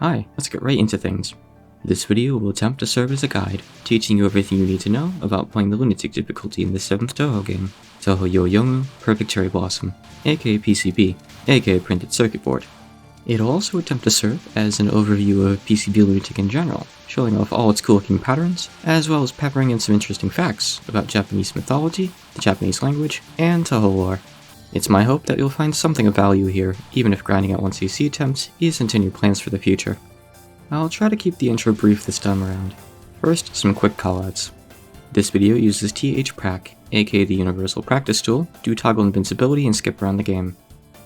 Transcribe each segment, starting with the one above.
Hi, let's get right into things. This video will attempt to serve as a guide, teaching you everything you need to know about playing the Lunatic difficulty in the 7th Touhou game, Touhou Youmu Perfect Cherry Blossom, aka PCB, aka Printed Circuit Board. It'll also attempt to serve as an overview of PCB Lunatic in general, showing off all its cool-looking patterns, as well as peppering in some interesting facts about Japanese mythology, the Japanese language, and Touhou lore. It's my hope that you'll find something of value here, even if grinding out 1cc attempts isn't in your plans for the future. I'll try to keep the intro brief this time around. First, some quick callouts. This video uses TH-Prac, aka the Universal Practice Tool, to toggle invincibility and skip around the game.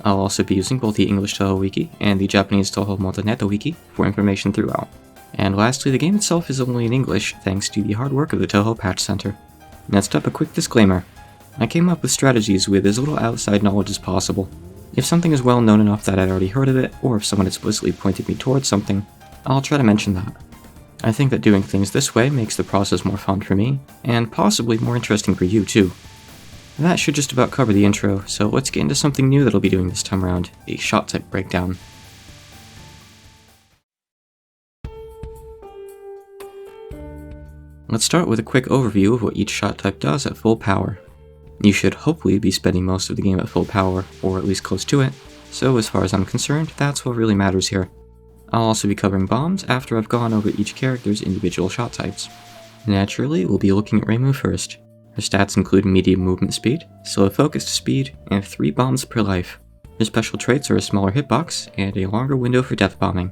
I'll also be using both the English Touhou Wiki and the Japanese Touhou Multineto Wiki for information throughout. And lastly, the game itself is only in English thanks to the hard work of the Touhou Patch Center. Next up, a quick disclaimer. I came up with strategies with as little outside knowledge as possible. If something is well known enough that I'd already heard of it, or if someone explicitly pointed me towards something, I'll try to mention that. I think that doing things this way makes the process more fun for me, and possibly more interesting for you too. That should just about cover the intro, so let's get into something new that I'll be doing this time around, a shot type breakdown. Let's start with a quick overview of what each shot type does at full power. You should hopefully be spending most of the game at full power, or at least close to it, so as far as I'm concerned, that's what really matters here. I'll also be covering bombs after I've gone over each character's individual shot types. Naturally, we'll be looking at Reimu first. Her stats include medium movement speed, slow focused speed, and 3 bombs per life. Her special traits are a smaller hitbox and a longer window for death bombing.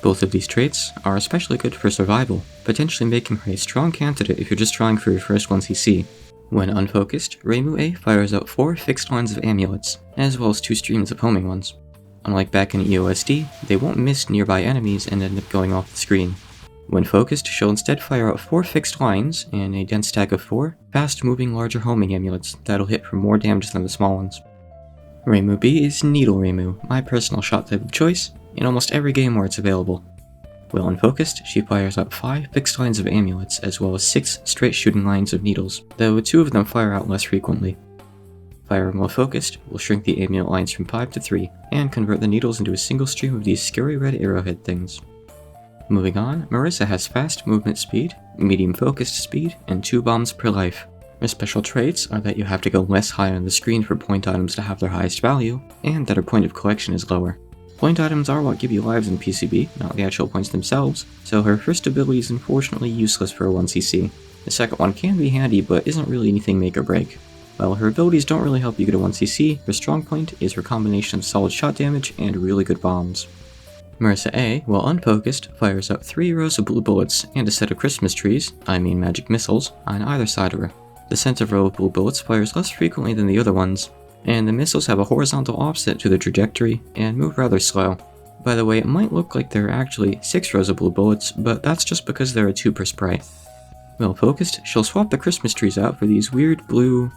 Both of these traits are especially good for survival, potentially making her a strong candidate if you're just trying for your first 1cc. When unfocused, Reimu A fires out 4 fixed lines of amulets, as well as 2 streams of homing ones. Unlike back in EoSD, they won't miss nearby enemies and end up going off the screen. When focused, she'll instead fire out 4 fixed lines and a dense stack of 4 fast-moving larger homing amulets that'll hit for more damage than the small ones. Reimu B is Needle Reimu, my personal shot type of choice, in almost every game where it's available. While unfocused, she fires out 5 fixed lines of amulets as well as 6 straight shooting lines of needles, though 2 of them fire out less frequently. Firing while focused will shrink the amulet lines from 5 to 3, and convert the needles into a single stream of these scary red arrowhead things. Moving on, Marissa has fast movement speed, medium focused speed, and 2 bombs per life. Her special traits are that you have to go less high on the screen for point items to have their highest value, and that her point of collection is lower. Point items are what give you lives in PCB, not the actual points themselves, so her first ability is unfortunately useless for a 1cc. The second one can be handy, but isn't really anything make or break. While her abilities don't really help you get a 1cc, her strong point is her combination of solid shot damage and really good bombs. Marissa A, while unfocused, fires out 3 rows of blue bullets and a set of Christmas trees, I mean magic missiles, on either side of her. The center row of blue bullets fires less frequently than the other ones, and the missiles have a horizontal offset to their trajectory and move rather slow. By the way, it might look like there are actually 6 rows of blue bullets, but that's just because there are 2 per spray. While focused, she'll swap the Christmas trees out for these weird blue...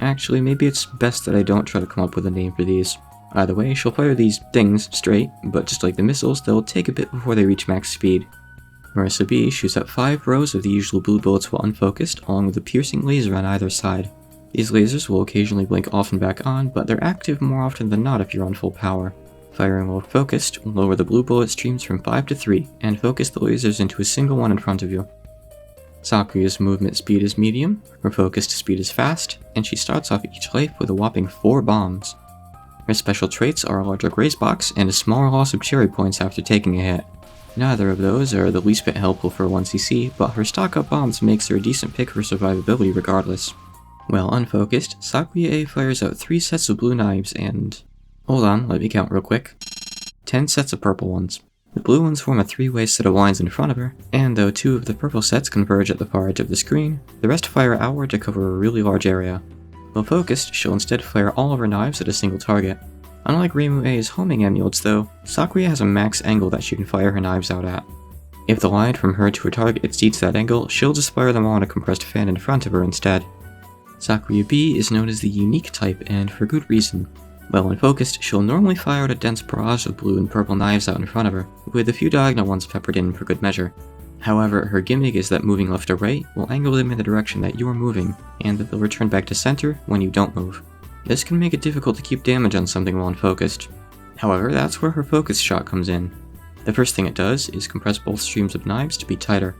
Actually, maybe it's best that I don't try to come up with a name for these. Either way, she'll fire these things straight, but just like the missiles, they'll take a bit before they reach max speed. Marissa B shoots out 5 rows of the usual blue bullets while unfocused, along with a piercing laser on either side. These lasers will occasionally blink off and back on, but they're active more often than not if you're on full power. Firing while focused will lower the blue bullet streams from 5 to 3, and focus the lasers into a single one in front of you. Sakuya's movement speed is medium, her focused speed is fast, and she starts off each life with a whopping 4 bombs. Her special traits are a larger grace box and a smaller loss of cherry points after taking a hit. Neither of those are the least bit helpful for 1cc, but her stock up bombs makes her a decent pick for survivability regardless. While unfocused, Sakuya A fires out 3 sets of blue knives and... hold on, let me count real quick. 10 sets of purple ones. The blue ones form a 3-way set of lines in front of her, and though 2 of the purple sets converge at the far edge of the screen, the rest fire outward to cover a really large area. While focused, she'll instead fire all of her knives at a single target. Unlike Reimu A's homing amulets though, Sakuya has a max angle that she can fire her knives out at. If the line from her to her target exceeds that angle, she'll just fire them all on a compressed fan in front of her instead. Sakuya B is known as the unique type, and for good reason. While unfocused, she'll normally fire out a dense barrage of blue and purple knives out in front of her, with a few diagonal ones peppered in for good measure. However, her gimmick is that moving left or right will angle them in the direction that you are moving, and that they'll return back to center when you don't move. This can make it difficult to keep damage on something while unfocused. However, that's where her focus shot comes in. The first thing it does is compress both streams of knives to be tighter.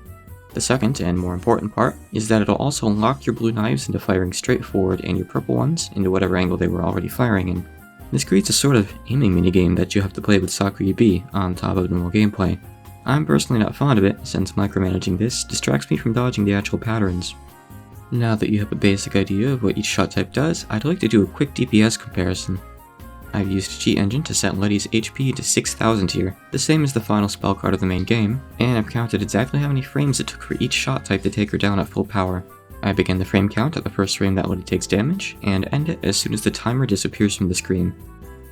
The second, and more important part, is that it'll also lock your blue knives into firing straight forward and your purple ones into whatever angle they were already firing in. This creates a sort of aiming minigame that you have to play with Sakuya B on top of normal gameplay. I'm personally not fond of it, since micromanaging this distracts me from dodging the actual patterns. Now that you have a basic idea of what each shot type does, I'd like to do a quick DPS comparison. I've used a cheat engine to set Letty's HP to 6000 here, the same as the final spell card of the main game, and I've counted exactly how many frames it took for each shot type to take her down at full power. I begin the frame count at the first frame that Letty takes damage, and end it as soon as the timer disappears from the screen.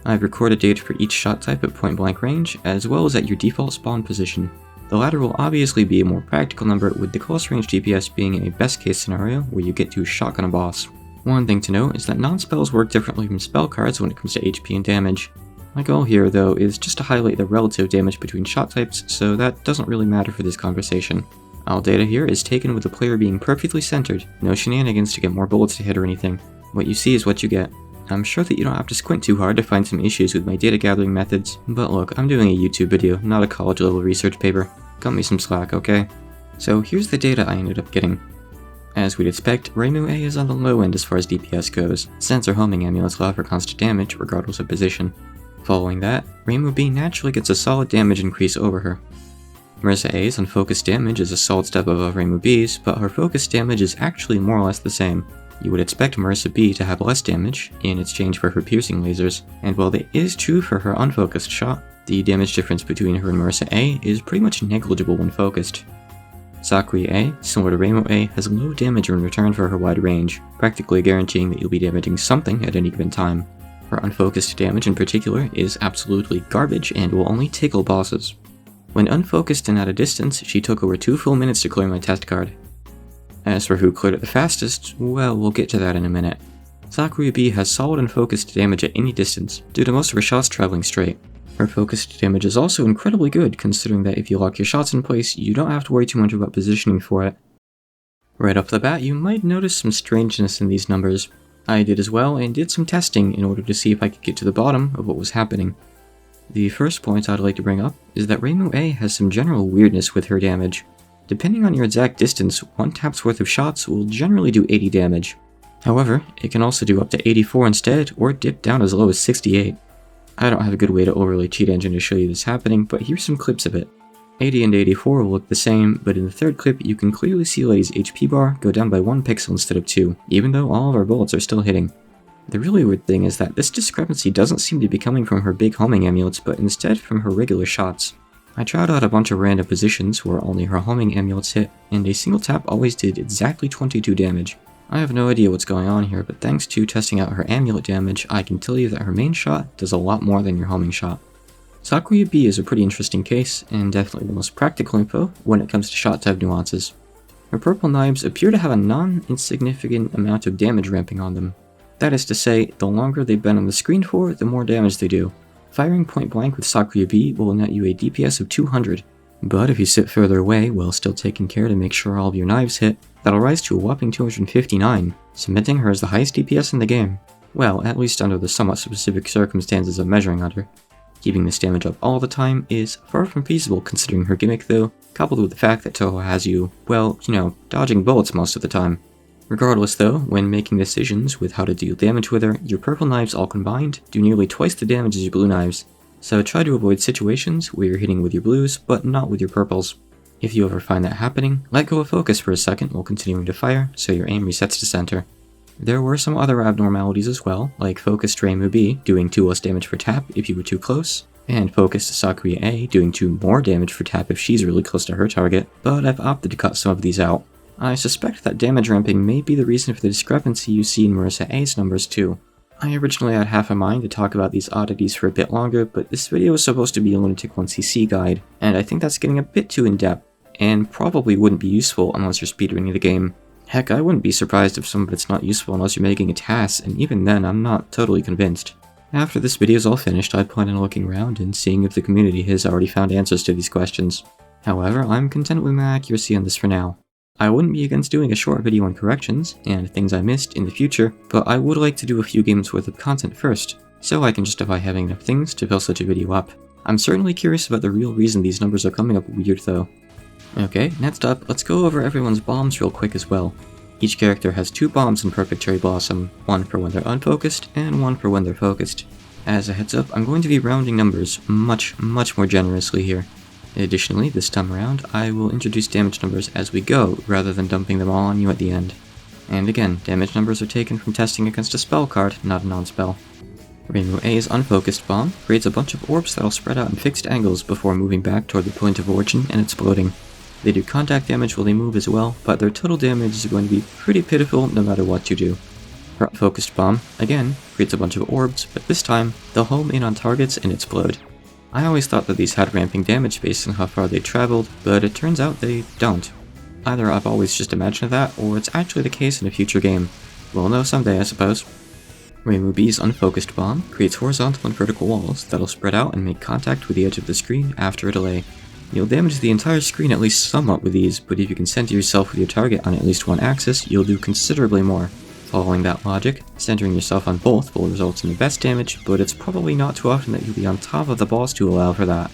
I've recorded data for each shot type at point blank range, as well as at your default spawn position. The latter will obviously be a more practical number, with the close range DPS being a best case scenario where you get to shotgun a boss. One thing to note is that non-spells work differently from spell cards when it comes to HP and damage. My goal here, though, is just to highlight the relative damage between shot types, so that doesn't really matter for this conversation. All data here is taken with the player being perfectly centered, no shenanigans to get more bullets to hit or anything. What you see is what you get. I'm sure that you don't have to squint too hard to find some issues with my data gathering methods, but look, I'm doing a YouTube video, not a college level research paper. Cut me some slack, okay? So here's the data I ended up getting. As we'd expect, Reimu A is on the low end as far as DPS goes, since her homing amulets allow for constant damage regardless of position. Following that, Reimu B naturally gets a solid damage increase over her. Marissa A's unfocused damage is a solid step above Reimu B's, but her focused damage is actually more or less the same. You would expect Marissa B to have less damage in exchange for her piercing lasers, and while that is true for her unfocused shot, the damage difference between her and Marissa A is pretty much negligible when focused. Sakuya A, similar to Reimu A, has low damage in return for her wide range, practically guaranteeing that you'll be damaging something at any given time. Her unfocused damage in particular is absolutely garbage and will only tickle bosses. When unfocused and at a distance, she took over 2 full minutes to clear my test card. As for who cleared it the fastest, well, we'll get to that in a minute. Sakuya B has solid unfocused damage at any distance, due to most of her shots traveling straight. Her focused damage is also incredibly good, considering that if you lock your shots in place, you don't have to worry too much about positioning for it. Right off the bat, you might notice some strangeness in these numbers. I did as well, and did some testing in order to see if I could get to the bottom of what was happening. The first point I'd like to bring up is that Reimu A has some general weirdness with her damage. Depending on your exact distance, 1 tap's worth of shots will generally do 80 damage. However, it can also do up to 84 instead, or dip down as low as 68. I don't have a good way to overlay cheat engine to show you this happening, but here's some clips of it. 80 and 84 will look the same, but in the third clip you can clearly see Letty's HP bar go down by 1 pixel instead of 2, even though all of our bullets are still hitting. The really weird thing is that this discrepancy doesn't seem to be coming from her big homing amulets, but instead from her regular shots. I tried out a bunch of random positions where only her homing amulets hit, and a single tap always did exactly 22 damage. I have no idea what's going on here, but thanks to testing out her amulet damage, I can tell you that her main shot does a lot more than your homing shot. Sakuya B is a pretty interesting case, and definitely the most practical info when it comes to shot type nuances. Her purple knives appear to have a non-insignificant amount of damage ramping on them. That is to say, the longer they've been on the screen for, the more damage they do. Firing point blank with Sakuya B will net you a DPS of 200, but if you sit further away while still taking care to make sure all of your knives hit, that'll rise to a whopping 259, cementing her as the highest DPS in the game. Well, at least under the somewhat specific circumstances of measuring under. Keeping this damage up all the time is far from feasible considering her gimmick though, coupled with the fact that Touhou has you, well, dodging bullets most of the time. Regardless though, when making decisions with how to deal damage with her, your purple knives all combined do nearly twice the damage as your blue knives, so try to avoid situations where you're hitting with your blues but not with your purples. If you ever find that happening, let go of focus for a second while continuing to fire so your aim resets to center. There were some other abnormalities as well, like focused Reimu B doing 2 less damage for tap if you were too close, and focused Sakuya A doing 2 more damage for tap if she's really close to her target, but I've opted to cut some of these out. I suspect that damage ramping may be the reason for the discrepancy you see in Marissa A's numbers too. I originally had half a mind to talk about these oddities for a bit longer, but this video is supposed to be a Lunatic 1cc guide, and I think that's getting a bit too in-depth, and probably wouldn't be useful unless you're speedrunning the game. Heck, I wouldn't be surprised if some of it's not useful unless you're making a task, and even then I'm not totally convinced. After this video is all finished, I plan on looking around and seeing if the community has already found answers to these questions. However, I'm content with my accuracy on this for now. I wouldn't be against doing a short video on corrections and things I missed in the future, but I would like to do a few games worth of content first, so I can justify having enough things to fill such a video up. I'm certainly curious about the real reason these numbers are coming up weird though. Okay, next up, let's go over everyone's bombs real quick as well. Each character has 2 bombs in Perfect Cherry Blossom, one for when they're unfocused, and one for when they're focused. As a heads up, I'm going to be rounding numbers much more generously here. Additionally, this time around, I will introduce damage numbers as we go, rather than dumping them all on you at the end. And again, damage numbers are taken from testing against a spell card, not a non-spell. Reimu A's unfocused bomb creates a bunch of orbs that'll spread out in fixed angles before moving back toward the point of origin and exploding. They do contact damage while they move as well, but their total damage is going to be pretty pitiful no matter what you do. Her unfocused bomb, again, creates a bunch of orbs, but this time, they'll home in on targets and explode. I always thought that these had ramping damage based on how far they traveled, but it turns out they don't. Either I've always just imagined that, or it's actually the case in a future game. We'll know someday, I suppose. Reimu B's unfocused bomb creates horizontal and vertical walls that'll spread out and make contact with the edge of the screen after a delay. You'll damage the entire screen at least somewhat with these, but if you can center yourself with your target on at least one axis, you'll do considerably more. Following that logic, centering yourself on both will result in the best damage, but it's probably not too often that you'll be on top of the boss to allow for that.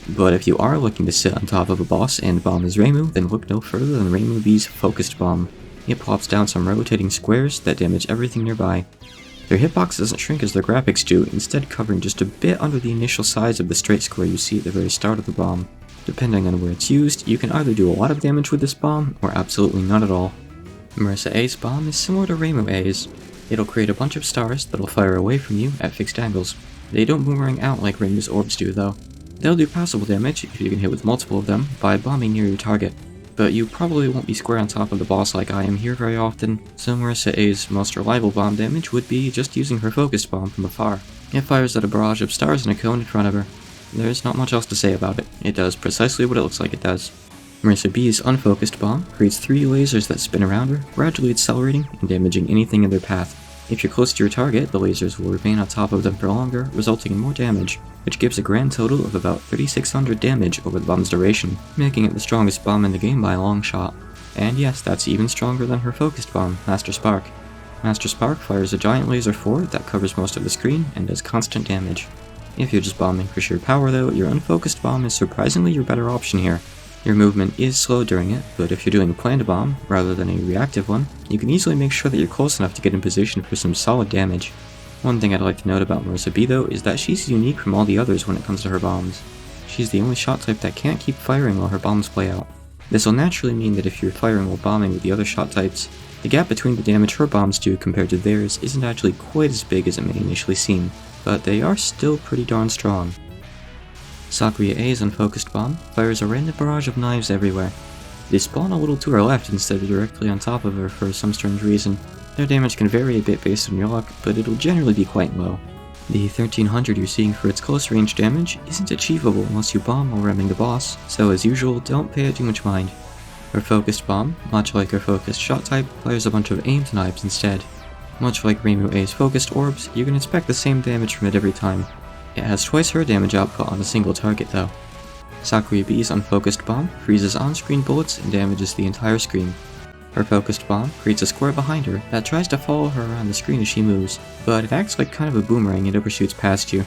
But if you are looking to sit on top of a boss and bomb as Reimu, then look no further than Reimu B's focused bomb. It plops down some rotating squares that damage everything nearby. Their hitbox doesn't shrink as their graphics do, instead covering just a bit under the initial size of the straight square you see at the very start of the bomb. Depending on where it's used, you can either do a lot of damage with this bomb, or absolutely none at all. Marisa A's bomb is similar to Reimu A's. It'll create a bunch of stars that'll fire away from you at fixed angles. They don't boomerang out like Reimu's orbs do though. They'll do passable damage if you can hit with multiple of them by bombing near your target. But you probably won't be square on top of the boss like I am here very often, so Marisa A's most reliable bomb damage would be just using her focused bomb from afar. It fires at a barrage of stars in a cone in front of her. There's not much else to say about it. It does precisely what it looks like it does. Marisa B's unfocused bomb creates 3 lasers that spin around her, gradually accelerating and damaging anything in their path. If you're close to your target, the lasers will remain on top of them for longer, resulting in more damage, which gives a grand total of about 3600 damage over the bomb's duration, making it the strongest bomb in the game by a long shot. And yes, that's even stronger than her focused bomb, Master Spark. Master Spark fires a giant laser forward that covers most of the screen and does constant damage. If you're just bombing for sheer power though, your unfocused bomb is surprisingly your better option here. Your movement is slow during it, but if you're doing a planned bomb, rather than a reactive one, you can easily make sure that you're close enough to get in position for some solid damage. One thing I'd like to note about Marisa B though is that she's unique from all the others when it comes to her bombs. She's the only shot type that can't keep firing while her bombs play out. This will naturally mean that if you're firing while bombing with the other shot types, the gap between the damage her bombs do compared to theirs isn't actually quite as big as it may initially seem, but they are still pretty darn strong. Sakuya A's unfocused bomb fires a random barrage of knives everywhere. They spawn a little to her left instead of directly on top of her for some strange reason. Their damage can vary a bit based on your luck, but it'll generally be quite low. The 1300 you're seeing for its close range damage isn't achievable unless you bomb while ramming the boss, so as usual, don't pay it too much mind. Her focused bomb, much like her focused shot type, fires a bunch of aimed knives instead. Much like Reimu A's focused orbs, you can expect the same damage from it every time. It has twice her damage output on a single target though. Sakuya B's unfocused bomb freezes on-screen bullets and damages the entire screen. Her focused bomb creates a square behind her that tries to follow her around the screen as she moves, but it acts like kind of a boomerang and overshoots past you.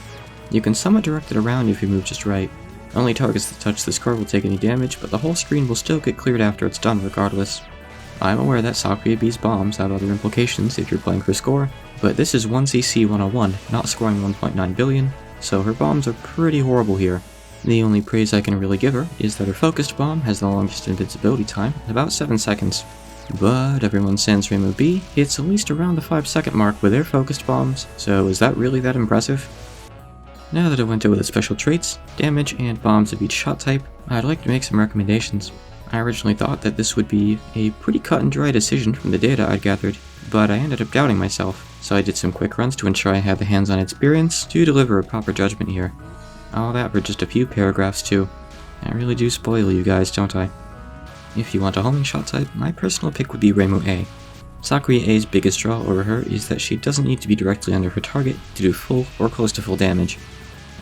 You can somewhat direct it around if you move just right. Only targets that touch the square will take any damage, but the whole screen will still get cleared after it's done regardless. I'm aware that Sakuya B's bombs have other implications if you're playing for score, but this is 1cc 101, not scoring 1.9 billion, so her bombs are pretty horrible here. The only praise I can really give her is that her focused bomb has the longest invincibility time, about 7 seconds. But everyone sans Reimu B hits at least around the 5-second mark with their focused bombs, so is that really that impressive? Now that I went over the special traits, damage, and bombs of each shot type, I'd like to make some recommendations. I originally thought that this would be a pretty cut and dry decision from the data I'd gathered, but I ended up doubting myself, so I did some quick runs to ensure I had the hands-on experience to deliver a proper judgment here. All that for just a few paragraphs too. I really do spoil you guys, don't I? If you want a homing shot type, my personal pick would be Reimu A. Sakuya A's biggest draw over her is that she doesn't need to be directly under her target to do full or close to full damage.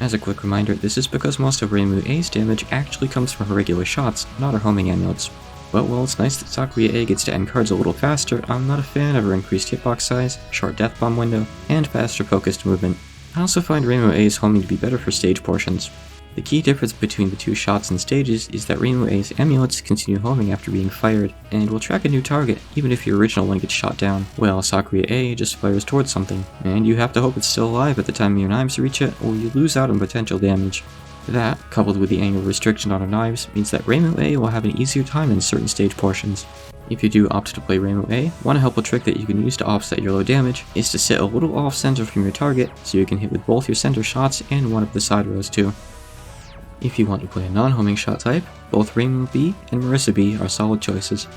As a quick reminder, this is because most of Reimu A's damage actually comes from her regular shots, not her homing amulets. But while it's nice that Sakuya A gets to end cards a little faster, I'm not a fan of her increased hitbox size, short death bomb window, and faster focused movement. I also find Reimu A's homing to be better for stage portions. The key difference between the two shots and stages is that Reimu A's amulets continue homing after being fired, and will track a new target even if your original one gets shot down, while Sakuya A just fires towards something, and you have to hope it's still alive at the time your knives reach it, or you lose out on potential damage. That, coupled with the angle restriction on her knives, means that Reimu A will have an easier time in certain stage portions. If you do opt to play Reimu A, one helpful trick that you can use to offset your low damage is to sit a little off center from your target so you can hit with both your center shots and one of the side rows too. If you want to play a non-homing shot type, both Reimu B and Marissa B are solid choices.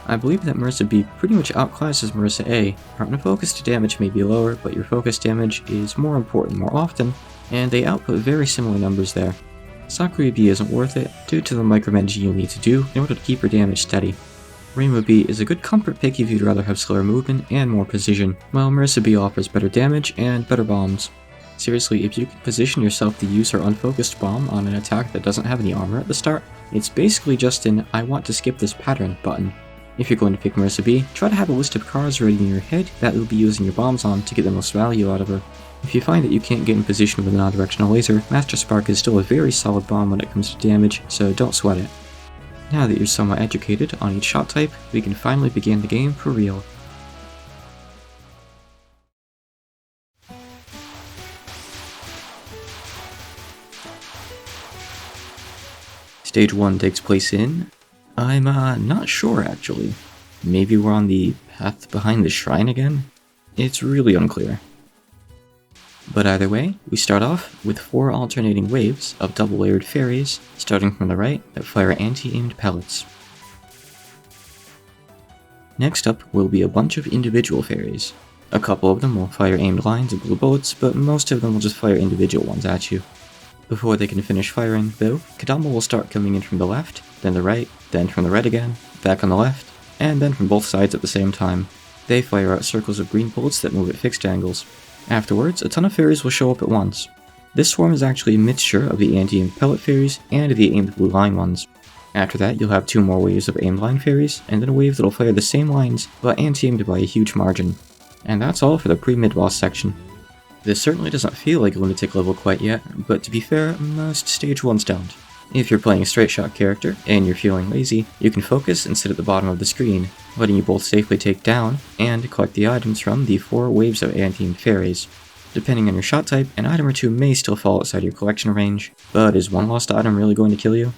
I believe that Marissa B pretty much outclasses Marissa A. Partner focused damage may be lower, but your focus damage is more important more often, and they output very similar numbers there. Sakuya B isn't worth it due to the micromanaging you'll need to do in order to keep your damage steady. Reimu B is a good comfort pick if you'd rather have slower movement and more precision, while Marissa B offers better damage and better bombs. Seriously, if you can position yourself to use her unfocused bomb on an attack that doesn't have any armor at the start, it's basically just an I want to skip this pattern button. If you're going to pick Marissa B, try to have a list of cards ready in your head that you'll be using your bombs on to get the most value out of her. If you find that you can't get in position with a non-directional laser, Master Spark is still a very solid bomb when it comes to damage, so don't sweat it. Now that you're somewhat educated on each shot type, we can finally begin the game for real. Stage 1 takes place in... I'm not sure actually. Maybe we're on the path behind the shrine again? It's really unclear. But either way, we start off with 4 alternating waves of double-layered fairies, starting from the right, that fire anti-aimed pellets. Next up will be a bunch of individual fairies. A couple of them will fire aimed lines of blue bullets, but most of them will just fire individual ones at you. Before they can finish firing, though, Kadama will start coming in from the left, then the right, then from the right again, back on the left, and then from both sides at the same time. They fire out circles of green bullets that move at fixed angles. Afterwards, a ton of fairies will show up at once. This swarm is actually a mixture of the anti-aimed pellet fairies and the aimed blue line ones. After that, you'll have 2 more waves of aimed line fairies, and then a wave that'll fire the same lines, but anti-aimed by a huge margin. And that's all for the pre-Midboss section. This certainly doesn't feel like a Lunatic level quite yet, but to be fair, most stage 1s don't. If you're playing a straight shot character, and you're feeling lazy, you can focus and sit at the bottom of the screen, letting you both safely take down, and collect the items from the 4 waves of anti-aimed fairies. Depending on your shot type, an item or 2 may still fall outside your collection range, but is one lost item really going to kill you?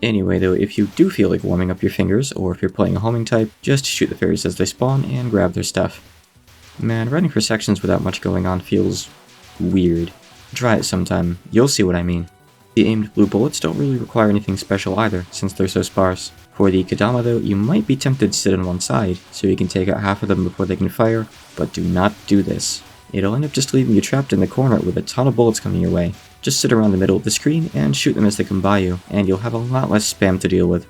Anyway though, if you do feel like warming up your fingers, or if you're playing a homing type, just shoot the fairies as they spawn and grab their stuff. Man, running for sections without much going on feels weird. Try it sometime, you'll see what I mean. The aimed blue bullets don't really require anything special either, since they're so sparse. For the Kadama though, you might be tempted to sit on one side, so you can take out half of them before they can fire, but do not do this. It'll end up just leaving you trapped in the corner with a ton of bullets coming your way. Just sit around the middle of the screen and shoot them as they come by you, and you'll have a lot less spam to deal with.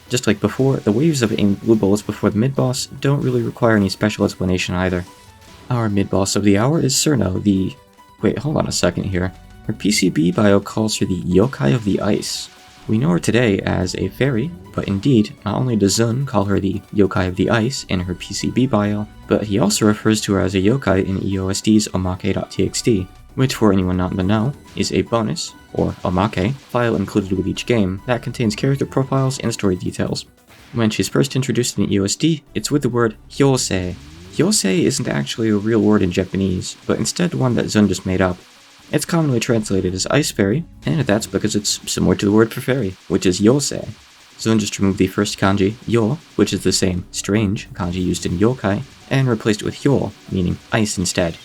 Just like before, the waves of aimed blue bullets before the mid-boss don't really require any special explanation either. Our mid-boss of the hour is Cirno, the... Wait, hold on a second here. Her PCB bio calls her the Yokai of the Ice. We know her today as a fairy, but indeed, not only does Zun call her the Yokai of the Ice in her PCB bio, but he also refers to her as a yokai in EoSD's omake.txt, which for anyone not in the know, is a bonus, or omake, file included with each game that contains character profiles and story details. When she's first introduced in EoSD, it's with the word hyosei. Hyosei isn't actually a real word in Japanese, but instead one that Zun just made up. It's commonly translated as Ice Fairy, and that's because it's similar to the word for fairy, which is yosei. Zun just removed the first kanji, yo, which is the same strange kanji used in yokai, and replaced it with hyo, meaning ice instead.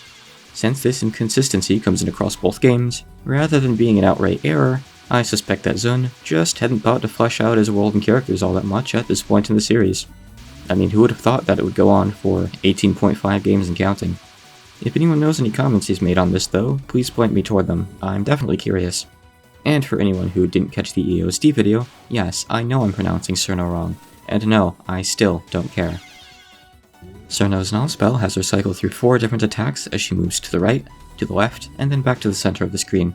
Since this inconsistency comes in across both games, rather than being an outright error, I suspect that Zun just hadn't thought to flesh out his world and characters all that much at this point in the series. I mean, who would have thought that it would go on for 18.5 games and counting? If anyone knows any comments he's made on this though, please point me toward them, I'm definitely curious. And for anyone who didn't catch the EoSD video, yes, I know I'm pronouncing Cirno wrong, and no, I still don't care. Cirno's Nonspell has her cycle through 4 different attacks as she moves to the right, to the left, and then back to the center of the screen.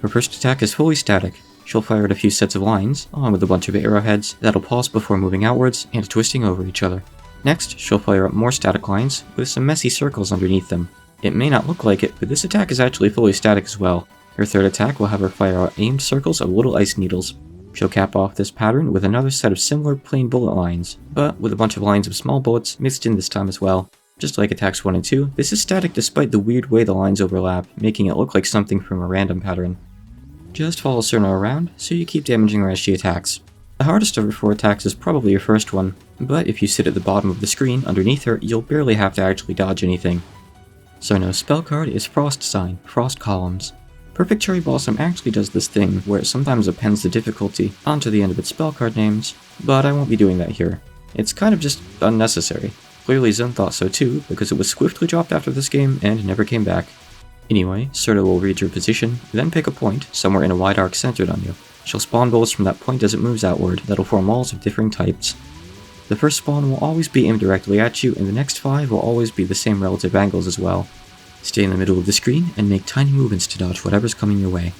Her first attack is fully static. She'll fire at a few sets of lines, along with a bunch of arrowheads that'll pulse before moving outwards and twisting over each other. Next, she'll fire up more static lines, with some messy circles underneath them. It may not look like it, but this attack is actually fully static as well. Her third attack will have her fire out aimed circles of little ice needles. She'll cap off this pattern with another set of similar plain bullet lines, but with a bunch of lines of small bullets mixed in this time as well. Just like attacks 1 and 2, this is static despite the weird way the lines overlap, making it look like something from a random pattern. Just follow Cirno around, so you keep damaging her as she attacks. The hardest of her 4 attacks is probably your first one, but if you sit at the bottom of the screen underneath her, you'll barely have to actually dodge anything. Cirno's spell card is Frost Sign, Frost Columns. Perfect Cherry Blossom actually does this thing where it sometimes appends the difficulty onto the end of its spell card names, but I won't be doing that here. It's kind of just unnecessary. Clearly Zen thought so too, because it was swiftly dropped after this game and never came back. Anyway, Cirno will read your position, then pick a point, somewhere in a wide arc centered on you. She'll spawn bullets from that point as it moves outward, that'll form walls of differing types. The first spawn will always be aimed directly at you, and the next 5 will always be the same relative angles as well. Stay in the middle of the screen, and make tiny movements to dodge whatever's coming your way.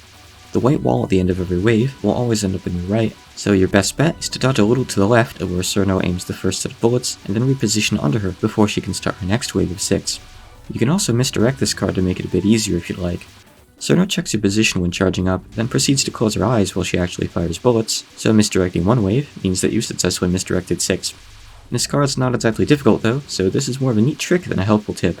The white wall at the end of every wave will always end up in your right, so your best bet is to dodge a little to the left of where Cirno aims the first set of bullets, and then reposition under her before she can start her next wave of 6. You can also misdirect this card to make it a bit easier if you'd like. Cirno checks your position when charging up, then proceeds to close her eyes while she actually fires bullets, so misdirecting 1 wave means that you successfully misdirected 6. This card's not exactly difficult though, so this is more of a neat trick than a helpful tip.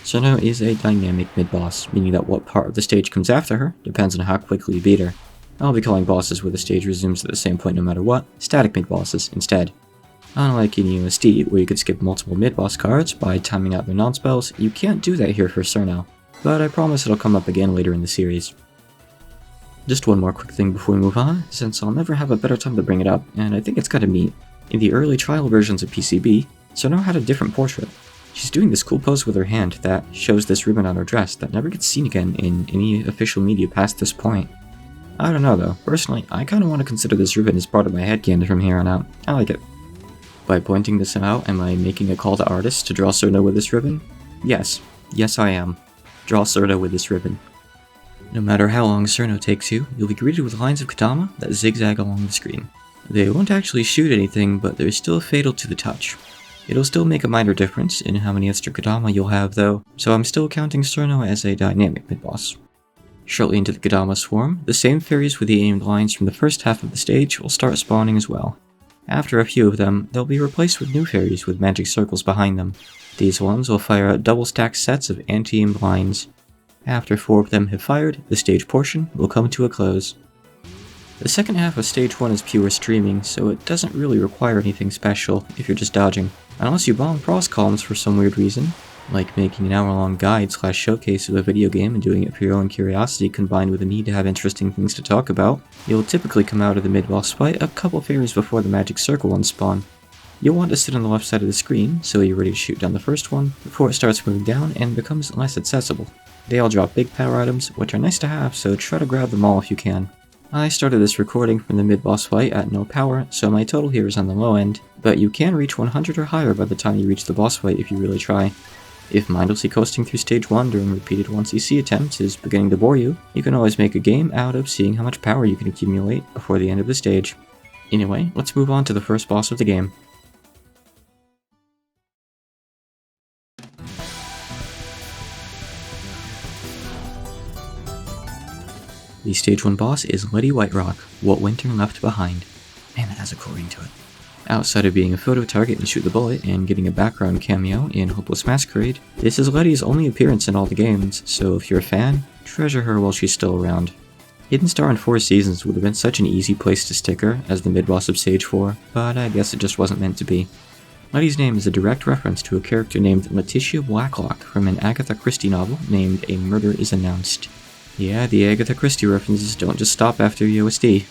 Cirno is a dynamic mid-boss, meaning that what part of the stage comes after her depends on how quickly you beat her. I'll be calling bosses where the stage resumes at the same point no matter what, static mid-bosses instead. Unlike in EoSD, where you could skip multiple mid-boss cards by timing out their non-spells, you can't do that here for Cirno, but I promise it'll come up again later in the series. Just one more quick thing before we move on, since I'll never have a better time to bring it up, and I think it's kinda neat. In the early trial versions of PCB, Cirno had a different portrait. She's doing this cool pose with her hand that shows this ribbon on her dress that never gets seen again in any official media past this point. I don't know though, personally, I kinda want to consider this ribbon as part of my headcanon from here on out. I like it. By pointing this out, am I making a call to artists to draw Cirno with this ribbon? Yes. Yes I am. Draw Cirno with this ribbon. No matter how long Cirno takes you, you'll be greeted with lines of Kodama that zigzag along the screen. They won't actually shoot anything, but they're still fatal to the touch. It'll still make a minor difference in how many extra Kodama you'll have though, so I'm still counting Cirno as a dynamic mid-boss. Shortly into the Kodama swarm, the same fairies with the aimed lines from the first half of the stage will start spawning as well. After a few of them, they'll be replaced with new fairies with magic circles behind them. These ones will fire out double-stacked sets of anti-aimed lines. After 4 of them have fired, the stage portion will come to a close. The second half of stage 1 is pure streaming, so it doesn't really require anything special if you're just dodging. Unless you bomb frost columns for some weird reason, like making an hour-long guide/showcase of a video game and doing it for your own curiosity combined with the need to have interesting things to talk about, you'll typically come out of the mid-boss fight a couple fairies before the magic circle ones spawn. You'll want to sit on the left side of the screen, so you're ready to shoot down the first one, before it starts moving down and becomes less accessible. They all drop big power items, which are nice to have, so try to grab them all if you can. I started this recording from the mid-boss fight at no power, so my total here is on the low end, but you can reach 100 or higher by the time you reach the boss fight if you really try. If mindlessly coasting through stage 1 during repeated 1cc attempts is beginning to bore you, you can always make a game out of seeing how much power you can accumulate before the end of the stage. Anyway, let's move on to the first boss of the game. The stage 1 boss is Letty Whiterock, What Winter Left Behind. Man, that has a cool ring to it. Outside of being a photo target and shoot the bullet and getting a background cameo in Hopeless Masquerade, this is Letty's only appearance in all the games, so if you're a fan, treasure her while she's still around. Hidden Star in 4 Seasons would have been such an easy place to stick her as the mid-boss of stage 4, but I guess it just wasn't meant to be. Letty's name is a direct reference to a character named Letitia Blacklock from an Agatha Christie novel named A Murder is Announced. Yeah, the Agatha Christie references don't just stop after EoSD.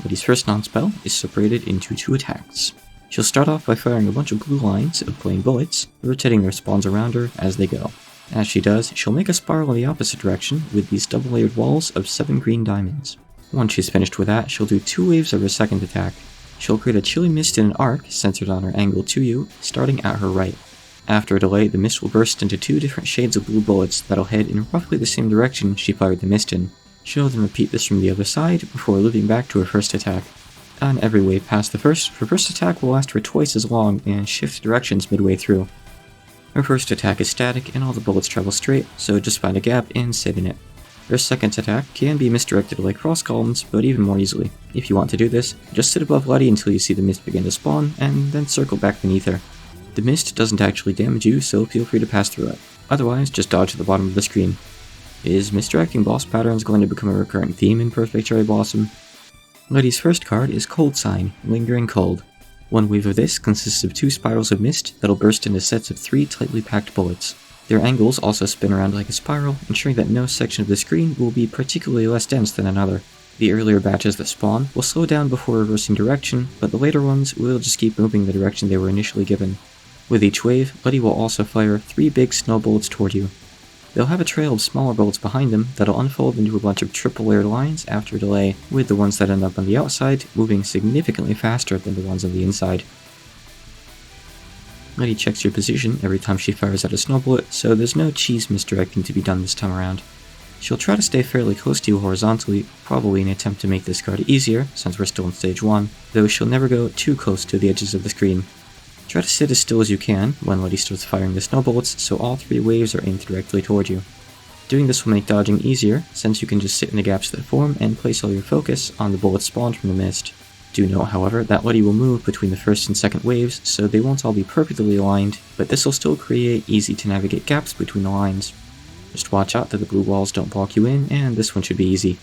Letty's first non-spell is separated into 2 attacks. She'll start off by firing a bunch of blue lines of plain bullets, rotating their spawns around her as they go. As she does, she'll make a spiral in the opposite direction with these double-layered walls of 7 green diamonds. Once she's finished with that, she'll do 2 waves of her second attack. She'll create a chilly mist in an arc centered on her angle to you, starting at her right. After a delay, the mist will burst into 2 different shades of blue bullets that'll head in roughly the same direction she fired the mist in. She'll then repeat this from the other side before looping back to her first attack. On every wave past the first, her first attack will last for twice as long and shift directions midway through. Her first attack is static and all the bullets travel straight, so just find a gap and sit in it. Her second attack can be misdirected like cross columns, but even more easily. If you want to do this, just sit above Letty until you see the mist begin to spawn, and then circle back beneath her. The mist doesn't actually damage you, so feel free to pass through it. Otherwise, just dodge to the bottom of the screen. Is misdirecting boss patterns going to become a recurring theme in Perfect Cherry Blossom? Letty's first card is Cold Sign, Lingering Cold. One wave of this consists of 2 spirals of mist that'll burst into sets of 3 tightly packed bullets. Their angles also spin around like a spiral, ensuring that no section of the screen will be particularly less dense than another. The earlier batches that spawn will slow down before reversing direction, but the later ones will just keep moving the direction they were initially given. With each wave, Letty will also fire 3 big snow bullets toward you. They'll have a trail of smaller bullets behind them that'll unfold into a bunch of triple layered lines after a delay, with the ones that end up on the outside moving significantly faster than the ones on the inside. Letty checks your position every time she fires at a snow bullet, so there's no cheese misdirecting to be done this time around. She'll try to stay fairly close to you horizontally, probably in an attempt to make this card easier, since we're still in stage 1, though she'll never go too close to the edges of the screen. Try to sit as still as you can when Letty starts firing the snow bullets, so all 3 waves are aimed directly toward you. Doing this will make dodging easier, since you can just sit in the gaps that form and place all your focus on the bullets spawned from the mist. Do note, however, that Letty will move between the first and second waves, so they won't all be perfectly aligned, but this will still create easy to navigate gaps between the lines. Just watch out that the blue walls don't block you in, and this one should be easy.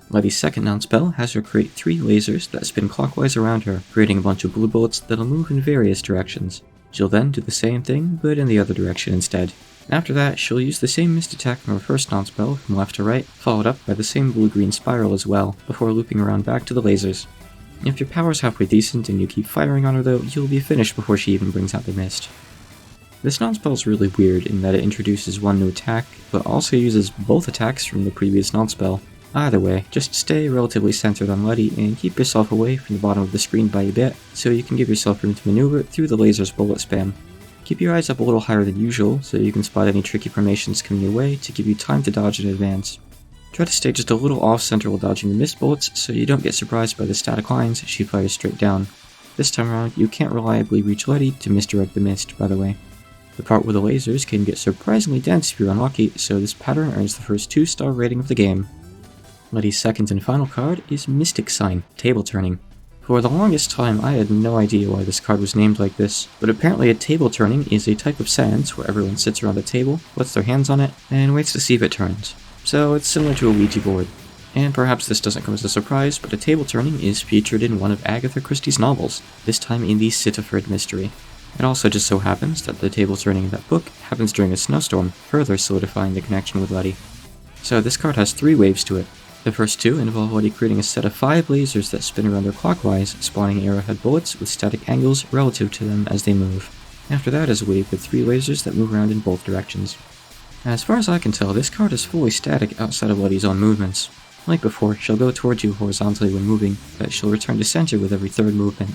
Letty's second Nonspell has her create 3 lasers that spin clockwise around her, creating a bunch of blue bullets that'll move in various directions. She'll then do the same thing, but in the other direction instead. After that, she'll use the same mist attack from her first Nonspell from left to right, followed up by the same blue-green spiral as well, before looping around back to the lasers. If your power's halfway decent and you keep firing on her though, you'll be finished before she even brings out the mist. This Nonspell's really weird in that it introduces one new attack, but also uses both attacks from the previous Nonspell. Either way, just stay relatively centered on Letty and keep yourself away from the bottom of the screen by a bit, so you can give yourself room to maneuver through the laser's bullet spam. Keep your eyes up a little higher than usual, so you can spot any tricky formations coming your way to give you time to dodge in advance. Try to stay just a little off-center while dodging the mist bullets, so you don't get surprised by the static lines she fires straight down. This time around, you can't reliably reach Letty to misdirect the mist, by the way. The part with the lasers can get surprisingly dense if you're unlucky, so this pattern earns the first 2-star rating of the game. Letty's second and final card is Mystic Sign, Table Turning. For the longest time, I had no idea why this card was named like this, but apparently a table turning is a type of seance where everyone sits around a table, puts their hands on it, and waits to see if it turns. So it's similar to a Ouija board. And perhaps this doesn't come as a surprise, but a table turning is featured in one of Agatha Christie's novels, this time in the Sitterford Mystery. It also just so happens that the table turning in that book happens during a snowstorm, further solidifying the connection with Letty. So this card has 3 waves to it. The first 2 involve Letty creating a set of 5 lasers that spin around her clockwise, spawning arrowhead bullets with static angles relative to them as they move. After that is a wave with 3 lasers that move around in both directions. As far as I can tell, this card is fully static outside of Letty's own movements. Like before, she'll go towards you horizontally when moving, but she'll return to center with every 3rd movement.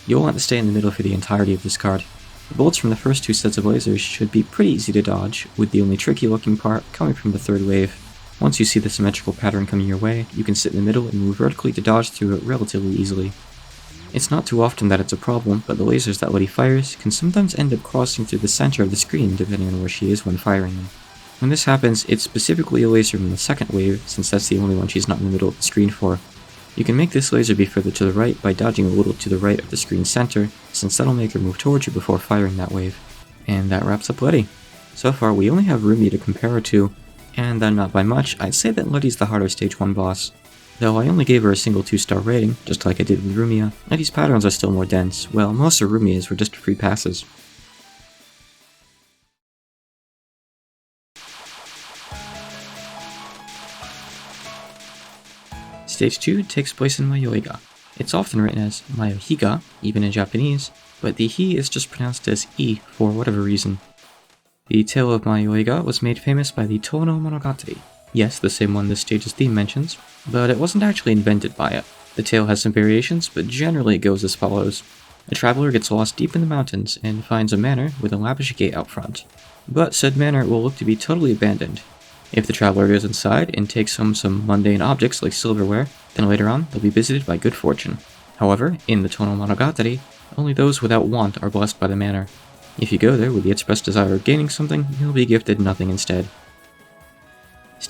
You'll want to stay in the middle for the entirety of this card. The bullets from the first 2 sets of lasers should be pretty easy to dodge, with the only tricky looking part coming from the 3rd wave. Once you see the symmetrical pattern coming your way, you can sit in the middle and move vertically to dodge through it relatively easily. It's not too often that it's a problem, but the lasers that Letty fires can sometimes end up crossing through the center of the screen depending on where she is when firing them. When this happens, it's specifically a laser from the 2nd wave, since that's the only one she's not in the middle of the screen for. You can make this laser be further to the right by dodging a little to the right of the screen center, since that'll make her move towards you before firing that wave. And that wraps up Letty. So far, we only have Rumi to compare her to, and then not by much, I'd say that Letty's the harder stage 1 boss. Though I only gave her a single 2-star rating, just like I did with Rumia, Letty's patterns are still more dense, while most of Rumia's were just free passes. Stage 2 takes place in Mayoiga. It's often written as Mayohiga, even in Japanese, but the hi is just pronounced as I for whatever reason. The tale of Mayoiga was made famous by the Touhou Monogatari. Yes, the same one this stage's theme mentions, but it wasn't actually invented by it. The tale has some variations, but generally it goes as follows. A traveler gets lost deep in the mountains and finds a manor with a lavish gate out front. But said manor will look to be totally abandoned. If the traveler goes inside and takes home some mundane objects like silverware, then later on they'll be visited by good fortune. However, in the Touhou Monogatari, only those without want are blessed by the manor. If you go there with the express desire of gaining something, you'll be gifted nothing instead.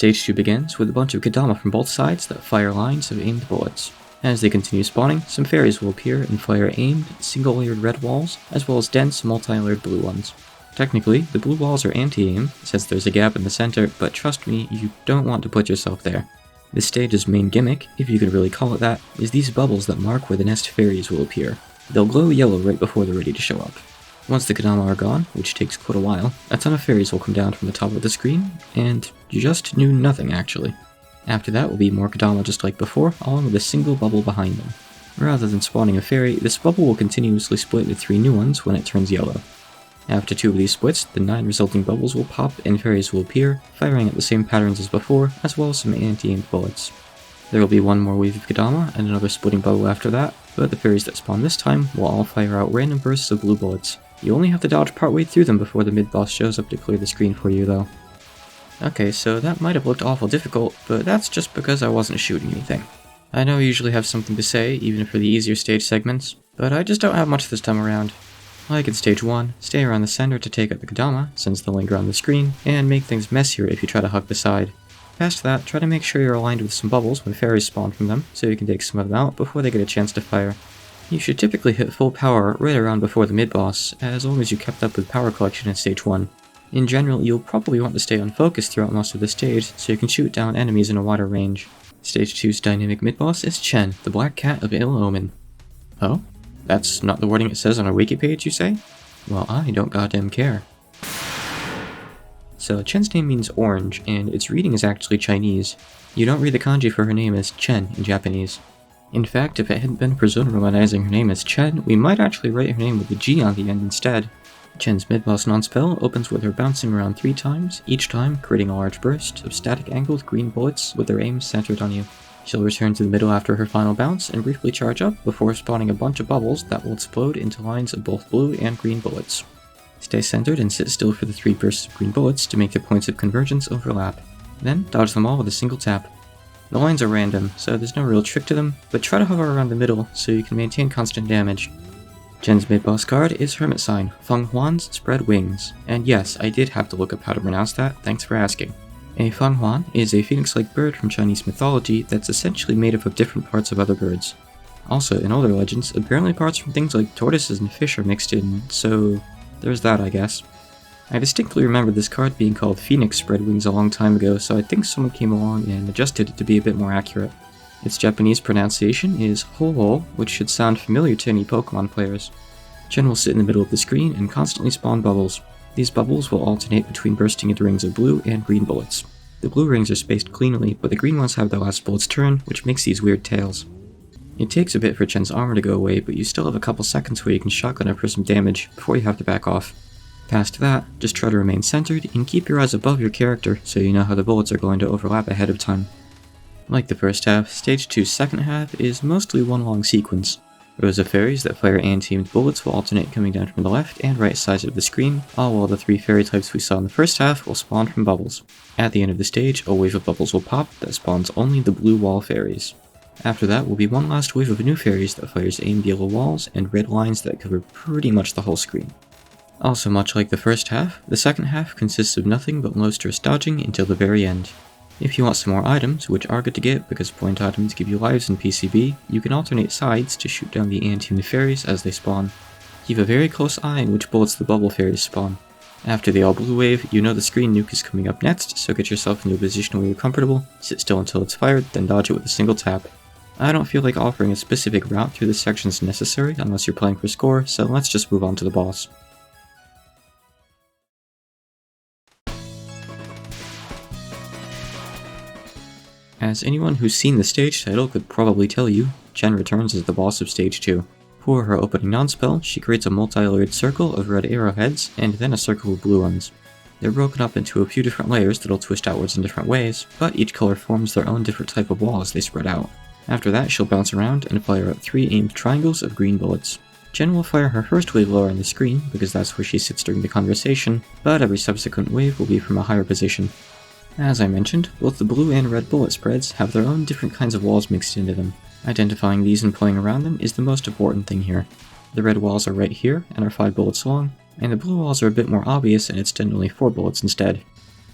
Stage 2 begins with a bunch of Kodama from both sides that fire lines of aimed bullets. As they continue spawning, some fairies will appear and fire aimed, single-layered red walls, as well as dense, multi-layered blue ones. Technically, the blue walls are anti-aim, since there's a gap in the center, but trust me, you don't want to put yourself there. This stage's main gimmick, if you could really call it that, is these bubbles that mark where the nest fairies will appear. They'll glow yellow right before they're ready to show up. Once the Kodama are gone, which takes quite a while, a ton of fairies will come down from the top of the screen, and you just knew nothing actually. After that will be more Kodama just like before, along with a single bubble behind them. Rather than spawning a fairy, this bubble will continuously split into 3 new ones when it turns yellow. After 2 of these splits, the 9 resulting bubbles will pop and fairies will appear, firing at the same patterns as before, as well as some anti-aimed bullets. There will be 1 more wave of Kodama and another splitting bubble after that, but the fairies that spawn this time will all fire out random bursts of blue bullets. You only have to dodge partway through them before the mid-boss shows up to clear the screen for you though. Okay, so that might have looked awful difficult, but that's just because I wasn't shooting anything. I know I usually have something to say, even for the easier stage segments, but I just don't have much this time around. Like in stage 1, stay around the center to take out the Kodama, since they'll linger on the screen, and make things messier if you try to hug the side. Past that, try to make sure you're aligned with some bubbles when fairies spawn from them, so you can take some of them out before they get a chance to fire. You should typically hit full power right around before the mid-boss, as long as you kept up with power collection in stage 1. In general, you'll probably want to stay unfocused throughout most of the stage, so you can shoot down enemies in a wider range. Stage 2's dynamic mid-boss is Chen, the Black Cat of Ill Omen. Oh? That's not the wording it says on our wiki page, you say? Well, I don't goddamn care. So, Chen's name means orange, and its reading is actually Chinese. You don't read the kanji for her name as Chen in Japanese. In fact, if it hadn't been for Zone romanizing her name as Chen, we might actually write her name with a G on the end instead. Chen's Midboss Nonspell opens with her bouncing around 3 times, each time creating a large burst of static angled green bullets with their aim centered on you. She'll return to the middle after her final bounce and briefly charge up before spawning a bunch of bubbles that will explode into lines of both blue and green bullets. Stay centered and sit still for the 3 bursts of green bullets to make their points of convergence overlap. Then dodge them all with a single tap. The lines are random, so there's no real trick to them, but try to hover around the middle so you can maintain constant damage. Chen's mid-boss card is Hermit sign, Fenghuang's Spread Wings, and yes, I did have to look up how to pronounce that, thanks for asking. A Fenghuang is a phoenix-like bird from Chinese mythology that's essentially made up of different parts of other birds. Also, in older legends, apparently parts from things like tortoises and fish are mixed in, so there's that I guess. I distinctly remember this card being called Phoenix Spread Wings a long time ago, so I think someone came along and adjusted it to be a bit more accurate. Its Japanese pronunciation is Touhou, which should sound familiar to any Pokemon players. Chen will sit in the middle of the screen and constantly spawn bubbles. These bubbles will alternate between bursting into rings of blue and green bullets. The blue rings are spaced cleanly, but the green ones have their last bullet's turn, which makes these weird tails. It takes a bit for Chen's armor to go away, but you still have a couple seconds where you can shotgun her for some damage before you have to back off. Past that, just try to remain centered and keep your eyes above your character so you know how the bullets are going to overlap ahead of time. Like the first half, Stage 2's second half is mostly one long sequence. Rows of fairies that fire anti-aimed bullets will alternate coming down from the left and right sides of the screen, all while the 3 fairy types we saw in the first half will spawn from bubbles. At the end of the stage, a wave of bubbles will pop that spawns only the blue wall fairies. After that will be one last wave of new fairies that fires aimed yellow walls and red lines that cover pretty much the whole screen. Also, much like the first half, the second half consists of nothing but monstrous dodging until the very end. If you want some more items, which are good to get because point items give you lives in PCB, you can alternate sides to shoot down the anti-aimed fairies as they spawn. Keep a very close eye on which bullets the bubble fairies spawn. After the all blue wave, you know the screen nuke is coming up next, so get yourself into a position where you're comfortable, sit still until it's fired, then dodge it with a single tap. I don't feel like offering a specific route through this section is necessary unless you're playing for score, so let's just move on to the boss. As anyone who's seen the stage title could probably tell you, Chen returns as the boss of Stage 2. For her opening non-spell, she creates a multi-layered circle of red arrowheads, and then a circle of blue ones. They're broken up into a few different layers that'll twist outwards in different ways, but each color forms their own different type of wall as they spread out. After that, she'll bounce around and fire out 3 aimed triangles of green bullets. Chen will fire her first wave lower on the screen, because that's where she sits during the conversation, but every subsequent wave will be from a higher position. As I mentioned, both the blue and red bullet spreads have their own different kinds of walls mixed into them. Identifying these and playing around them is the most important thing here. The red walls are right here and are 5 bullets long, and the blue walls are a bit more obvious and extend only 4 bullets instead.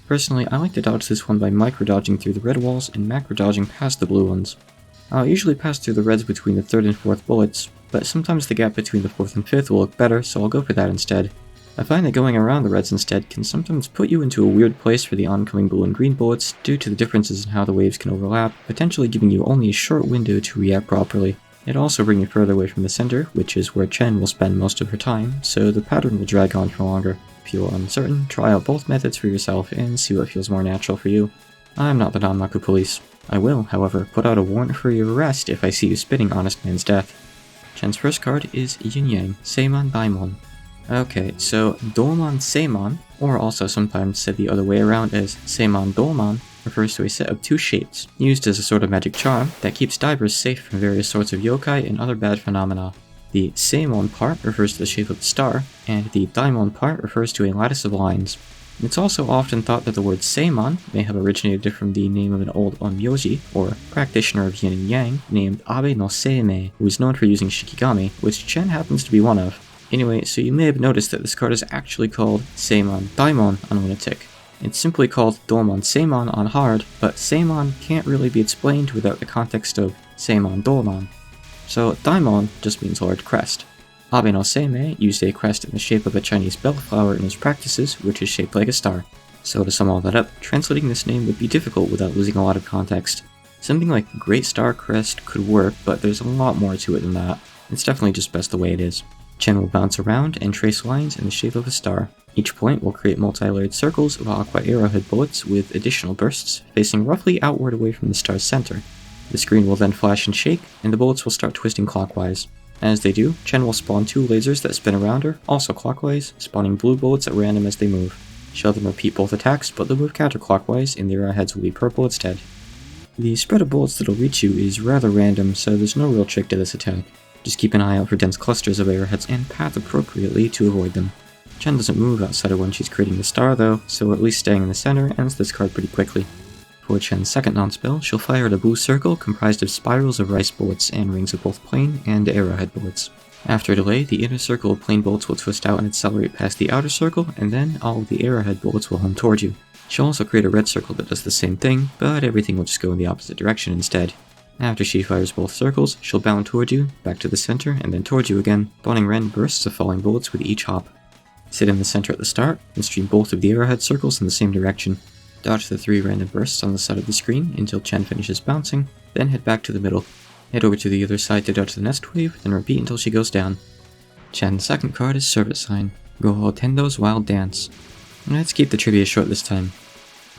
Personally, I like to dodge this one by micro-dodging through the red walls and macro-dodging past the blue ones. I'll usually pass through the reds between the 3rd and 4th bullets, but sometimes the gap between the 4th and 5th will look better, so I'll go for that instead. I find that going around the reds instead can sometimes put you into a weird place for the oncoming blue and green bullets due to the differences in how the waves can overlap, potentially giving you only a short window to react properly. It'll also bring you further away from the center, which is where Chen will spend most of her time, so the pattern will drag on for longer. If you're uncertain, try out both methods for yourself and see what feels more natural for you. I'm not the Danmaku police. I will, however, put out a warrant for your arrest if I see you spitting Honest Man's death. Chen's first card is Yin Yang, Seiman-Daimon. Okay, so Doman Seiman, or also sometimes said the other way around as Seiman Doman, refers to a set of 2 shapes, used as a sort of magic charm that keeps divers safe from various sorts of yokai and other bad phenomena. The Seimon part refers to the shape of the star, and the Daimon part refers to a lattice of lines. It's also often thought that the word Seiman may have originated from the name of an old onmyoji, or practitioner of yin and yang, named Abe no Seimei, who is known for using shikigami, which Chen happens to be one of. Anyway, so you may have noticed that this card is actually called Seiman-Daimon on Lunatic. It's simply called Doman Seiman on hard, but Seiman can't really be explained without the context of Seiman-Doman. So Daimon just means large crest. Abe no Seimei used a crest in the shape of a Chinese bellflower in his practices, which is shaped like a star. So to sum all that up, translating this name would be difficult without losing a lot of context. Something like Great Star Crest could work, but there's a lot more to it than that. It's definitely just best the way it is. Chen will bounce around and trace lines in the shape of a star. Each point will create multi-layered circles of aqua arrowhead bullets with additional bursts, facing roughly outward away from the star's center. The screen will then flash and shake, and the bullets will start twisting clockwise. As they do, Chen will spawn 2 lasers that spin around her, also clockwise, spawning blue bullets at random as they move. She'll then repeat both attacks, but they'll move counterclockwise, and the arrowheads will be purple instead. The spread of bullets that'll reach you is rather random, so there's no real trick to this attack. Just keep an eye out for dense clusters of arrowheads and path appropriately to avoid them. Chen doesn't move outside of when she's creating the star though, so at least staying in the center ends this card pretty quickly. For Chen's second Nonspell, she'll fire at a blue circle comprised of spirals of rice bullets and rings of both plain and arrowhead bullets. After a delay, the inner circle of plain bullets will twist out and accelerate past the outer circle, and then all of the arrowhead bullets will hum toward you. She'll also create a red circle that does the same thing, but everything will just go in the opposite direction instead. After she fires both circles, she'll bound toward you, back to the center, and then towards you again, spawning random bursts of falling bullets with each hop. Sit in the center at the start, and stream both of the arrowhead circles in the same direction. Dodge the 3 random bursts on the side of the screen until Chen finishes bouncing, then head back to the middle. Head over to the other side to dodge the next wave, then repeat until she goes down. Chen's second card is Service Sign, Gohou-Tendou's Wild Dance. Let's keep the trivia short this time.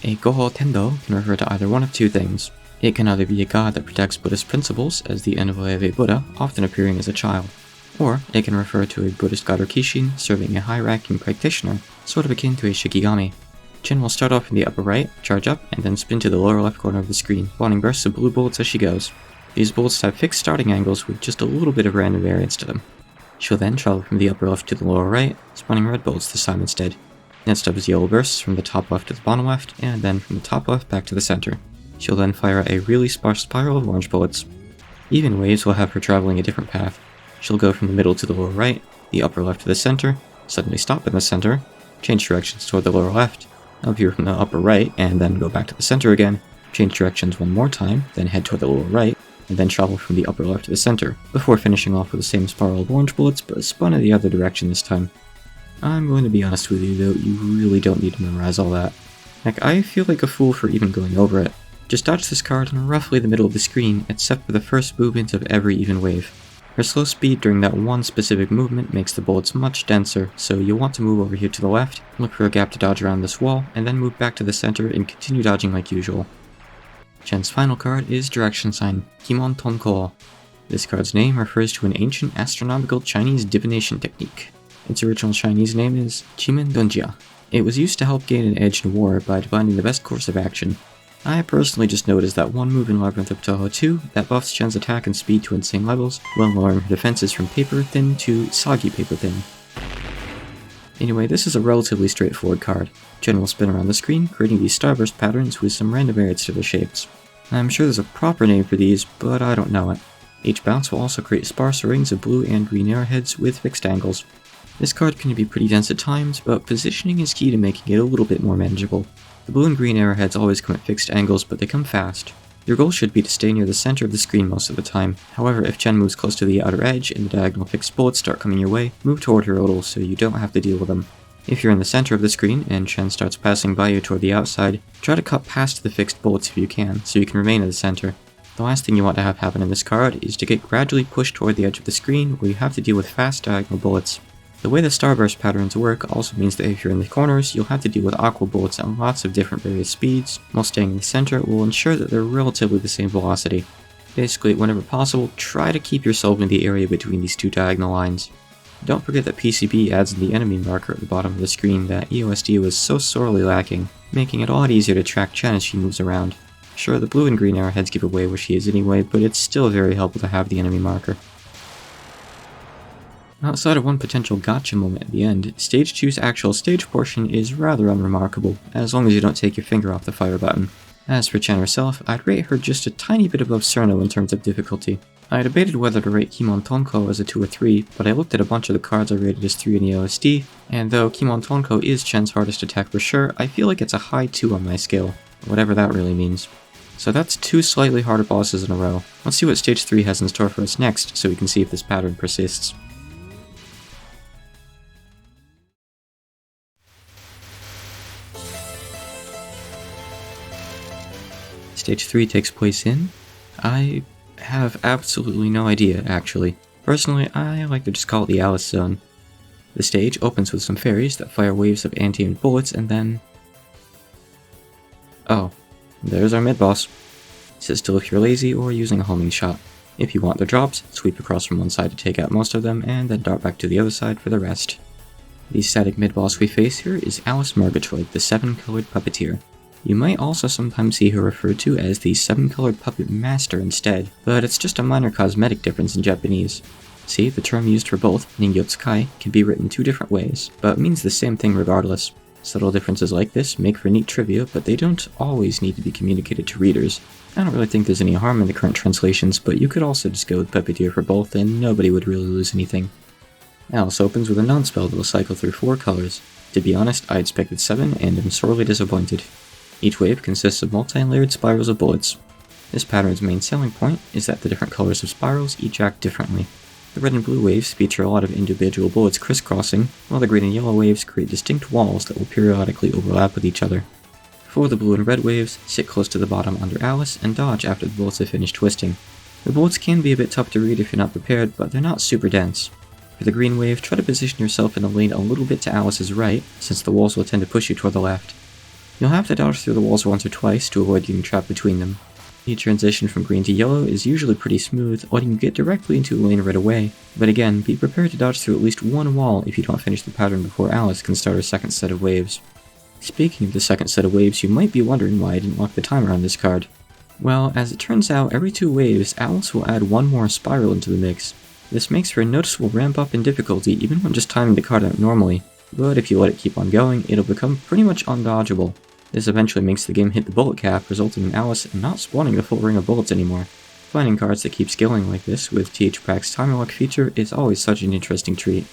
A Gohou-Tendou can refer to either one of 2 things. It can either be a god that protects Buddhist principles, as the envoy of a Buddha, often appearing as a child, or it can refer to a Buddhist god or kishin serving a high-ranking practitioner, sort of akin to a shikigami. Chen will start off in the upper right, charge up, and then spin to the lower left corner of the screen, spawning bursts of blue bullets as she goes. These bullets have fixed starting angles with just a little bit of random variance to them. She'll then travel from the upper left to the lower right, spawning red bullets this time instead. Next up is yellow bursts from the top left to the bottom left, and then from the top left back to the center. She'll then fire a really sparse spiral of orange bullets. Even waves will have her traveling a different path. She'll go from the middle to the lower right, the upper left to the center, suddenly stop in the center, change directions toward the lower left, appear from the upper right, and then go back to the center again, change directions one more time, then head toward the lower right, and then travel from the upper left to the center, before finishing off with the same spiral of orange bullets, but spun in the other direction this time. I'm going to be honest with you though, you really don't need to memorize all that. Heck, I feel like a fool for even going over it. Just dodge this card in roughly the middle of the screen, except for the first movement of every even wave. Her slow speed during that one specific movement makes the bullets much denser, so you'll want to move over here to the left, look for a gap to dodge around this wall, and then move back to the center and continue dodging like usual. Chen's final card is Direction Sign, Kimontonkou. This card's name refers to an ancient astronomical Chinese divination technique. Its original Chinese name is Qimendonjia. It was used to help gain an edge in war by divining the best course of action. I personally just noticed that one move in Labyrinth of Touhou 2 that buffs Chen's attack and speed to insane levels, while lowering her defenses from paper thin to soggy paper thin. Anyway, this is a relatively straightforward card. Chen will spin around the screen, creating these starburst patterns with some random variants to their shapes. I'm sure there's a proper name for these, but I don't know it. Each bounce will also create sparse rings of blue and green arrowheads with fixed angles. This card can be pretty dense at times, but positioning is key to making it a little bit more manageable. The blue and green arrowheads always come at fixed angles, but they come fast. Your goal should be to stay near the center of the screen most of the time. However, if Chen moves close to the outer edge and the diagonal fixed bullets start coming your way, move toward her a little so you don't have to deal with them. If you're in the center of the screen and Chen starts passing by you toward the outside, try to cut past the fixed bullets if you can, so you can remain in the center. The last thing you want to have happen in this card is to get gradually pushed toward the edge of the screen where you have to deal with fast diagonal bullets. The way the starburst patterns work also means that if you're in the corners, you'll have to deal with aqua bullets at lots of different various speeds, while staying in the center will ensure that they're relatively the same velocity. Basically, whenever possible, try to keep yourself in the area between these two diagonal lines. Don't forget that PCB adds in the enemy marker at the bottom of the screen that EoSD was so sorely lacking, making it a lot easier to track Chen as she moves around. Sure, the blue and green arrowheads give away where she is anyway, but it's still very helpful to have the enemy marker. Outside of one potential gotcha moment at the end, Stage 2's actual stage portion is rather unremarkable, as long as you don't take your finger off the fire button. As for Chen herself, I'd rate her just a tiny bit above Cirno in terms of difficulty. I debated whether to rate Kimontonkou as a 2 or 3, but I looked at a bunch of the cards I rated as 3 in EoSD, and though Kimontonkou is Chen's hardest attack for sure, I feel like it's a high 2 on my scale, whatever that really means. So that's 2 slightly harder bosses in a row. Let's see what Stage 3 has in store for us next, so we can see if this pattern persists. Stage 3 takes place in... I have absolutely no idea, actually. Personally, I like to just call it the Alice Zone. The stage opens with some fairies that fire waves of anti-aimed bullets, and then... oh, there's our mid-boss. Sit still if you're lazy or using a homing shot. If you want the drops, sweep across from one side to take out most of them, and then dart back to the other side for the rest. The static mid-boss we face here is Alice Murgatroyd, the 7-colored Puppeteer. You might also sometimes see her referred to as the 7-colored Puppet Master instead, but it's just a minor cosmetic difference in Japanese. See, the term used for both, Ningyotsukai, can be written 2 different ways, but means the same thing regardless. Subtle differences like this make for neat trivia, but they don't always need to be communicated to readers. I don't really think there's any harm in the current translations, but you could also just go with Puppeteer for both and nobody would really lose anything. Alice opens with a non-spell that will cycle through 4 colors. To be honest, I expected 7 and am sorely disappointed. Each wave consists of multi-layered spirals of bullets. This pattern's main selling point is that the different colors of spirals each act differently. The red and blue waves feature a lot of individual bullets crisscrossing, while the green and yellow waves create distinct walls that will periodically overlap with each other. For the blue and red waves, sit close to the bottom under Alice and dodge after the bullets have finished twisting. The bullets can be a bit tough to read if you're not prepared, but they're not super dense. For the green wave, try to position yourself in a lane a little bit to Alice's right, since the walls will tend to push you toward the left. You'll have to dodge through the walls once or twice to avoid getting trapped between them. The transition from green to yellow is usually pretty smooth, letting you get directly into a lane right away, but again, be prepared to dodge through at least one wall if you don't finish the pattern before Alice can start her second set of waves. Speaking of the second set of waves, you might be wondering why I didn't lock the timer on this card. Well, as it turns out, every 2 waves, Alice will add 1 more spiral into the mix. This makes for a noticeable ramp up in difficulty even when just timing the card out normally, but if you let it keep on going, it'll become pretty much undodgeable. This eventually makes the game hit the bullet cap, resulting in Alice not spawning the full ring of bullets anymore. Finding cards that keep scaling like this with THPAC's timer lock feature is always such an interesting treat.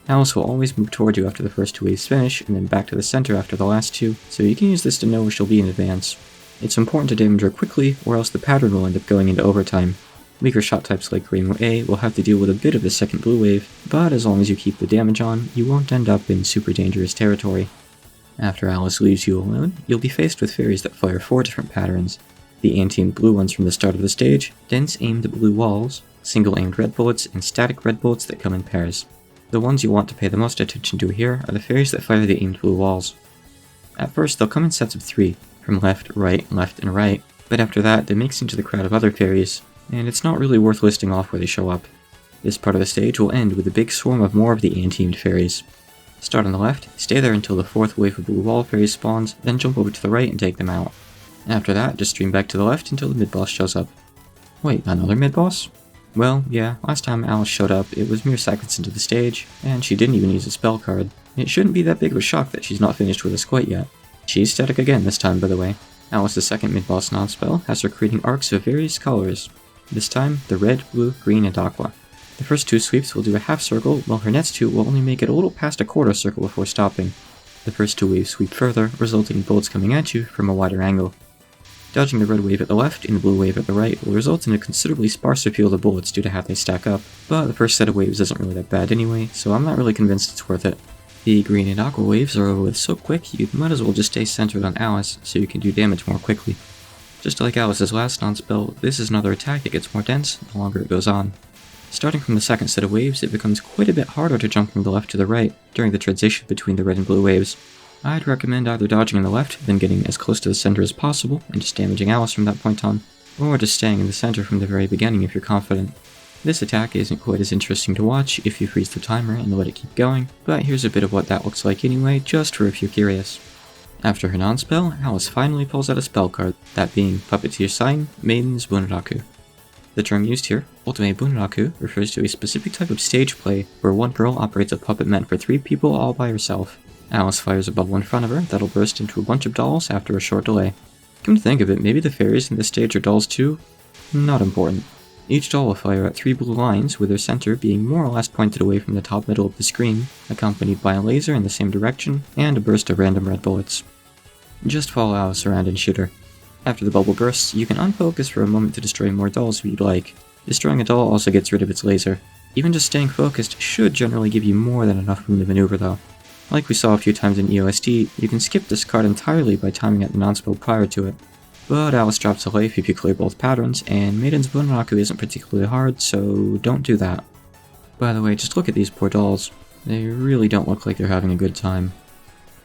Alice will always move toward you after the first 2 waves finish, and then back to the center after the last 2, so you can use this to know where she'll be in advance. It's important to damage her quickly, or else the pattern will end up going into overtime. Weaker shot types like Rainbow A will have to deal with a bit of the second blue wave, but as long as you keep the damage on, you won't end up in super dangerous territory. After Alice leaves you alone, you'll be faced with fairies that fire 4 different patterns. The anti-aimed blue ones from the start of the stage, dense aimed blue walls, single aimed red bullets, and static red bullets that come in pairs. The ones you want to pay the most attention to here are the fairies that fire the aimed blue walls. At first they'll come in sets of 3, from left, and right, but after that they mix into the crowd of other fairies, and it's not really worth listing off where they show up. This part of the stage will end with a big swarm of more of the anti-aimed fairies. Start on the left, stay there until the 4th wave of blue wall fairies spawns, then jump over to the right and take them out. After that, just stream back to the left until the mid-boss shows up. Wait, another mid-boss? Well, yeah, last time Alice showed up, it was mere seconds into the stage, and she didn't even use a spell card. It shouldn't be that big of a shock that she's not finished with us quite yet. She's static again this time, by the way. Alice's second mid-boss Nonspell has her creating arcs of various colors. This time, the red, blue, green, and aqua. The first 2 sweeps will do a half circle, while her next 2 will only make it a little past a quarter circle before stopping. The first two waves sweep further, resulting in bullets coming at you from a wider angle. Dodging the red wave at the left and the blue wave at the right will result in a considerably sparser field of bullets due to how they stack up, but the first set of waves isn't really that bad anyway, so I'm not really convinced it's worth it. The green and aqua waves are over with so quick you might as well just stay centered on Alice so you can do damage more quickly. Just like Alice's last Nonspell, this is another attack that gets more dense the longer it goes on. Starting from the second set of waves, it becomes quite a bit harder to jump from the left to the right during the transition between the red and blue waves. I'd recommend either dodging on the left, then getting as close to the center as possible and just damaging Alice from that point on, or just staying in the center from the very beginning if you're confident. This attack isn't quite as interesting to watch if you freeze the timer and let it keep going, but here's a bit of what that looks like anyway, just for if you're curious. After her Nonspell, Alice finally pulls out a spell card, that being Puppeteer Sign, Maiden's Bunraku. The term used here, Ultimate Bunraku, refers to a specific type of stage play where one girl operates a puppet meant for 3 people all by herself. Alice fires a bubble in front of her that'll burst into a bunch of dolls after a short delay. Come to think of it, maybe the fairies in this stage are dolls too? Not important. Each doll will fire at 3 blue lines, with their center being more or less pointed away from the top middle of the screen, accompanied by a laser in the same direction, and a burst of random red bullets. Just follow Alice around and shoot her. After the bubble bursts, you can unfocus for a moment to destroy more dolls if you'd like. Destroying a doll also gets rid of its laser. Even just staying focused should generally give you more than enough room to maneuver though. Like we saw a few times in EoSD, you can skip this card entirely by timing out the Nonspell prior to it. But Alice drops a life if you clear both patterns, and Maiden's Bunraku isn't particularly hard, so don't do that. By the way, just look at these poor dolls. They really don't look like they're having a good time.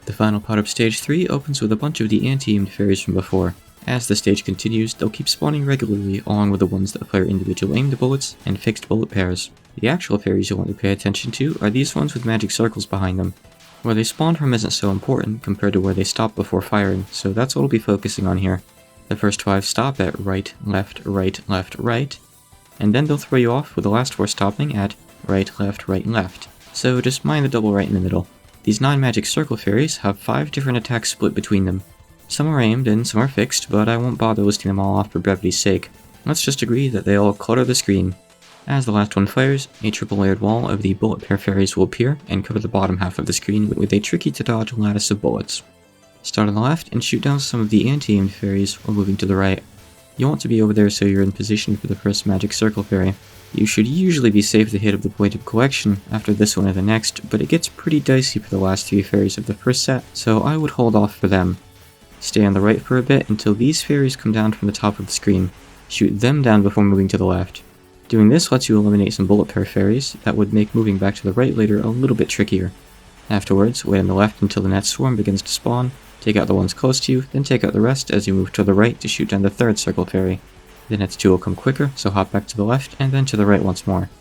The final part of Stage 3 opens with a bunch of the anti-aimed fairies from before. As the stage continues, they'll keep spawning regularly along with the ones that fire individual aimed bullets and fixed bullet pairs. The actual fairies you'll want to pay attention to are these ones with magic circles behind them. Where they spawn from isn't so important compared to where they stop before firing, so that's what we'll be focusing on here. The first 5 stop at right, left, right, and then they'll throw you off with the last 4 stopping at right, left. So just mind the double right in the middle. These 9 magic circle fairies have 5 different attacks split between them. Some are aimed and some are fixed, but I won't bother listing them all off for brevity's sake. Let's just agree that they all clutter the screen. As the last one fires, a triple layered wall of the bullet pair fairies will appear and cover the bottom half of the screen with a tricky to dodge lattice of bullets. Start on the left and shoot down some of the anti-aimed fairies while moving to the right. You want to be over there so you're in position for the first magic circle fairy. You should usually be safe to hit of the point of collection after this one or the next, but it gets pretty dicey for the last 3 fairies of the first set, so I would hold off for them. Stay on the right for a bit until these fairies come down from the top of the screen. Shoot them down before moving to the left. Doing this lets you eliminate some bullet pair fairies that would make moving back to the right later a little bit trickier. Afterwards, wait on the left until the next swarm begins to spawn, take out the ones close to you, then take out the rest as you move to the right to shoot down the third circle fairy. The next 2 will come quicker, so hop back to the left and then to the right once more.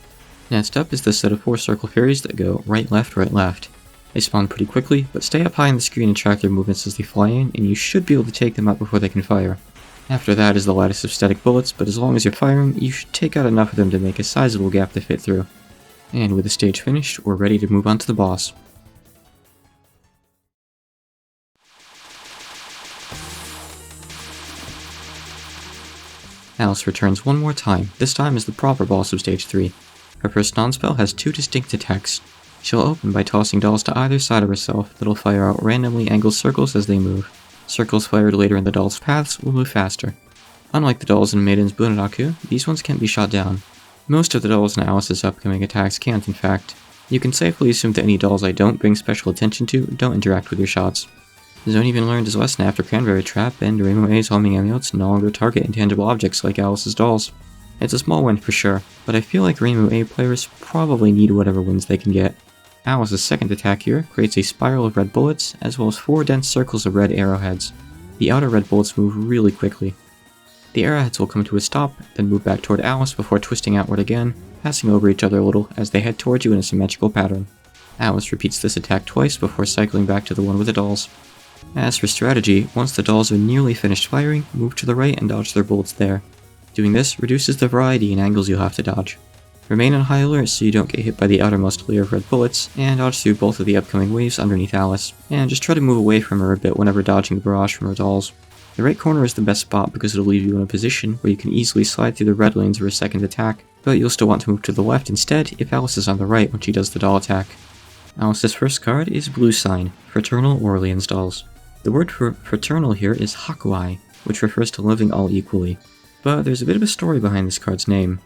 Next up is the set of 4 circle fairies that go right, left. They spawn pretty quickly, but stay up high on the screen and track their movements as they fly in, and you should be able to take them out before they can fire. After that is the lattice of static bullets, but as long as you're firing, you should take out enough of them to make a sizable gap to fit through. And with the stage finished, we're ready to move on to the boss. Alice returns one more time, this time as the proper boss of Stage 3. Her first Nonspell has 2 distinct attacks. She'll open by tossing dolls to either side of herself that'll fire out randomly angled circles as they move. Circles fired later in the dolls' paths will move faster. Unlike the dolls in Maiden's Bunraku, these ones can't be shot down. Most of the dolls in Alice's upcoming attacks can't, in fact. You can safely assume that any dolls I don't bring special attention to don't interact with your shots. Zone even learned his lesson after Cranberry Trap, and Reimue's homing amulets no longer target intangible objects like Alice's dolls. It's a small win for sure, but I feel like Reimue players probably need whatever wins they can get. Alice's second attack here creates a spiral of red bullets, as well as 4 dense circles of red arrowheads. The outer red bullets move really quickly. The arrowheads will come to a stop, then move back toward Alice before twisting outward again, passing over each other a little as they head towards you in a symmetrical pattern. Alice repeats this attack twice before cycling back to the one with the dolls. As for strategy, once the dolls are nearly finished firing, move to the right and dodge their bullets there. Doing this reduces the variety in angles you'll have to dodge. Remain on high alert so you don't get hit by the outermost layer of red bullets, and dodge through both of the upcoming waves underneath Alice, and just try to move away from her a bit whenever dodging the barrage from her dolls. The right corner is the best spot because it'll leave you in a position where you can easily slide through the red lanes for a second attack, but you'll still want to move to the left instead if Alice is on the right when she does the doll attack. Alice's first card is Blue Sign, Fraternal Orleans Dolls. The word for fraternal here is Hourai, which refers to living all equally. But there's a bit of a story behind this card's name.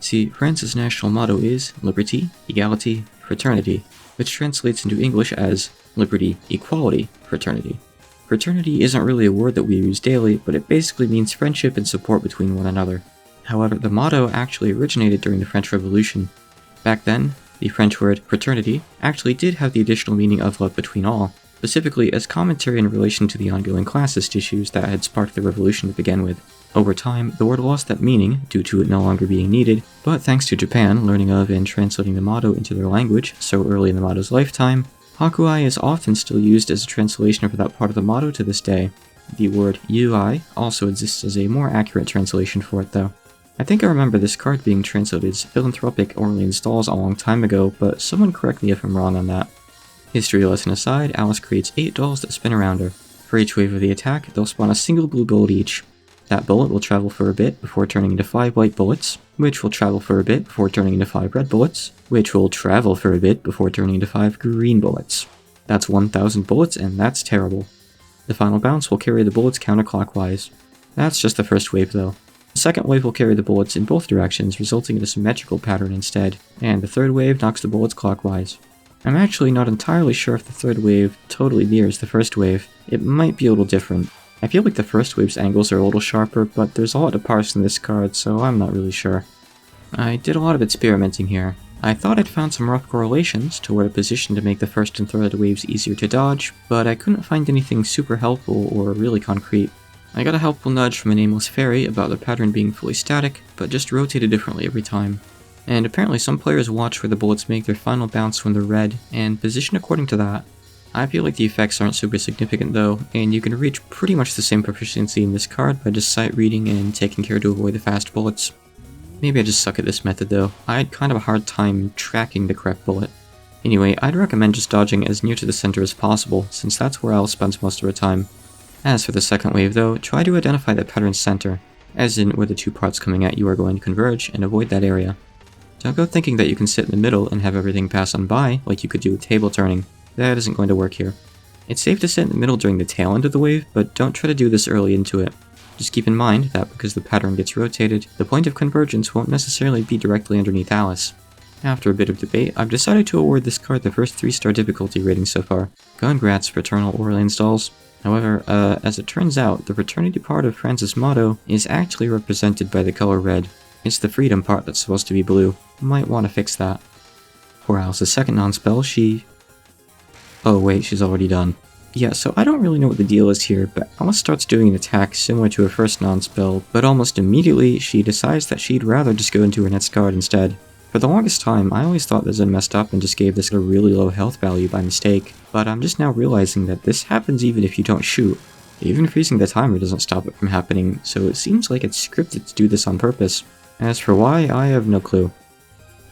See, France's national motto is Liberty, Equality, Fraternity, which translates into English as Liberty, Equality, Fraternity. Fraternity isn't really a word that we use daily, but it basically means friendship and support between one another. However, the motto actually originated during the French Revolution. Back then, the French word fraternity actually did have the additional meaning of love between all, specifically as commentary in relation to the ongoing classist issues that had sparked the revolution to begin with. Over time, the word lost that meaning due to it no longer being needed, but thanks to Japan learning of and translating the motto into their language so early in the motto's lifetime, Hourai is often still used as a translation for that part of the motto to this day. The word Yui also exists as a more accurate translation for it though. I think I remember this card being translated as Philanthropic Orleans Dolls a long time ago, but someone correct me if I'm wrong on that. History lesson aside, Alice creates 8 dolls that spin around her. For each wave of the attack, they'll spawn a single blue bullet each. That bullet will travel for a bit before turning into 5 white bullets, which will travel for a bit before turning into 5 red bullets, which will travel for a bit before turning into 5 green bullets. That's 1,000 bullets, and that's terrible. The final bounce will carry the bullets counterclockwise. That's just the first wave though. The second wave will carry the bullets in both directions, resulting in a symmetrical pattern instead, and the third wave knocks the bullets clockwise. I'm actually not entirely sure if the third wave totally mirrors the first wave. It might be a little different. I feel like the first wave's angles are a little sharper, but there's a lot to parse in this card, so I'm not really sure. I did a lot of experimenting here. I thought I'd found some rough correlations toward a position to make the first and third waves easier to dodge, but I couldn't find anything super helpful or really concrete. I got a helpful nudge from a nameless fairy about the pattern being fully static, but just rotated differently every time. And apparently some players watch where the bullets make their final bounce when they're red, and position according to that. I feel like the effects aren't super significant though, and you can reach pretty much the same proficiency in this card by just sight reading and taking care to avoid the fast bullets. Maybe I just suck at this method though. I had kind of a hard time tracking the correct bullet. Anyway, I'd recommend just dodging as near to the center as possible, since that's where Alice spends most of her time. As for the second wave though, try to identify the pattern's center, as in where the 2 parts coming at you are going to converge, and avoid that area. Don't go thinking that you can sit in the middle and have everything pass on by like you could do with table turning. That isn't going to work here. It's safe to sit in the middle during the tail end of the wave, but don't try to do this early into it. Just keep in mind that because the pattern gets rotated, the point of convergence won't necessarily be directly underneath Alice. After a bit of debate, I've decided to award this card the first 3-star difficulty rating so far. Congrats, Fraternal Orleans Dolls. However, as it turns out, the fraternity part of France's motto is actually represented by the color red. It's the freedom part that's supposed to be blue. Might want to fix that. For Alice's second Nonspell, she... Oh wait, she's already done. Yeah, so I don't really know what the deal is here, but Alice starts doing an attack similar to her first Nonspell, but almost immediately she decides that she'd rather just go into her next card instead. For the longest time, I always thought that Zen messed up and just gave this a really low health value by mistake, but I'm just now realizing that this happens even if you don't shoot. Even freezing the timer doesn't stop it from happening, so it seems like it's scripted to do this on purpose. As for why, I have no clue.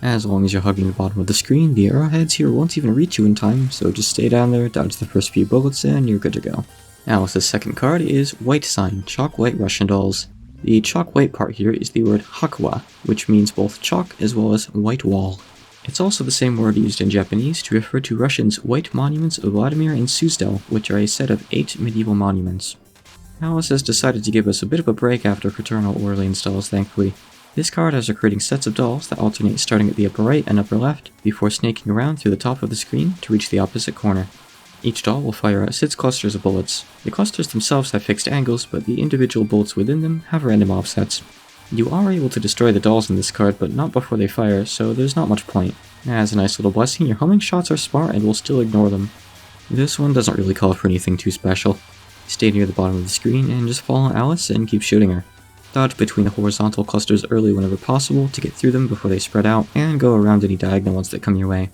As long as you're hugging the bottom of the screen, the arrowheads here won't even reach you in time, so just stay down there, dodge the first few bullets, and you're good to go. Alice's second card is White Sign, Chalk White Russian Dolls. The chalk white part here is the word Hakwa, which means both chalk as well as white wall. It's also the same word used in Japanese to refer to Russians' white monuments of Vladimir and Suzdal, which are a set of 8 medieval monuments. Alice has decided to give us a bit of a break after Fraternal Orleans Dolls, thankfully. This card has her creating sets of dolls that alternate starting at the upper right and upper left, before snaking around through the top of the screen to reach the opposite corner. Each doll will fire out 6 clusters of bullets. The clusters themselves have fixed angles, but the individual bullets within them have random offsets. You are able to destroy the dolls in this card, but not before they fire, so there's not much point. As a nice little blessing, your homing shots are smart and will still ignore them. This one doesn't really call for anything too special. Stay near the bottom of the screen and just follow Alice and keep shooting her. Dodge between the horizontal clusters early whenever possible to get through them before they spread out, and go around any diagonal ones that come your way.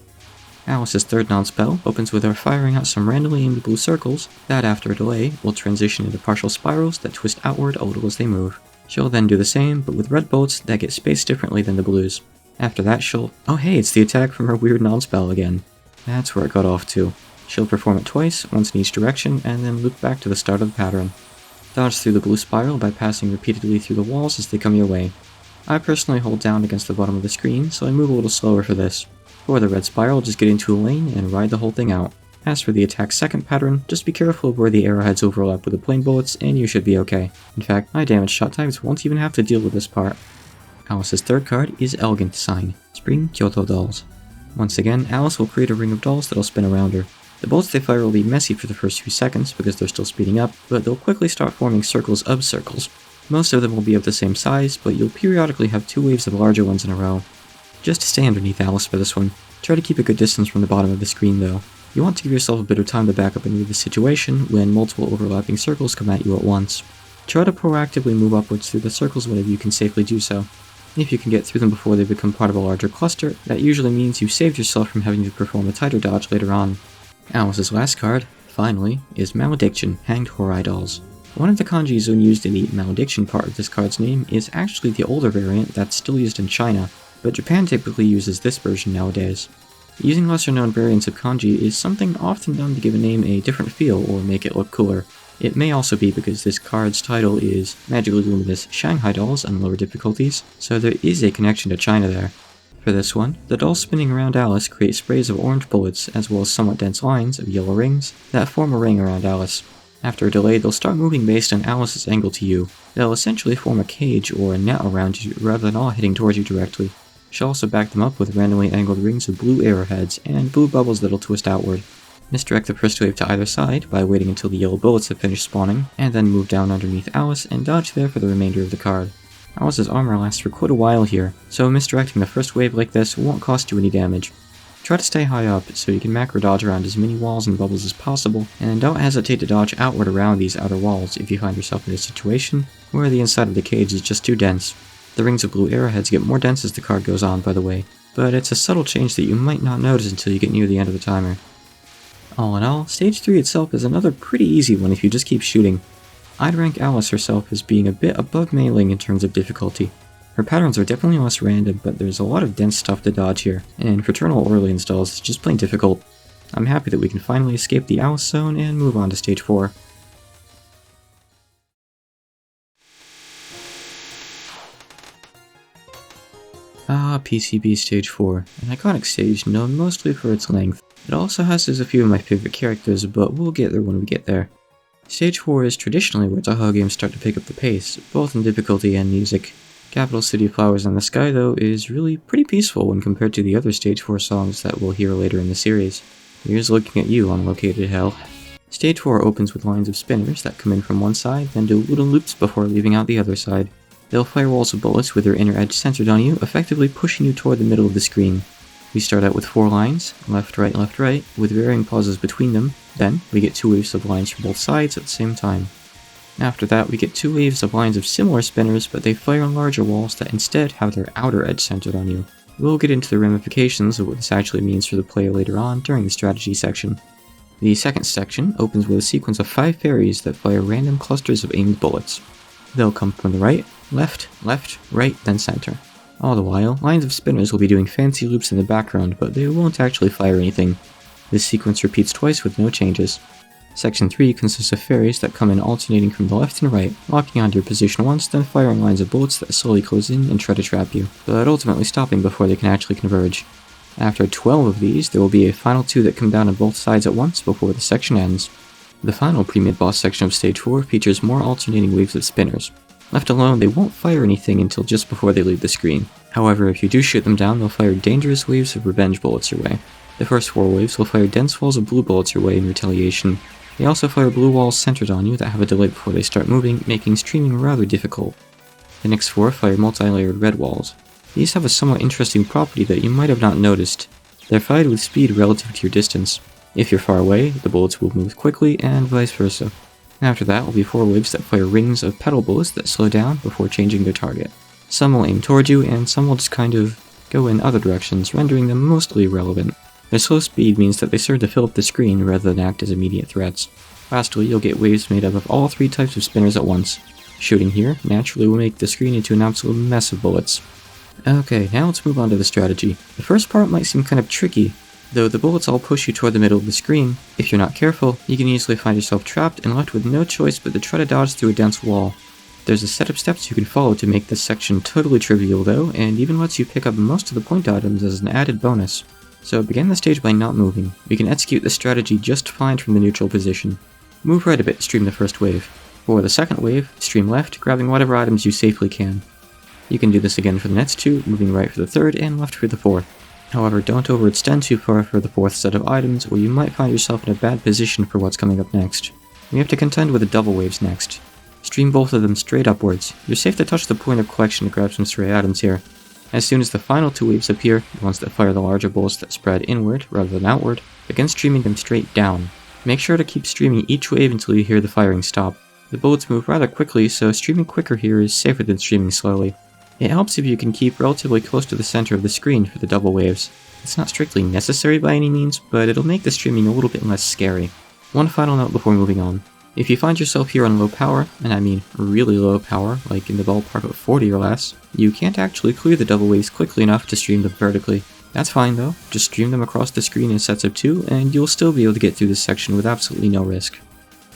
Alice's third Nonspell opens with her firing out some randomly aimed blue circles that, after a delay, will transition into partial spirals that twist outward a little as they move. She'll then do the same, but with red bullets that get spaced differently than the blues. After that she'll... Oh hey, it's the attack from her weird Nonspell again. That's where it got off to. She'll perform it twice, once in each direction, and then loop back to the start of the pattern. Dodge through the blue spiral by passing repeatedly through the walls as they come your way. I personally hold down against the bottom of the screen, so I move a little slower for this. For the red spiral, just get into a lane and ride the whole thing out. As for the attack second pattern, just be careful of where the arrowheads overlap with the plain bullets and you should be okay. In fact, my damage shot types won't even have to deal with this part. Alice's third card is Elegant Design, Spring Kyoto Dolls. Once again, Alice will create a ring of dolls that'll spin around her. The bullets they fire will be messy for the first few seconds because they're still speeding up, but they'll quickly start forming circles of circles. Most of them will be of the same size, but you'll periodically have 2 waves of larger ones in a row. Just stay underneath Alice for this one. Try to keep a good distance from the bottom of the screen though. You want to give yourself a bit of time to back up and read the situation when multiple overlapping circles come at you at once. Try to proactively move upwards through the circles whenever you can safely do so. If you can get through them before they become part of a larger cluster, that usually means you've saved yourself from having to perform a tighter dodge later on. Alice's last card, finally, is Malediction, Hanged Hourai Dolls. One of the kanji Zone used in the Malediction part of this card's name is actually the older variant that's still used in China, but Japan typically uses this version nowadays. Using lesser known variants of kanji is something often done to give a name a different feel or make it look cooler. It may also be because this card's title is Magically Luminous Shanghai Dolls on lower difficulties, so there is a connection to China there. For this one, the dolls spinning around Alice create sprays of orange bullets as well as somewhat dense lines of yellow rings that form a ring around Alice. After a delay, they'll start moving based on Alice's angle to you. They'll essentially form a cage or a net around you rather than all hitting towards you directly. She'll also back them up with randomly angled rings of blue arrowheads and blue bubbles that'll twist outward. Misdirect the first wave to either side by waiting until the yellow bullets have finished spawning, and then move down underneath Alice and dodge there for the remainder of the card. Alice's armor lasts for quite a while here, so misdirecting the first wave like this won't cost you any damage. Try to stay high up so you can macro dodge around as many walls and bubbles as possible, and don't hesitate to dodge outward around these outer walls if you find yourself in a situation where the inside of the cage is just too dense. The rings of blue arrowheads get more dense as the card goes on, by the way, but it's a subtle change that you might not notice until you get near the end of the timer. All in all, Stage 3 itself is another pretty easy one if you just keep shooting. I'd rank Alice herself as being a bit above mailing in terms of difficulty. Her patterns are definitely less random, but there's a lot of dense stuff to dodge here, and Fraternal Orleans dolls is just plain difficult. I'm happy that we can finally escape the Alice zone and move on to Stage 4. PCB Stage 4, an iconic stage known mostly for its length. It also houses a few of my favorite characters, but we'll get there when we get there. Stage 4 is traditionally where Touhou games start to pick up the pace, both in difficulty and music. Capital City Flowers in the Sky, though, is really pretty peaceful when compared to the other Stage 4 songs that we'll hear later in the series. Here's Looking at You, Unlocated Hell. Stage 4 opens with lines of spinners that come in from one side, then do little loops before leaving out the other side. They'll fire walls of bullets with their inner edge centered on you, effectively pushing you toward the middle of the screen. We start out with 4 lines, left, right, with varying pauses between them. Then, we get 2 waves of lines from both sides at the same time. After that, we get 2 waves of lines of similar spinners, but they fire on larger walls that instead have their outer edge centered on you. We'll get into the ramifications of what this actually means for the player later on during the strategy section. The second section opens with a sequence of 5 fairies that fire random clusters of aimed bullets. They'll come from the right, left, right, then center. All the while, lines of spinners will be doing fancy loops in the background, but they won't actually fire anything. This sequence repeats twice with no changes. Section 3 consists of fairies that come in alternating from the left and right, locking onto your position once, then firing lines of bullets that slowly close in and try to trap you, but ultimately stopping before they can actually converge. After 12 of these, there will be a final 2 that come down on both sides at once before the section ends. The final pre-Midboss section of Stage 4 features more alternating waves of spinners. Left alone, they won't fire anything until just before they leave the screen. However, if you do shoot them down, they'll fire dangerous waves of revenge bullets your way. The first 4 waves will fire dense walls of blue bullets your way in retaliation. They also fire blue walls centered on you that have a delay before they start moving, making streaming rather difficult. The next 4 fire multi-layered red walls. These have a somewhat interesting property that you might have not noticed. They're fired with speed relative to your distance. If you're far away, the bullets will move quickly, and vice versa. After that will be 4 waves that fire rings of petal bullets that slow down before changing their target. Some will aim toward you, and some will just kind of go in other directions, rendering them mostly irrelevant. Their slow speed means that they serve to fill up the screen rather than act as immediate threats. Lastly, you'll get waves made up of all 3 types of spinners at once. Shooting here naturally will make the screen into an absolute mess of bullets. Okay, now let's move on to the strategy. The first part might seem kind of tricky, though the bullets all push you toward the middle of the screen. If you're not careful, you can easily find yourself trapped and left with no choice but to try to dodge through a dense wall. There's a set of steps you can follow to make this section totally trivial though, and even lets you pick up most of the point items as an added bonus. So begin the stage by not moving. We can execute the strategy just fine from the neutral position. Move right a bit to stream the first wave. For the second wave, stream left, grabbing whatever items you safely can. You can do this again for the next two, moving right for the third and left for the fourth. However, don't overextend too far for the fourth set of items, or you might find yourself in a bad position for what's coming up next. We have to contend with the double waves next. Stream both of them straight upwards. You're safe to touch the point of collection to grab some stray items here. As soon as the final two waves appear, the ones that fire the larger bullets that spread inward rather than outward, begin streaming them straight down. Make sure to keep streaming each wave until you hear the firing stop. The bullets move rather quickly, so streaming quicker here is safer than streaming slowly. It helps if you can keep relatively close to the center of the screen for the double waves. It's not strictly necessary by any means, but it'll make the streaming a little bit less scary. One final note before moving on. If you find yourself here on low power, and I mean really low power, like in the ballpark of 40 or less, you can't actually clear the double waves quickly enough to stream them vertically. That's fine though, just stream them across the screen in sets of 2, and you'll still be able to get through this section with absolutely no risk.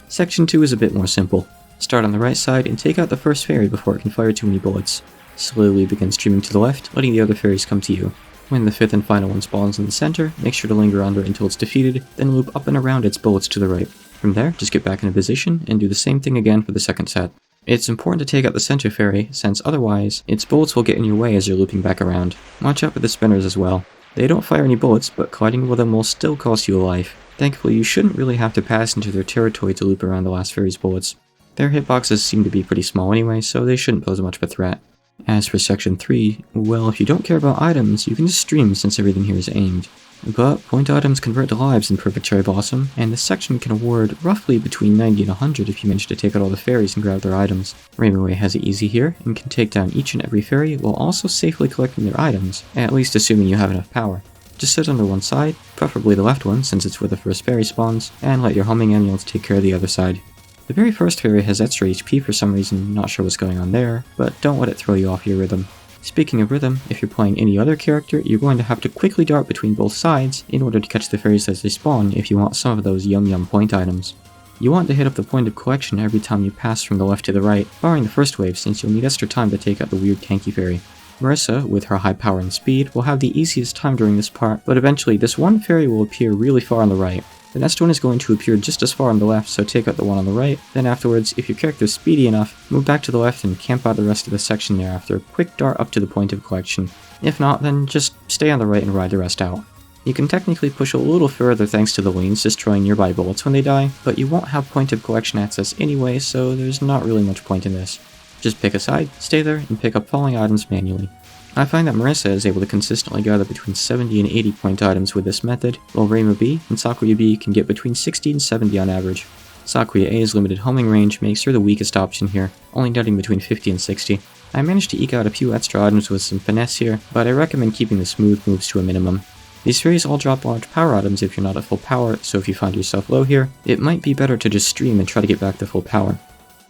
Section 2 is a bit more simple. Start on the right side and take out the first fairy before it can fire too many bullets. Slowly begin streaming to the left, letting the other fairies come to you. When the fifth and final one spawns in the center, make sure to linger under it until it's defeated, then loop up and around its bullets to the right. From there, just get back into position and do the same thing again for the second set. It's important to take out the center fairy, since otherwise, its bullets will get in your way as you're looping back around. Watch out for the spinners as well. They don't fire any bullets, but colliding with them will still cost you a life. Thankfully, you shouldn't really have to pass into their territory to loop around the last fairy's bullets. Their hitboxes seem to be pretty small anyway, so they shouldn't pose much of a threat. As for section 3, well, if you don't care about items, you can just stream since everything here is aimed. But point items convert to lives in Perfect Cherry Blossom, and this section can award roughly between 90 and 100 if you manage to take out all the fairies and grab their items. Rainbow has it easy here, and can take down each and every fairy while also safely collecting their items, at least assuming you have enough power. Just sit under one side, preferably the left one since it's where the first fairy spawns, and let your homing amulets take care of the other side. The very first fairy has extra HP for some reason, not sure what's going on there, but don't let it throw you off your rhythm. Speaking of rhythm, if you're playing any other character, you're going to have to quickly dart between both sides in order to catch the fairies as they spawn if you want some of those yum point items. You want to hit up the point of collection every time you pass from the left to the right, barring the first wave since you'll need extra time to take out the weird tanky fairy. Marissa, with her high power and speed, will have the easiest time during this part, but eventually this one fairy will appear really far on the right. The next one is going to appear just as far on the left, so take out the one on the right. Then afterwards, if your character is speedy enough, move back to the left and camp out the rest of the section there after a quick dart up to the point of collection. If not, then just stay on the right and ride the rest out. You can technically push a little further thanks to the lanes destroying nearby bullets when they die, but you won't have point of collection access anyway, so there's not really much point in this. Just pick a side, stay there, and pick up falling items manually. I find that Marissa is able to consistently gather between 70 and 80 point items with this method, while Reimu B and Sakuya B can get between 60 and 70 on average. Sakuya A's limited homing range makes her the weakest option here, only netting between 50 and 60. I managed to eke out a few extra items with some finesse here, but I recommend keeping the smooth moves to a minimum. These fairies all drop large power items if you're not at full power, so if you find yourself low here, it might be better to just stream and try to get back to full power.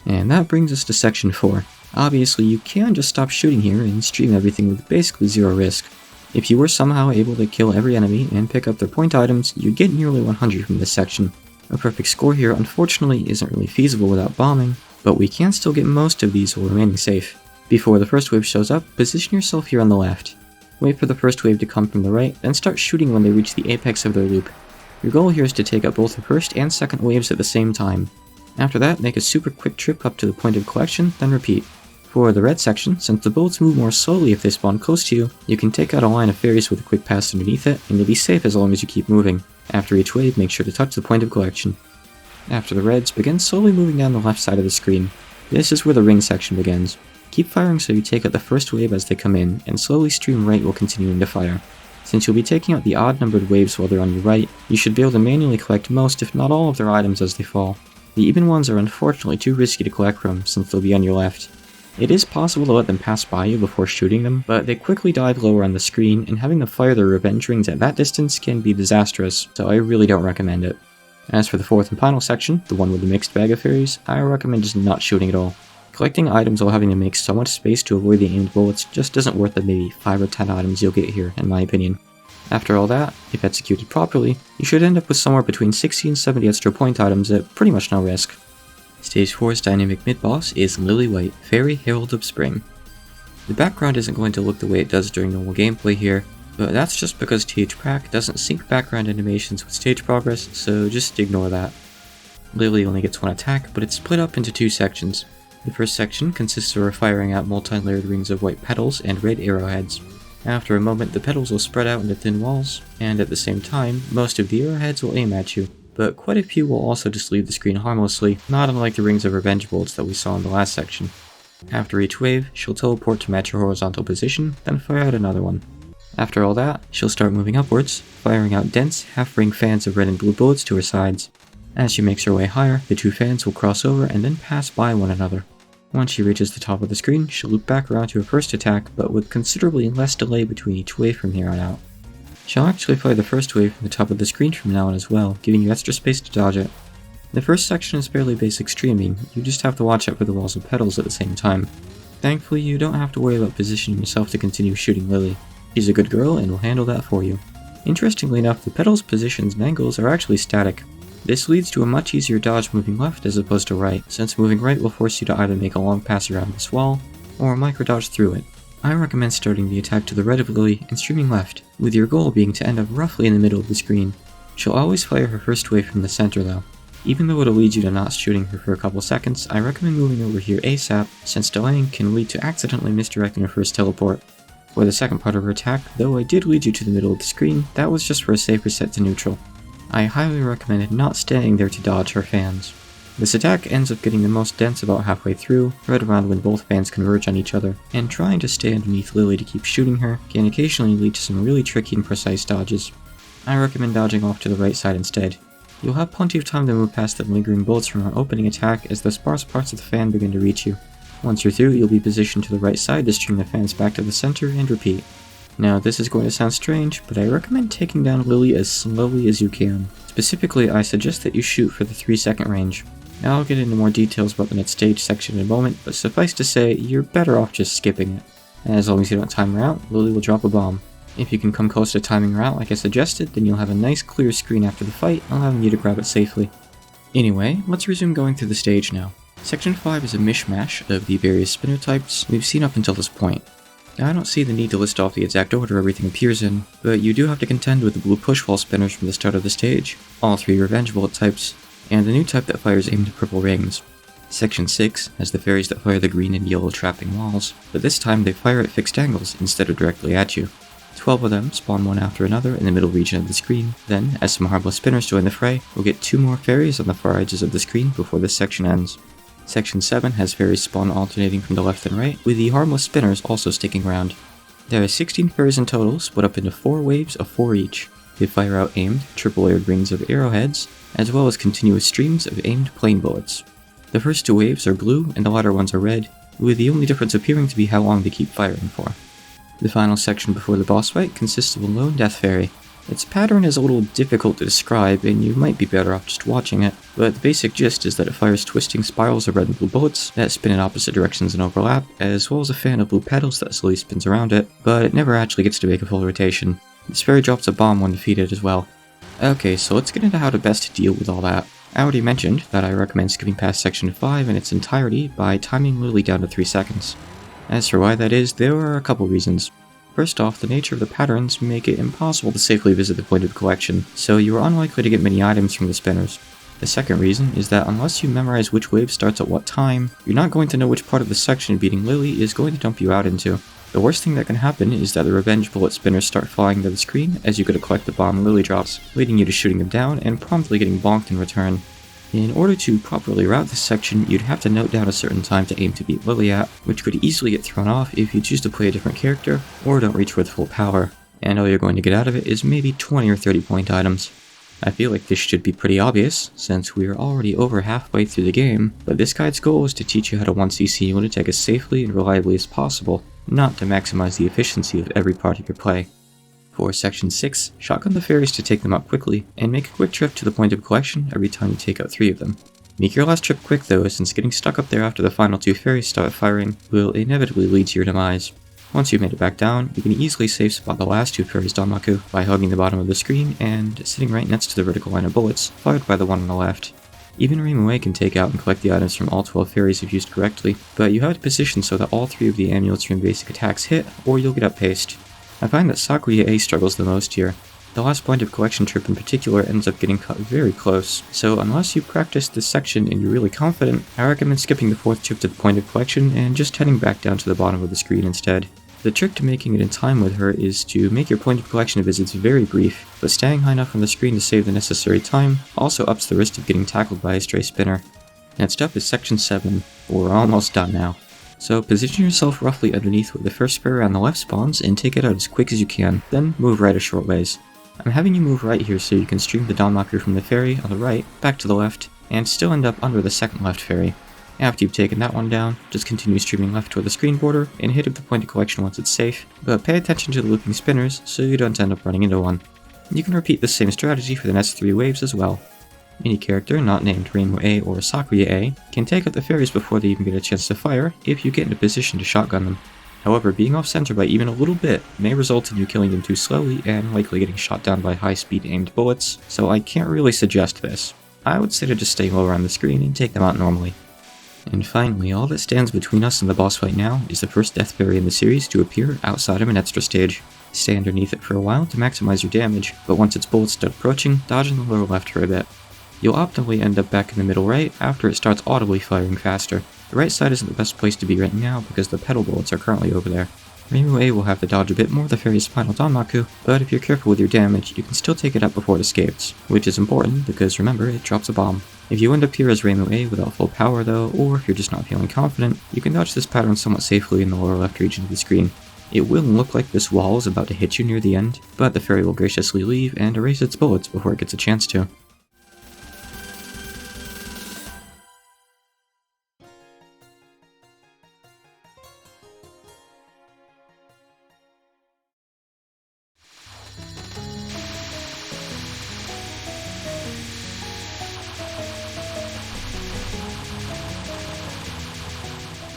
And that brings us to section 4. Obviously, you can just stop shooting here and stream everything with basically zero risk. If you were somehow able to kill every enemy and pick up their point items, you'd get nearly 100 from this section. A perfect score here unfortunately isn't really feasible without bombing, but we can still get most of these while remaining safe. Before the first wave shows up, position yourself here on the left. Wait for the first wave to come from the right, then start shooting when they reach the apex of their loop. Your goal here is to take out both the first and second waves at the same time. After that, make a super quick trip up to the point of collection, then repeat. For the red section, since the bullets move more slowly if they spawn close to you, you can take out a line of fairies with a quick pass underneath it, and you'll be safe as long as you keep moving. After each wave, make sure to touch the point of collection. After the reds, begin slowly moving down the left side of the screen. This is where the ring section begins. Keep firing so you take out the first wave as they come in, and slowly stream right while continuing to fire. Since you'll be taking out the odd-numbered waves while they're on your right, you should be able to manually collect most if not all of their items as they fall. The even ones are unfortunately too risky to collect from, since they'll be on your left. It is possible to let them pass by you before shooting them, but they quickly dive lower on the screen, and having them fire their revenge rings at that distance can be disastrous, so I really don't recommend it. As for the fourth and final section, the one with the mixed bag of fairies, I recommend just not shooting at all. Collecting items while having to make so much space to avoid the aimed bullets just doesn't worth the maybe 5 or 10 items you'll get here, in my opinion. After all that, if executed properly, you should end up with somewhere between 60 and 70 extra point items at pretty much no risk. Stage 4's dynamic mid-boss is Lily White, Fairy Herald of Spring. The background isn't going to look the way it does during normal gameplay here, But that's just because THPAC doesn't sync background animations with stage progress, so just ignore that. Lily only gets one attack, but it's split up into two sections. The first section consists of her firing out multi-layered rings of white petals and red arrowheads. After a moment, the petals will spread out into thin walls, and at the same time, most of the arrowheads will aim at you, but quite a few will also just leave the screen harmlessly, not unlike the rings of revenge bolts that we saw in the last section. After each wave, she'll teleport to match her horizontal position, then fire out another one. After all that, she'll start moving upwards, firing out dense, half-ring fans of red and blue bullets to her sides. As she makes her way higher, the two fans will cross over and then pass by one another. Once she reaches the top of the screen, she'll loop back around to her first attack, but with considerably less delay between each wave from here on out. She'll actually fire the first wave from the top of the screen from now on as well, giving you extra space to dodge it. The first section is fairly basic streaming, you just have to watch out for the walls of petals at the same time. Thankfully, you don't have to worry about positioning yourself to continue shooting Lily. She's a good girl and will handle that for you. Interestingly enough, the petals' positions and angles are actually static. This leads to a much easier dodge moving left as opposed to right, since moving right will force you to either make a long pass around this wall, or micro-dodge through it. I recommend starting the attack to the right of Lily and streaming left, with your goal being to end up roughly in the middle of the screen. She'll always fire her first wave from the center though. Even though it'll lead you to not shooting her for a couple seconds, I recommend moving over here ASAP, since delaying can lead to accidentally misdirecting her first teleport. For the second part of her attack, though I did lead you to the middle of the screen, that was just for a safer set to neutral. I highly recommend not staying there to dodge her fans. This attack ends up getting the most dense about halfway through, right around when both fans converge on each other, and trying to stay underneath Lily to keep shooting her can occasionally lead to some really tricky and precise dodges. I recommend dodging off to the right side instead. You'll have plenty of time to move past the lingering bullets from her opening attack as the sparse parts of the fan begin to reach you. Once you're through, you'll be positioned to the right side to stream the fans back to the center and repeat. Now, this is going to sound strange, but I recommend taking down Lily as slowly as you can. Specifically, I suggest that you shoot for the 3-second range. Now I'll get into more details about the next stage section in a moment, but suffice to say, you're better off just skipping it. As long as you don't time her out, Lily will drop a bomb. If you can come close to timing her out like I suggested, then you'll have a nice clear screen after the fight, allowing you to grab it safely. Anyway, let's resume going through the stage now. Section 5 is a mishmash of the various spinner types we've seen up until this point. Now, I don't see the need to list off the exact order everything appears in, but you do have to contend with the blue push-wall spinners from the start of the stage, all 3 revenge bullet types, and the new type that fires aimed purple rings. Section 6 has the fairies that fire the green and yellow trapping walls, but this time they fire at fixed angles instead of directly at you. 12 of them spawn one after another in the middle region of the screen, then, as some harmless spinners join the fray, we'll get 2 more fairies on the far edges of the screen before this section ends. Section 7 has fairies spawn alternating from the left and right, with the harmless spinners also sticking around. There are 16 fairies in total, split up into 4 waves of 4 each. They fire out aimed, triple-layered rings of arrowheads, as well as continuous streams of aimed plain bullets. The first 2 waves are blue, and the latter ones are red, with the only difference appearing to be how long they keep firing for. The final section before the boss fight consists of a lone death fairy. Its pattern is a little difficult to describe, and you might be better off just watching it, but the basic gist is that it fires twisting spirals of red and blue bullets that spin in opposite directions and overlap, as well as a fan of blue petals that slowly spins around it, but it never actually gets to make a full rotation. This fairy drops a bomb when defeated as well. Okay, so let's get into how to best deal with all that. I already mentioned that I recommend skipping past section 5 in its entirety by timing Lily down to 3 seconds. As for why that is, there are a couple reasons. First off, the nature of the patterns make it impossible to safely visit the point of collection, so you are unlikely to get many items from the spinners. The second reason is that unless you memorize which wave starts at what time, you're not going to know which part of the section beating Lily is going to dump you out into. The worst thing that can happen is that the revenge bullet spinners start flying to the screen as you go to collect the bomb Lily drops, leading you to shooting them down and promptly getting bonked in return. In order to properly route this section, you'd have to note down a certain time to aim to beat Lily at, which could easily get thrown off if you choose to play a different character or don't reach with full power, and all you're going to get out of it is maybe 20 or 30 point items. I feel like this should be pretty obvious, since we are already over halfway through the game, but this guide's goal is to teach you how to 1cc Lunatic as safely and reliably as possible, not to maximize the efficiency of every part of your play. For Section 6, shotgun the fairies to take them out quickly, and make a quick trip to the point of collection every time you take out 3 of them. Make your last trip quick though, since getting stuck up there after the final 2 fairies start firing will inevitably lead to your demise. Once you've made it back down, you can easily safe spot the last 2 fairies Bunraku by hugging the bottom of the screen and sitting right next to the vertical line of bullets fired by the one on the left. Even Youmu can take out and collect the items from all 12 fairies if used correctly, but you have to position so that all 3 of the amulets from basic attacks hit, or you'll get outpaced. I find that Sakuya A struggles the most here. The last point of collection trip in particular ends up getting cut very close, so unless you practice this section and you're really confident, I recommend skipping the 4th trip to the point of collection and just heading back down to the bottom of the screen instead. The trick to making it in time with her is to make your point of collection visits very brief, but staying high enough on the screen to save the necessary time also ups the risk of getting tackled by a stray spinner. Next up is section 7. We're almost done now. So position yourself roughly underneath where the first fairy on the left spawns and take it out as quick as you can, then move right a short ways. I'm having you move right here so you can stream the Danmaku from the fairy on the right back to the left, and still end up under the second left fairy. After you've taken that one down, just continue streaming left toward the screen border and hit up the point of collection once it's safe, but pay attention to the looping spinners so you don't end up running into one. You can repeat the same strategy for the next 3 waves as well. Any character not named Reimu A or Sakuya A can take out the fairies before they even get a chance to fire if you get in a position to shotgun them. However, being off-center by even a little bit may result in you killing them too slowly and likely getting shot down by high-speed aimed bullets, so I can't really suggest this. I would say to just stay lower on the screen and take them out normally. And finally, all that stands between us and the boss fight now is the first death fairy in the series to appear outside of an extra stage. Stay underneath it for a while to maximize your damage, but once its bullets start approaching, dodge in the lower left for a bit. You'll optimally end up back in the middle right after it starts audibly firing faster. The right side isn't the best place to be right now because the pedal bullets are currently over there. Reimu A will have to dodge a bit more of the fairy's final Danmaku, but if you're careful with your damage, you can still take it out before it escapes, which is important because remember, it drops a bomb. If you end up here as Reimu A without full power though, or if you're just not feeling confident, you can dodge this pattern somewhat safely in the lower left region of the screen. It will look like this wall is about to hit you near the end, but the fairy will graciously leave and erase its bullets before it gets a chance to.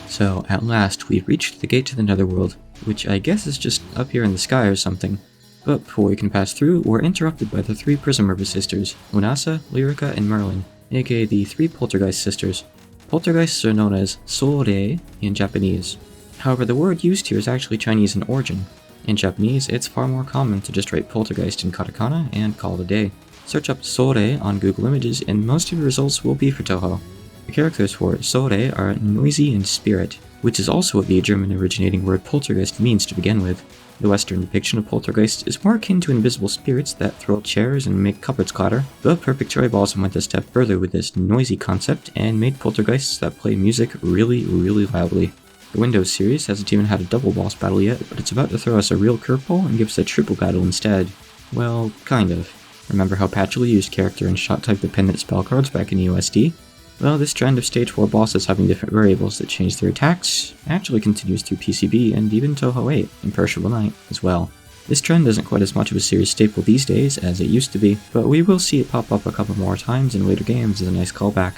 So, at last, we've reached the gate to the Netherworld, which I guess is just up here in the sky or something. But before we can pass through, we're interrupted by the 3 Prismrivers sisters, Lunasa, Lyrica, and Merlin, aka the 3 Poltergeist sisters. Poltergeists are known as Sourei in Japanese. However, the word used here is actually Chinese in origin. In Japanese, it's far more common to just write Poltergeist in katakana and call it a day. Search up Sourei on Google Images and most of your results will be for Touhou. The characters for Sourei are noisy and spirit, which is also what the German originating word poltergeist means to begin with. The Western depiction of poltergeist is more akin to invisible spirits that throw chairs and make cupboards clatter, but Perfect Joy also went a step further with this noisy concept and made poltergeists that play music really loudly. The Windows series hasn't even had a double boss battle yet, but it's about to throw us a real curveball and give us a triple battle instead. Well, kind of. Remember how Patchily used character and shot type dependent spell cards back in EoSD? Well, this trend of Stage 4 bosses having different variables that change their attacks actually continues through PCB and even Touhou 8 in Perishable Night as well. This trend isn't quite as much of a series staple these days as it used to be, but we will see it pop up a couple more times in later games as a nice callback.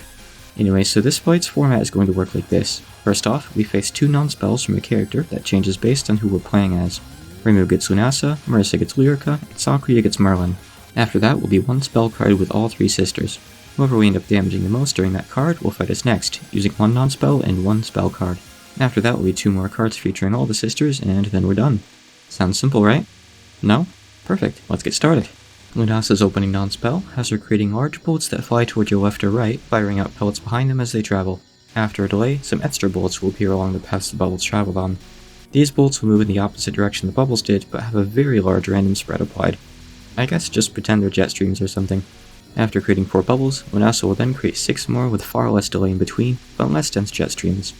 Anyway, so this fight's format is going to work like this. First off, we face 2 non-spells from a character that changes based on who we're playing as. Reimu gets Lunasa, Marissa gets Lyrica, and Sakuya gets Merlin. After that will be 1 spell card with all 3 sisters. Whoever we end up damaging the most during that card will fight us next, using 1 non-spell and 1 spell card. After that will be 2 more cards featuring all the sisters, and then we're done. Sounds simple, right? No? Perfect, let's get started. Lunasa's opening non-spell has her creating large bullets that fly towards your left or right, firing out pellets behind them as they travel. After a delay, some extra bullets will appear along the paths the bubbles traveled on. These bullets will move in the opposite direction the bubbles did, but have a very large random spread applied. I guess just pretend they're jet streams or something. After creating 4 bubbles, Lunasa will then create 6 more with far less delay in between, but less dense jet streams.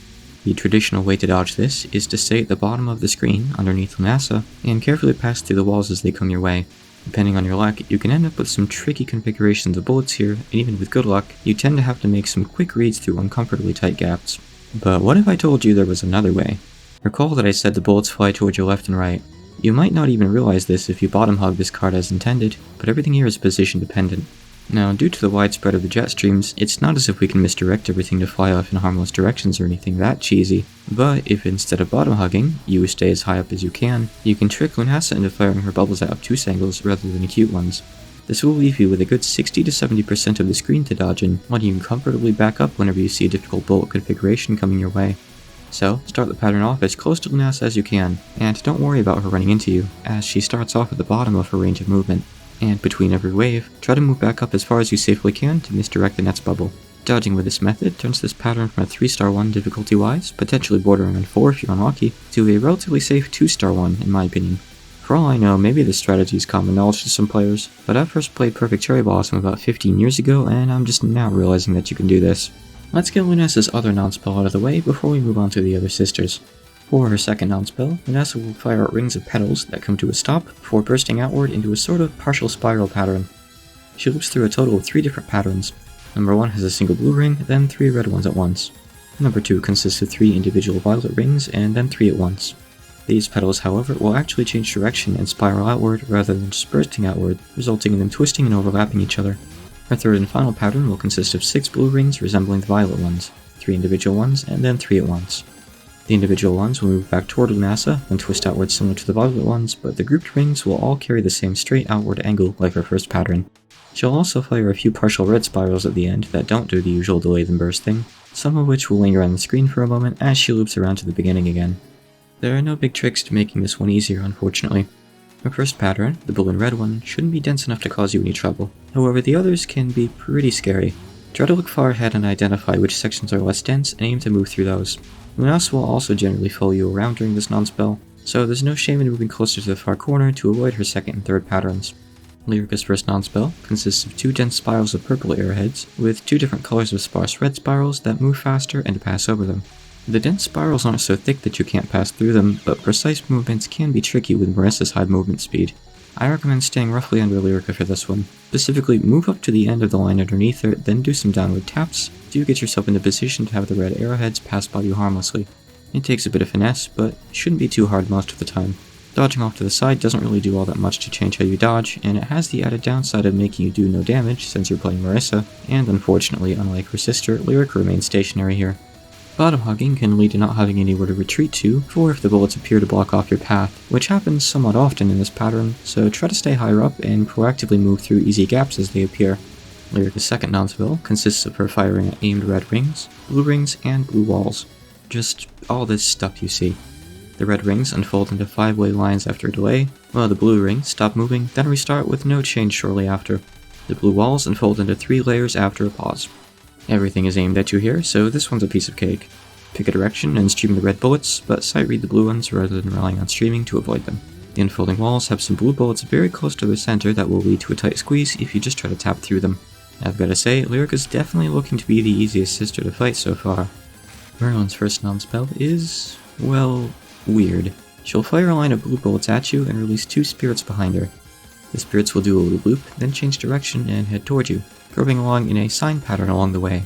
The traditional way to dodge this is to stay at the bottom of the screen, underneath Lunasa, and carefully pass through the walls as they come your way. Depending on your luck, you can end up with some tricky configurations of bullets here, and even with good luck, you tend to have to make some quick reads through uncomfortably tight gaps. But what if I told you there was another way? Recall that I said the bullets fly towards your left and right. You might not even realize this if you bottom hug this card as intended, but everything here is position dependent. Now, due to the wide spread of the jet streams, it's not as if we can misdirect everything to fly off in harmless directions or anything that cheesy, but if instead of bottom hugging, you stay as high up as you can trick Lunasa into firing her bubbles at obtuse angles rather than acute ones. This will leave you with a good 60 to 70% of the screen to dodge in, letting you comfortably back up whenever you see a difficult bullet configuration coming your way. So, start the pattern off as close to Lunasa as you can, and don't worry about her running into you, as she starts off at the bottom of her range of movement. And between every wave, try to move back up as far as you safely can to misdirect the next bubble. Dodging with this method turns this pattern from a 3-star 1 difficulty-wise, potentially bordering on 4 if you're unlucky, to a relatively safe 2-star 1 in my opinion. For all I know, maybe this strategy is common knowledge to some players, but I first played Perfect Cherry Blossom about 15 years ago, and I'm just now realizing that you can do this. Let's get Lunasa's other Nonspell out of the way before we move on to the other sisters. For her second Nonspell, Lunasa will fire out rings of petals that come to a stop before bursting outward into a sort of partial spiral pattern. She loops through a total of 3 different patterns. Number 1 has a single blue ring, then 3 red ones at once. Number 2 consists of 3 individual violet rings, and then 3 at once. These petals, however, will actually change direction and spiral outward rather than just bursting outward, resulting in them twisting and overlapping each other. Her third and final pattern will consist of 6 blue rings resembling the violet ones, 3 individual ones, and then 3 at once. The individual ones will move back toward Lunasa, then twist outward similar to the violet ones, but the grouped rings will all carry the same straight outward angle like her first pattern. She'll also fire a few partial red spirals at the end that don't do the usual delay then burst thing, some of which will linger on the screen for a moment as she loops around to the beginning again. There are no big tricks to making this one easier, unfortunately. Her first pattern, the blue and red one, shouldn't be dense enough to cause you any trouble. However, the others can be pretty scary. Try to look far ahead and identify which sections are less dense and aim to move through those. Lunasa will also generally follow you around during this Nonspell, so there's no shame in moving closer to the far corner to avoid her second and third patterns. Lyrica's first Nonspell consists of 2 dense spirals of purple arrowheads, with 2 different colors of sparse red spirals that move faster and pass over them. The dense spirals aren't so thick that you can't pass through them, but precise movements can be tricky with Marissa's high movement speed. I recommend staying roughly under Lyrica for this one. Specifically, move up to the end of the line underneath her, then do some downward taps to get yourself into position to have the red arrowheads pass by you harmlessly. It takes a bit of finesse, but shouldn't be too hard most of the time. Dodging off to the side doesn't really do all that much to change how you dodge, and it has the added downside of making you do no damage since you're playing Marissa, and unfortunately, unlike her sister, Lyrica remains stationary here. Bottom hugging can lead to not having anywhere to retreat to, for if the bullets appear to block off your path, which happens somewhat often in this pattern, so try to stay higher up and proactively move through easy gaps as they appear. Lyrica's second Nonspell consists of her firing at aimed red rings, and blue walls. Just all this stuff you see. The red rings unfold into 5-way lines after a delay, while the blue rings stop moving, then restart with no change shortly after. The blue walls unfold into 3 layers after a pause. Everything is aimed at you here, so this one's a piece of cake. Pick a direction and stream the red bullets, but sight read the blue ones rather than relying on streaming to avoid them. The unfolding walls have some blue bullets very close to the center that will lead to a tight squeeze if you just try to tap through them. I've gotta say, Lyrica's definitely looking to be the easiest sister to fight so far. Merlin's first Nonspell is, well, weird. She'll fire a line of blue bullets at you and release 2 spirits behind her. The spirits will do a little loop, then change direction and head toward you, curving along in a sine pattern along the way.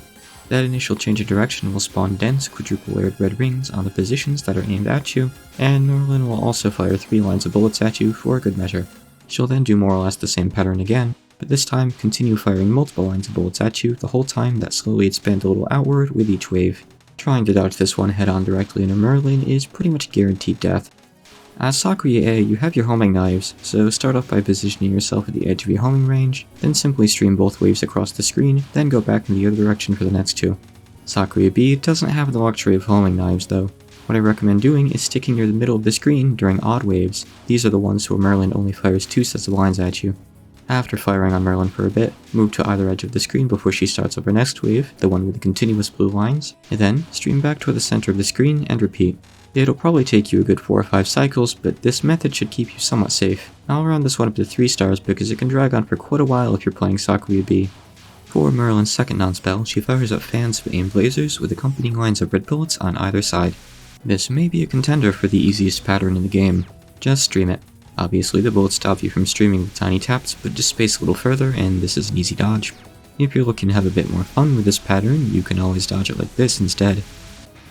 That initial change of direction will spawn dense quadruple layered red rings on the positions that are aimed at you, and Merlin will also fire 3 lines of bullets at you for a good measure. She'll then do more or less the same pattern again, but this time continue firing multiple lines of bullets at you the whole time that slowly expand a little outward with each wave. Trying to dodge this one head-on directly into Merlin is pretty much guaranteed death. As Sakuya A, you have your homing knives, so start off by positioning yourself at the edge of your homing range, then simply stream both waves across the screen, then go back in the other direction for the next 2. Sakuya B doesn't have the luxury of homing knives though. What I recommend doing is sticking near the middle of the screen during odd waves. These are the ones where Merlin only fires 2 sets of lines at you. After firing on Merlin for a bit, move to either edge of the screen before she starts up her next wave, the one with the continuous blue lines, and then stream back toward the center of the screen and repeat. It'll probably take you a good 4 or 5 cycles, but this method should keep you somewhat safe. I'll round this one up to 3 stars because it can drag on for quite a while if you're playing Sakuya B. For Merlin's second Nonspell, she fires up fans of aimed lasers with accompanying lines of red bullets on either side. This may be a contender for the easiest pattern in the game. Just stream it. Obviously the bullets stop you from streaming with tiny taps, but just space a little further and this is an easy dodge. If you're looking to have a bit more fun with this pattern, you can always dodge it like this instead.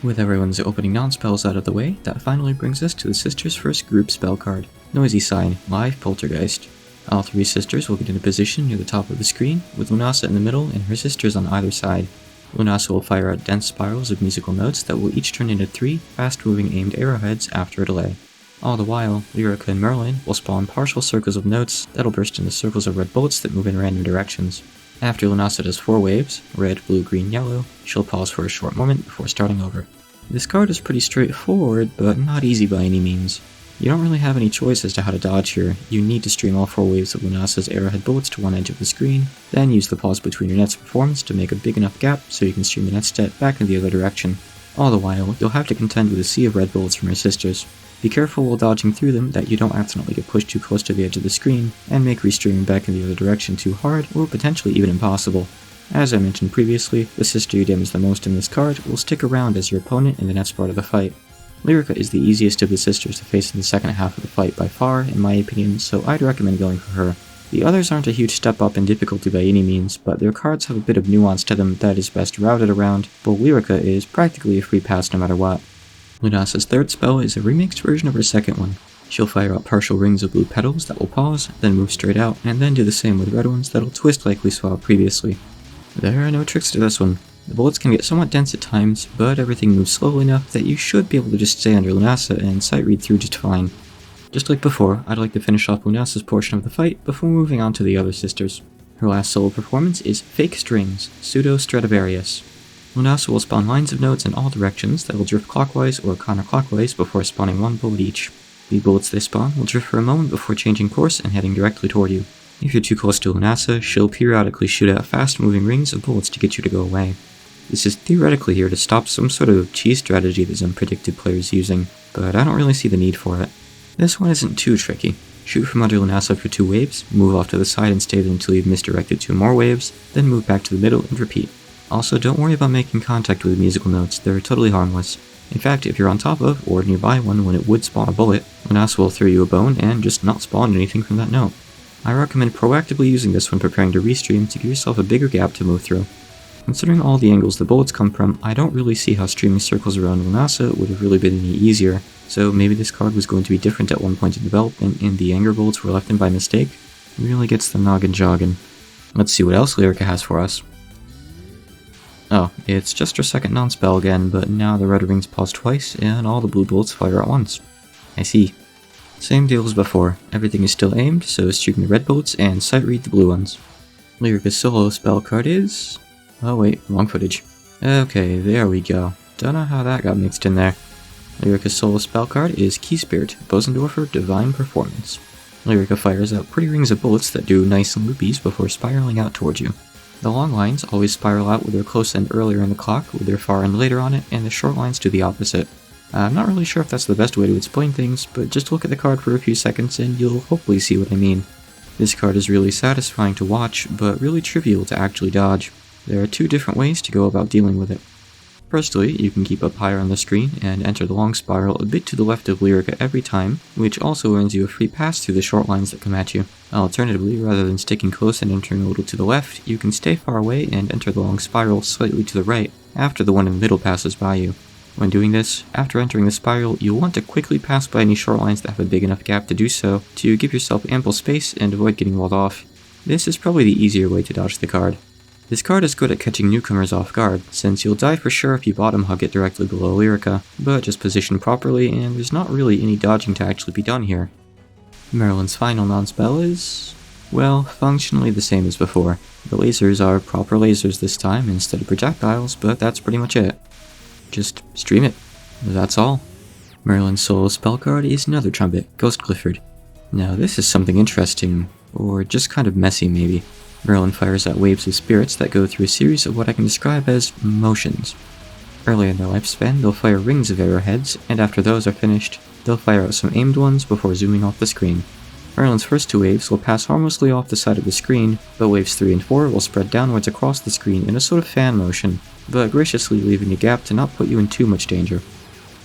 With everyone's opening Nonspells out of the way, that finally brings us to the sisters' first group spell card, Noisy Sign, Live Poltergeist. All 3 sisters will get in a position near the top of the screen, with Lunasa in the middle and her sisters on either side. Lunasa will fire out dense spirals of musical notes that will each turn into 3 fast-moving aimed arrowheads after a delay. All the while, Lyrica and Merlin will spawn partial circles of notes that'll burst into circles of red bullets that move in random directions. After Lunasa does 4 waves, red, blue, green, yellow, she'll pause for a short moment before starting over. This card is pretty straightforward, but not easy by any means. You don't really have any choice as to how to dodge here. You need to stream all 4 waves of Lunasa's arrowhead bullets to one edge of the screen, then use the pause between your net's performance to make a big enough gap so you can stream the net stat back in the other direction. All the while, you'll have to contend with a sea of red bullets from your sisters. Be careful while dodging through them that you don't accidentally get pushed too close to the edge of the screen, and make restreaming back in the other direction too hard or potentially even impossible. As I mentioned previously, the sister you damage the most in this card will stick around as your opponent in the next part of the fight. Lyrica is the easiest of the sisters to face in the second half of the fight by far, in my opinion, so I'd recommend going for her. The others aren't a huge step up in difficulty by any means, but their cards have a bit of nuance to them that is best routed around, while Lyrica is practically a free pass no matter what. Lunasa's third spell is a remixed version of her second one. She'll fire out partial rings of blue petals that will pause, then move straight out, and then do the same with red ones that'll twist like we saw previously. There are no tricks to this one. The bullets can get somewhat dense at times, but everything moves slowly enough that you should be able to just stay under Lunasa and sight read through just fine. Just like before, I'd like to finish off Lunasa's portion of the fight before moving on to the other sisters. Her last solo performance is Fake Strings, Pseudo Stradivarius. Lunasa will spawn lines of notes in all directions that will drift clockwise or counterclockwise before spawning 1 bullet each. The bullets they spawn will drift for a moment before changing course and heading directly toward you. If you're too close to Lunasa, she'll periodically shoot out fast-moving rings of bullets to get you to go away. This is theoretically here to stop some sort of cheese strategy that some predicted players using, but I don't really see the need for it. This one isn't too tricky. Shoot from under Lunasa for 2 waves, move off to the side and stay there until you've misdirected 2 more waves, then move back to the middle and repeat. Also, don't worry about making contact with musical notes, they're totally harmless. In fact, if you're on top of, or nearby one when it would spawn a bullet, Lunasa will throw you a bone and just not spawn anything from that note. I recommend proactively using this when preparing to restream to give yourself a bigger gap to move through. Considering all the angles the bullets come from, I don't really see how streaming circles around Lunasa would have really been any easier, so maybe this card was going to be different at one point in development and the anger bullets were left in by mistake. It really gets the noggin jogging. Let's see what else Lyrica has for us. Oh, it's just her second Nonspell again, but now the red rings pause twice and all the blue bullets fire at once. I see. Same deal as before, everything is still aimed, so stream the red bullets and sight read the blue ones. Lyrica's solo spell card is... oh wait, wrong footage. Okay, there we go. Don't know how that got mixed in there. Lyrica's solo spell card is Key Spirit, Bosendorfer Divine Performance. Lyrica fires out pretty rings of bullets that do nice loopies before spiraling out towards you. The long lines always spiral out with their close end earlier in the clock, with their far end later on it, and the short lines do the opposite. I'm not really sure if that's the best way to explain things, but just look at the card for a few seconds and you'll hopefully see what I mean. This card is really satisfying to watch, but really trivial to actually dodge. There are 2 different ways to go about dealing with it. Firstly, you can keep up higher on the screen and enter the long spiral a bit to the left of Lyrica every time, which also earns you a free pass through the short lines that come at you. Alternatively, rather than sticking close and entering a little to the left, you can stay far away and enter the long spiral slightly to the right after the one in the middle passes by you. When doing this, after entering the spiral, you'll want to quickly pass by any short lines that have a big enough gap to do so, to give yourself ample space and avoid getting walled off. This is probably the easier way to dodge the card. This card is good at catching newcomers off guard, since you'll die for sure if you bottom hug it directly below Lyrica, but just positioned properly and there's not really any dodging to actually be done here. Merlin's final Nonspell is... well, functionally the same as before. The lasers are proper lasers this time instead of projectiles, but that's pretty much it. Just stream it. That's all. Merlin's solo spell card is another trumpet, Ghost Clifford. Now this is something interesting, or just kind of messy maybe. Merlin fires out waves of spirits that go through a series of what I can describe as motions. Early in their lifespan, they'll fire rings of arrowheads, and after those are finished, they'll fire out some aimed ones before zooming off the screen. Merlin's first 2 waves will pass harmlessly off the side of the screen, but waves 3 and 4 will spread downwards across the screen in a sort of fan motion, but graciously leaving a gap to not put you in too much danger.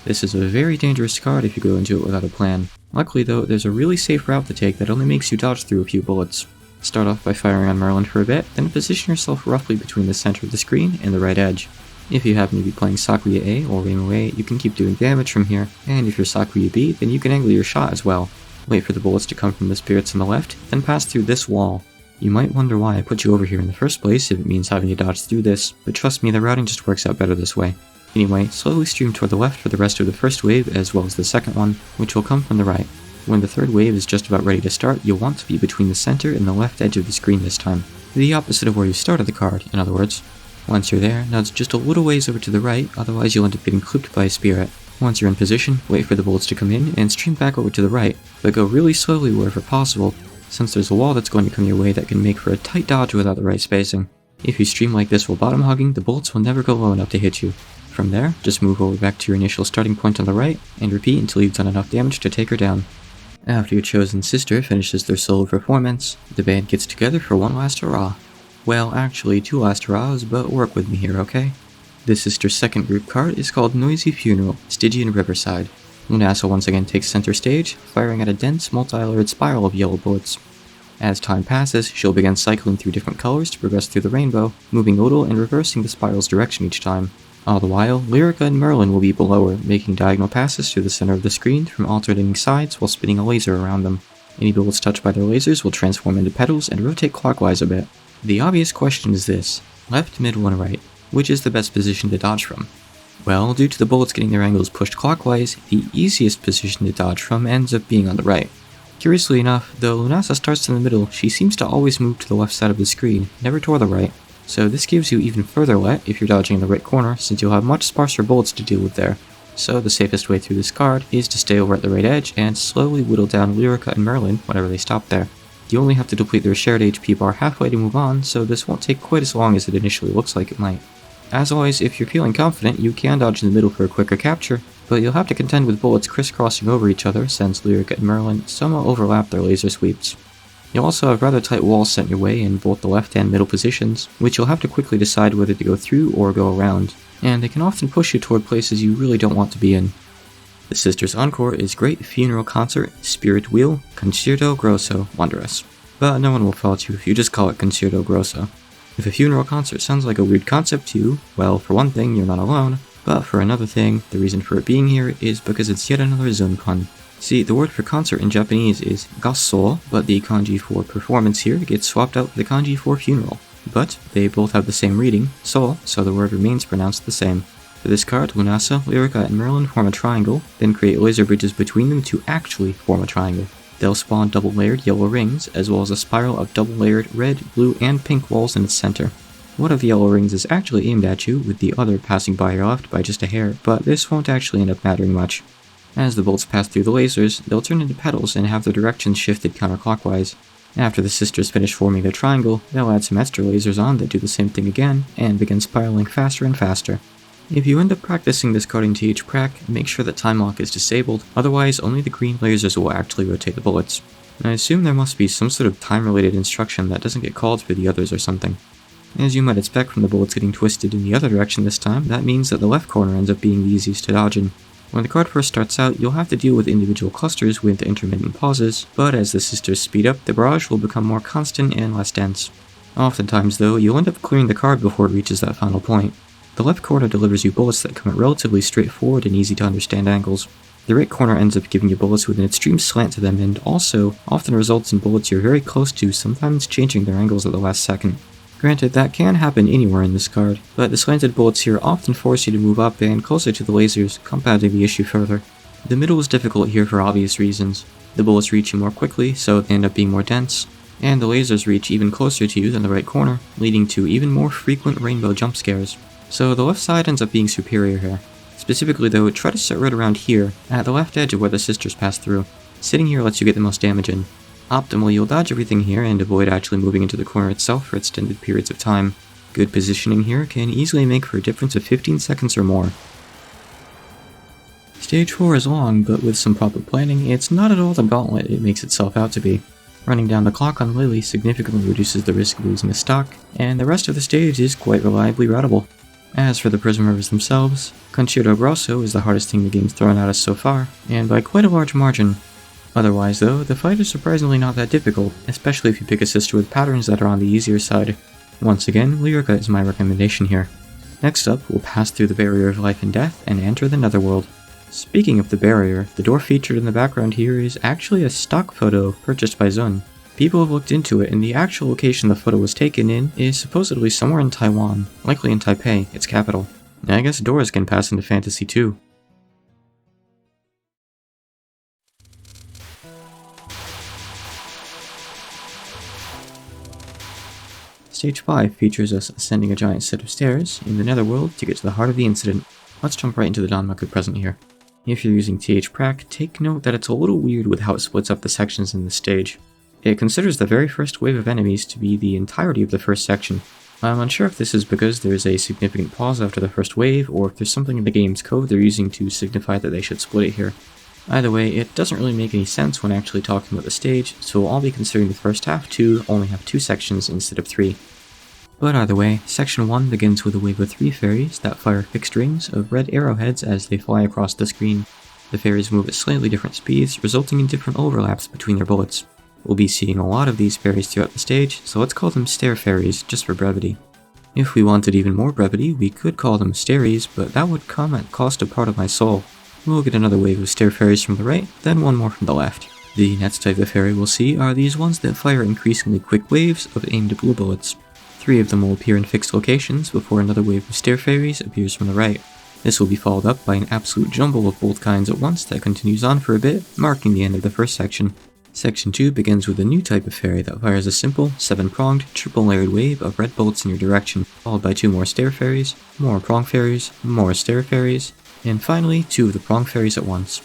This is a very dangerous card if you go into it without a plan. Luckily though, there's a really safe route to take that only makes you dodge through a few bullets. Start off by firing on Merlin for a bit, then position yourself roughly between the center of the screen and the right edge. If you happen to be playing Sakuya A or Reimu A, you can keep doing damage from here, and if you're Sakuya B, then you can angle your shot as well. Wait for the bullets to come from the spirits on the left, then pass through this wall. You might wonder why I put you over here in the first place if it means having to dodge through this, but trust me, the routing just works out better this way. Anyway, slowly stream toward the left for the rest of the first wave as well as the second one, which will come from the right. When the third wave is just about ready to start, you'll want to be between the center and the left edge of the screen this time. The opposite of where you started the card, in other words. Once you're there, nudge just a little ways over to the right, otherwise you'll end up getting clipped by a spirit. Once you're in position, wait for the bullets to come in and stream back over to the right, but go really slowly wherever possible, since there's a wall that's going to come your way that can make for a tight dodge without the right spacing. If you stream like this while bottom hugging, the bullets will never go low enough to hit you. From there, just move over back to your initial starting point on the right, and repeat until you've done enough damage to take her down. After your chosen sister finishes their solo performance, the band gets together for one last hurrah. Well, actually 2 last hurrahs, but work with me here, okay? The sister's second group card is called Noisy Funeral, Stygian Riverside. Lunasa once again takes center stage, firing at a dense, multi-layered spiral of yellow bullets. As time passes, she'll begin cycling through different colors to progress through the rainbow, moving a little and reversing the spiral's direction each time. All the while, Lyrica and Merlin will be below her, making diagonal passes through the center of the screen from alternating sides while spinning a laser around them. Any bullets touched by their lasers will transform into petals and rotate clockwise a bit. The obvious question is this: left, middle, and right. Which is the best position to dodge from? Well, due to the bullets getting their angles pushed clockwise, the easiest position to dodge from ends up being on the right. Curiously enough, though Lunasa starts in the middle, she seems to always move to the left side of the screen, never toward the right. So this gives you even further let if you're dodging in the right corner, since you'll have much sparser bullets to deal with there. So the safest way through this card is to stay over at the right edge and slowly whittle down Lyrica and Merlin whenever they stop there. You only have to deplete their shared HP bar halfway to move on, so this won't take quite as long as it initially looks like it might. As always, if you're feeling confident, you can dodge in the middle for a quicker capture, but you'll have to contend with bullets crisscrossing over each other since Lyrica and Merlin somewhat overlap their laser sweeps. You'll also have rather tight walls set in your way in both the left and middle positions, which you'll have to quickly decide whether to go through or go around, and they can often push you toward places you really don't want to be in. The Sisters' Encore is Great Funeral Concert, Spirit Wheel, Concerto Grosso, Wondrous. But no one will fault you if you just call it Concerto Grosso. If a funeral concert sounds like a weird concept to you, well, for one thing, you're not alone, but for another thing, the reason for it being here is because it's yet another Zun pun. See, the word for concert in Japanese is gasso, but the kanji for performance here gets swapped out for the kanji for funeral. But they both have the same reading, so the word remains pronounced the same. For this card, Lunasa, Lyrica, and Merlin form a triangle, then create laser bridges between them to actually form a triangle. They'll spawn double-layered yellow rings, as well as a spiral of double-layered red, blue, and pink walls in its center. One of the yellow rings is actually aimed at you, with the other passing by your left by just a hair, but this won't actually end up mattering much. As the bolts pass through the lasers, they'll turn into petals and have their directions shifted counterclockwise. After the sisters finish forming their triangle, they'll add some extra lasers on that do the same thing again, and begin spiraling faster and faster. If you end up practicing this according to each prac, make sure that time lock is disabled, otherwise only the green lasers will actually rotate the bullets. I assume there must be some sort of time-related instruction that doesn't get called for the others or something. As you might expect from the bullets getting twisted in the other direction this time, that means that the left corner ends up being the easiest to dodge in. When the card first starts out, you'll have to deal with individual clusters with intermittent pauses, but as the sisters speed up, the barrage will become more constant and less dense. Oftentimes though, you'll end up clearing the card before it reaches that final point. The left corner delivers you bullets that come at relatively straightforward and easy to understand angles. The right corner ends up giving you bullets with an extreme slant to them and also often results in bullets you're very close to, sometimes changing their angles at the last second. Granted, that can happen anywhere in this card, but the slanted bullets here often force you to move up and closer to the lasers, compounding the issue further. The middle is difficult here for obvious reasons. The bullets reach you more quickly, so they end up being more dense, and the lasers reach even closer to you than the right corner, leading to even more frequent rainbow jump scares. So the left side ends up being superior here. Specifically though, try to sit right around here, at the left edge of where the sisters pass through. Sitting here lets you get the most damage in. Optimally, you'll dodge everything here and avoid actually moving into the corner itself for extended periods of time. Good positioning here can easily make for a difference of 15 seconds or more. Stage 4 is long, but with some proper planning, it's not at all the gauntlet it makes itself out to be. Running down the clock on Lily significantly reduces the risk of losing a stock, and the rest of the stage is quite reliably routable. As for the Prismrivers themselves, Concerto Grosso is the hardest thing the game's thrown at us so far, and by quite a large margin. Otherwise though, the fight is surprisingly not that difficult, especially if you pick a sister with patterns that are on the easier side. Once again, Lyrica is my recommendation here. Next up, we'll pass through the barrier of life and death and enter the Netherworld. Speaking of the barrier, the door featured in the background here is actually a stock photo purchased by Zun. People have looked into it, and the actual location the photo was taken in is supposedly somewhere in Taiwan, likely in Taipei, its capital. I guess doors can pass into fantasy too. Stage 5 features us ascending a giant set of stairs in the netherworld to get to the heart of the incident. Let's jump right into the Danmaku present here. If you're using TH-Prac, take note that it's a little weird with how it splits up the sections in this stage. It considers the very first wave of enemies to be the entirety of the first section. I'm unsure if this is because there is a significant pause after the first wave, or if there's something in the game's code they're using to signify that they should split it here. Either way, it doesn't really make any sense when actually talking about the stage, so I'll be considering the first half to only have 2 sections instead of 3. But either way, Section 1 begins with a wave of 3 fairies that fire fixed rings of red arrowheads as they fly across the screen. The fairies move at slightly different speeds, resulting in different overlaps between their bullets. We'll be seeing a lot of these fairies throughout the stage, so let's call them stair fairies, just for brevity. If we wanted even more brevity, we could call them staries, but that would come at cost of part of my soul. We'll get another wave of stair fairies from the right, then one more from the left. The next type of fairy we'll see are these ones that fire increasingly quick waves of aimed blue bullets. 3 of them will appear in fixed locations before another wave of stair fairies appears from the right. This will be followed up by an absolute jumble of both kinds at once that continues on for a bit, marking the end of the first section. Section 2 begins with a new type of fairy that fires a simple, 7-pronged, triple-layered wave of red bullets in your direction, followed by 2 more stair fairies, more prong fairies, more stair fairies, and finally 2 of the prong fairies at once.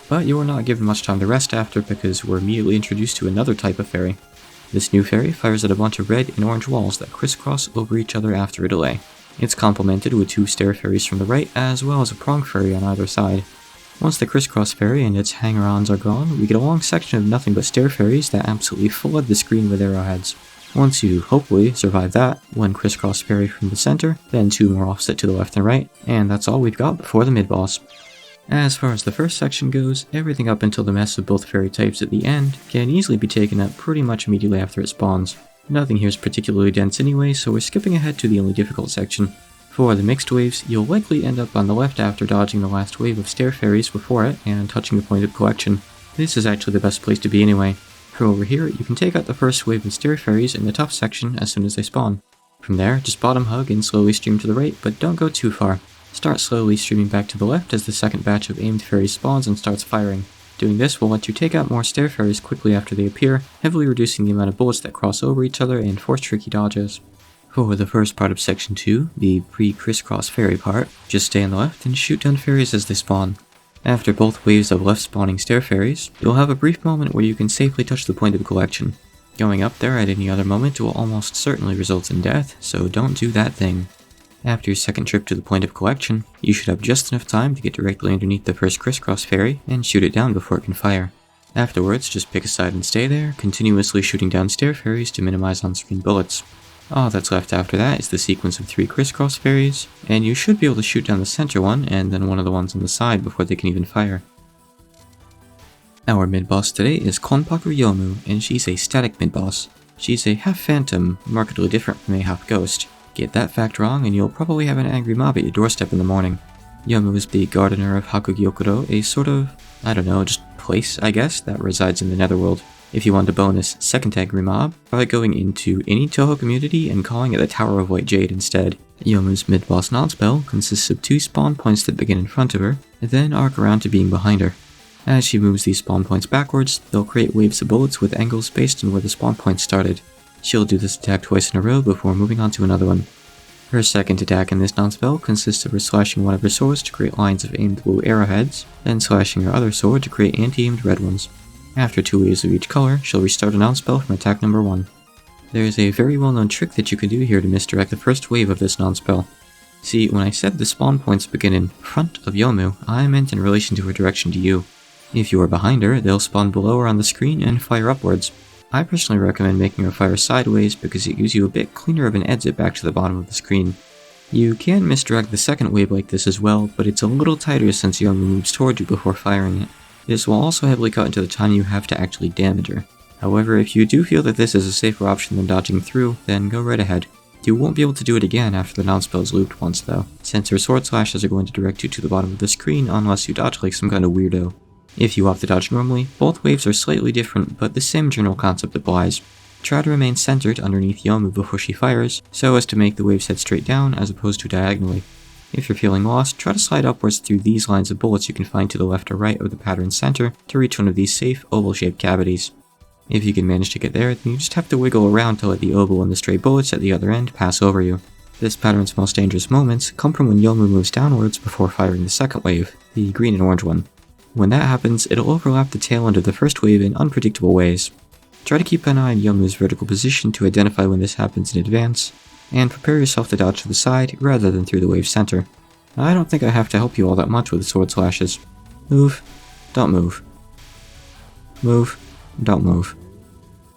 But you are not given much time to rest after because we're immediately introduced to another type of fairy. This new fairy fires at a bunch of red and orange walls that crisscross over each other after a delay. It's complemented with 2 stair fairies from the right as well as a prong fairy on either side. Once the crisscross fairy and its hanger-ons are gone, we get a long section of nothing but stair fairies that absolutely flood the screen with arrowheads. Once you, hopefully, survive that, 1 crisscross fairy from the center, then 2 more offset to the left and right, and that's all we've got before the mid-boss. As far as the first section goes, everything up until the mess of both fairy types at the end can easily be taken up pretty much immediately after it spawns. Nothing here is particularly dense anyway, so we're skipping ahead to the only difficult section. For the mixed waves, you'll likely end up on the left after dodging the last wave of stair fairies before it and touching the point of collection. This is actually the best place to be anyway. From over here, you can take out the first wave of stair fairies in the tough section as soon as they spawn. From there, just bottom hug and slowly stream to the right, but don't go too far. Start slowly streaming back to the left as the second batch of aimed fairies spawns and starts firing. Doing this will let you take out more stair fairies quickly after they appear, heavily reducing the amount of bullets that cross over each other and force tricky dodges. For the first part of Section 2, the pre-crisscross fairy part, just stay on the left and shoot down fairies as they spawn. After both waves of left spawning stair fairies, you'll have a brief moment where you can safely touch the point of collection. Going up there at any other moment will almost certainly result in death, so don't do that thing. After your second trip to the point of collection, you should have just enough time to get directly underneath the first crisscross fairy and shoot it down before it can fire. Afterwards, just pick a side and stay there, continuously shooting down stair fairies to minimize on-screen bullets. All that's left after that is the sequence of 3 crisscross fairies, and you should be able to shoot down the center one and then one of the ones on the side before they can even fire. Our mid-boss today is Konpaku Youmu, and she's a static mid-boss. She's a half-phantom, markedly different from a half-ghost. Get that fact wrong and you'll probably have an angry mob at your doorstep in the morning. Youmu is the gardener of Hakugyokuro, a sort of, just place, I guess, that resides in the netherworld. If you want a bonus second angry mob, try going into any Touhou community and calling it the Tower of White Jade instead. Yomu's mid-boss Nonspell consists of 2 spawn points that begin in front of her, and then arc around to being behind her. As she moves these spawn points backwards, they'll create waves of bullets with angles based on where the spawn point started. She'll do this attack twice in a row before moving on to another one. Her second attack in this Nonspell consists of her slashing one of her swords to create lines of aimed blue arrowheads, then slashing her other sword to create anti-aimed red ones. After 2 waves of each color, she'll restart a Nonspell from attack number 1. There is a very well-known trick that you can do here to misdirect the first wave of this Nonspell. See, when I said the spawn points begin in front of Youmu, I meant in relation to her direction to you. If you are behind her, they'll spawn below her on the screen and fire upwards. I personally recommend making her fire sideways because it gives you a bit cleaner of an exit back to the bottom of the screen. You can misdirect the second wave like this as well, but it's a little tighter since Youmu moves toward you before firing it. This will also heavily cut into the time you have to actually damage her. However, if you do feel that this is a safer option than dodging through, then go right ahead. You won't be able to do it again after the Nonspell is looped once though, since her sword slashes are going to direct you to the bottom of the screen unless you dodge like some kind of weirdo. If you opt to dodge normally, both waves are slightly different, but the same general concept applies. Try to remain centered underneath Youmu before she fires, so as to make the waves head straight down as opposed to diagonally. If you're feeling lost, try to slide upwards through these lines of bullets you can find to the left or right of the pattern center to reach one of these safe, oval-shaped cavities. If you can manage to get there, then you just have to wiggle around to let the oboe and the stray bullets at the other end pass over you. This pattern's most dangerous moments come from when Youmu moves downwards before firing the second wave, the green and orange one. When that happens, it'll overlap the tail end of the first wave in unpredictable ways. Try to keep an eye on Yomu's vertical position to identify when this happens in advance, and prepare yourself to dodge to the side rather than through the wave's center. I don't think I have to help you all that much with sword slashes. Move, don't move. Move, don't move.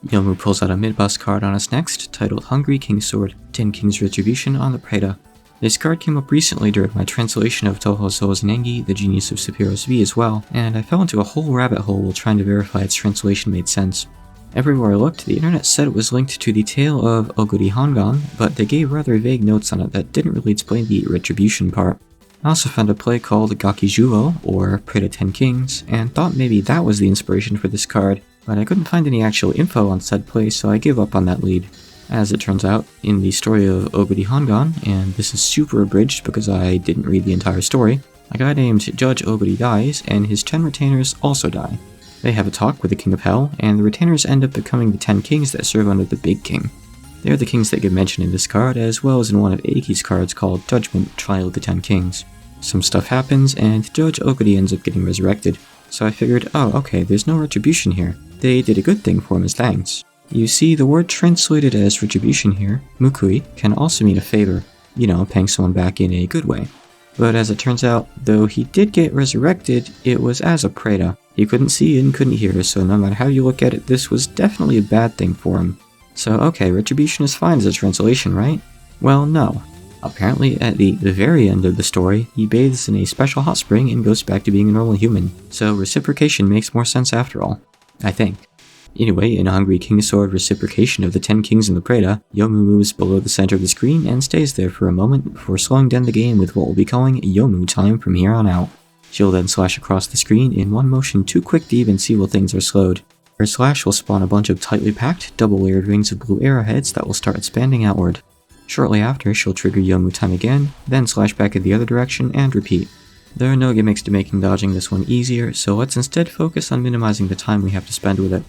Youmu pulls out a Midboss card on us next, titled Hungry King's Sword, 10 King's Retribution on the Preda. This card came up recently during my translation of Touhou Souls Nengi, The Genius of Superheroes V as well, and I fell into a whole rabbit hole while trying to verify its translation made sense. Everywhere I looked, the internet said it was linked to the tale of Oguri Hongan, but they gave rather vague notes on it that didn't really explain the retribution part. I also found a play called Gakijuo, or Preda 10 Kings, and thought maybe that was the inspiration for this card, but I couldn't find any actual info on said play, so I gave up on that lead. As it turns out, in the story of Oguri Hongan, and this is super abridged because I didn't read the entire story, a guy named Judge Oguri dies, and his 10 retainers also die. They have a talk with the King of Hell, and the retainers end up becoming the 10 kings that serve under the Big King. They're the kings that get mentioned in this card, as well as in one of Eiki's cards called Judgment, Trial of the 10 Kings. Some stuff happens, and Judge Oguri ends up getting resurrected, so I figured, oh okay, there's no retribution here. They did a good thing for him as thanks. You see, the word translated as retribution here, mukui, can also mean a favor, paying someone back in a good way. But as it turns out, though he did get resurrected, it was as a Preda. He couldn't see and couldn't hear, so no matter how you look at it, this was definitely a bad thing for him. So okay, retribution is fine as a translation, right? Well, no. Apparently, at the very end of the story, he bathes in a special hot spring and goes back to being a normal human. So reciprocation makes more sense after all. I think. Anyway, in Hungry King's Sword Reciprocation of the 10 Kings in the Preda, Youmu moves below the center of the screen and stays there for a moment before slowing down the game with what we'll be calling Youmu time from here on out. She'll then slash across the screen in one motion too quick to even see while things are slowed. Her slash will spawn a bunch of tightly packed, double-layered rings of blue arrowheads that will start expanding outward. Shortly after, she'll trigger Youmu time again, then slash back in the other direction and repeat. There are no gimmicks to making dodging this one easier, so let's instead focus on minimizing the time we have to spend with it.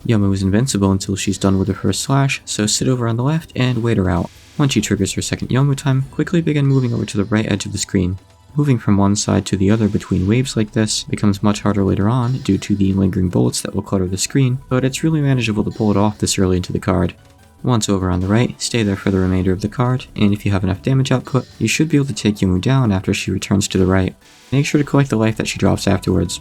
Youmu is invincible until she's done with her first slash, so sit over on the left and wait her out. Once she triggers her second Youmu time, quickly begin moving over to the right edge of the screen. Moving from one side to the other between waves like this becomes much harder later on due to the lingering bullets that will clutter the screen, but it's really manageable to pull it off this early into the card. Once over on the right, stay there for the remainder of the card, and if you have enough damage output, you should be able to take Youmu down after she returns to the right. Make sure to collect the life that she drops afterwards.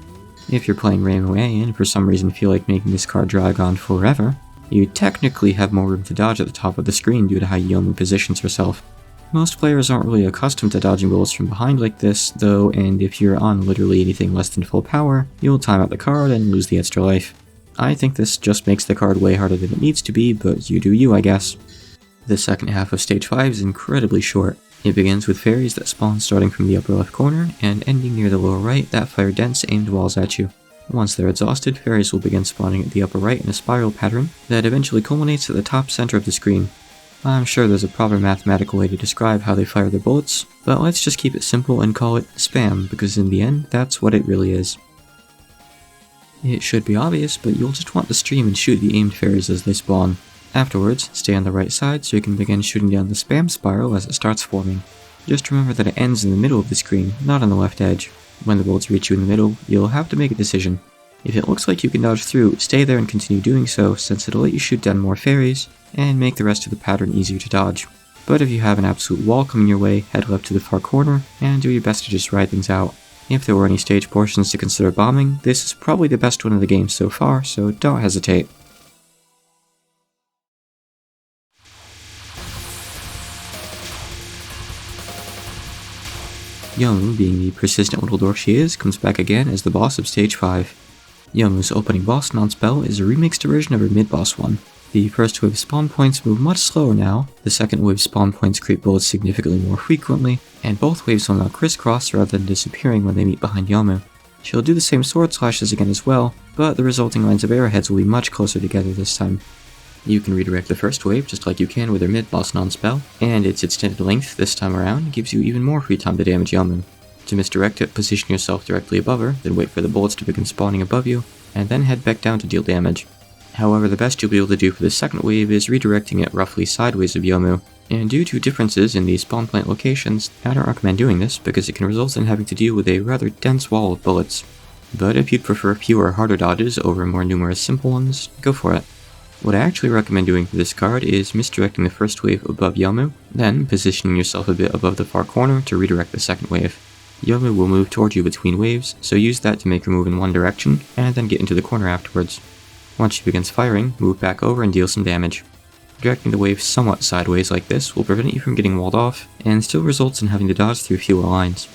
If you're playing Rainbow A and for some reason feel like making this card drag on forever, you technically have more room to dodge at the top of the screen due to how Youmu positions herself. Most players aren't really accustomed to dodging bullets from behind like this, though, and if you're on literally anything less than full power, you'll time out the card and lose the extra life. I think this just makes the card way harder than it needs to be, but you do you, I guess. The second half of Stage 5 is incredibly short. It begins with fairies that spawn starting from the upper left corner, and ending near the lower right that fire dense aimed walls at you. Once they're exhausted, fairies will begin spawning at the upper right in a spiral pattern that eventually culminates at the top center of the screen. I'm sure there's a proper mathematical way to describe how they fire their bullets, but let's just keep it simple and call it spam, because in the end, that's what it really is. It should be obvious, but you'll just want to stream and shoot the aimed fairies as they spawn. Afterwards, stay on the right side so you can begin shooting down the spam spiral as it starts forming. Just remember that it ends in the middle of the screen, not on the left edge. When the bullets reach you in the middle, you'll have to make a decision. If it looks like you can dodge through, stay there and continue doing so, since it'll let you shoot down more fairies, and make the rest of the pattern easier to dodge. But if you have an absolute wall coming your way, head left to the far corner, and do your best to just ride things out. If there were any stage portions to consider bombing, this is probably the best one of the game so far, so don't hesitate. Youmu, being the persistent little dork she is, comes back again as the boss of Stage 5. Yomu's opening boss, Nonspell, is a remixed version of her mid-boss one. The first wave spawn points move much slower now, the second wave spawn points create bullets significantly more frequently, and both waves will now crisscross rather than disappearing when they meet behind Youmu. She'll do the same sword slashes again as well, but the resulting lines of arrowheads will be much closer together this time. You can redirect the first wave just like you can with her mid-boss Nonspell, and its extended length this time around gives you even more free time to damage Youmu. To misdirect it, position yourself directly above her, then wait for the bullets to begin spawning above you, and then head back down to deal damage. However, the best you'll be able to do for the second wave is redirecting it roughly sideways of Youmu. And due to differences in the spawn point locations, I don't recommend doing this because it can result in having to deal with a rather dense wall of bullets. But if you'd prefer fewer harder dodges over more numerous simple ones, go for it. What I actually recommend doing for this card is misdirecting the first wave above Youmu, then positioning yourself a bit above the far corner to redirect the second wave. Youmu will move toward you between waves, so use that to make her move in one direction, and then get into the corner afterwards. Once she begins firing, move back over and deal some damage. Directing the wave somewhat sideways like this will prevent you from getting walled off, and still results in having to dodge through fewer lines.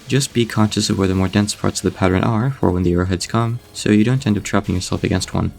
Just be conscious of where the more dense parts of the pattern are for when the arrowheads come, so you don't end up trapping yourself against one.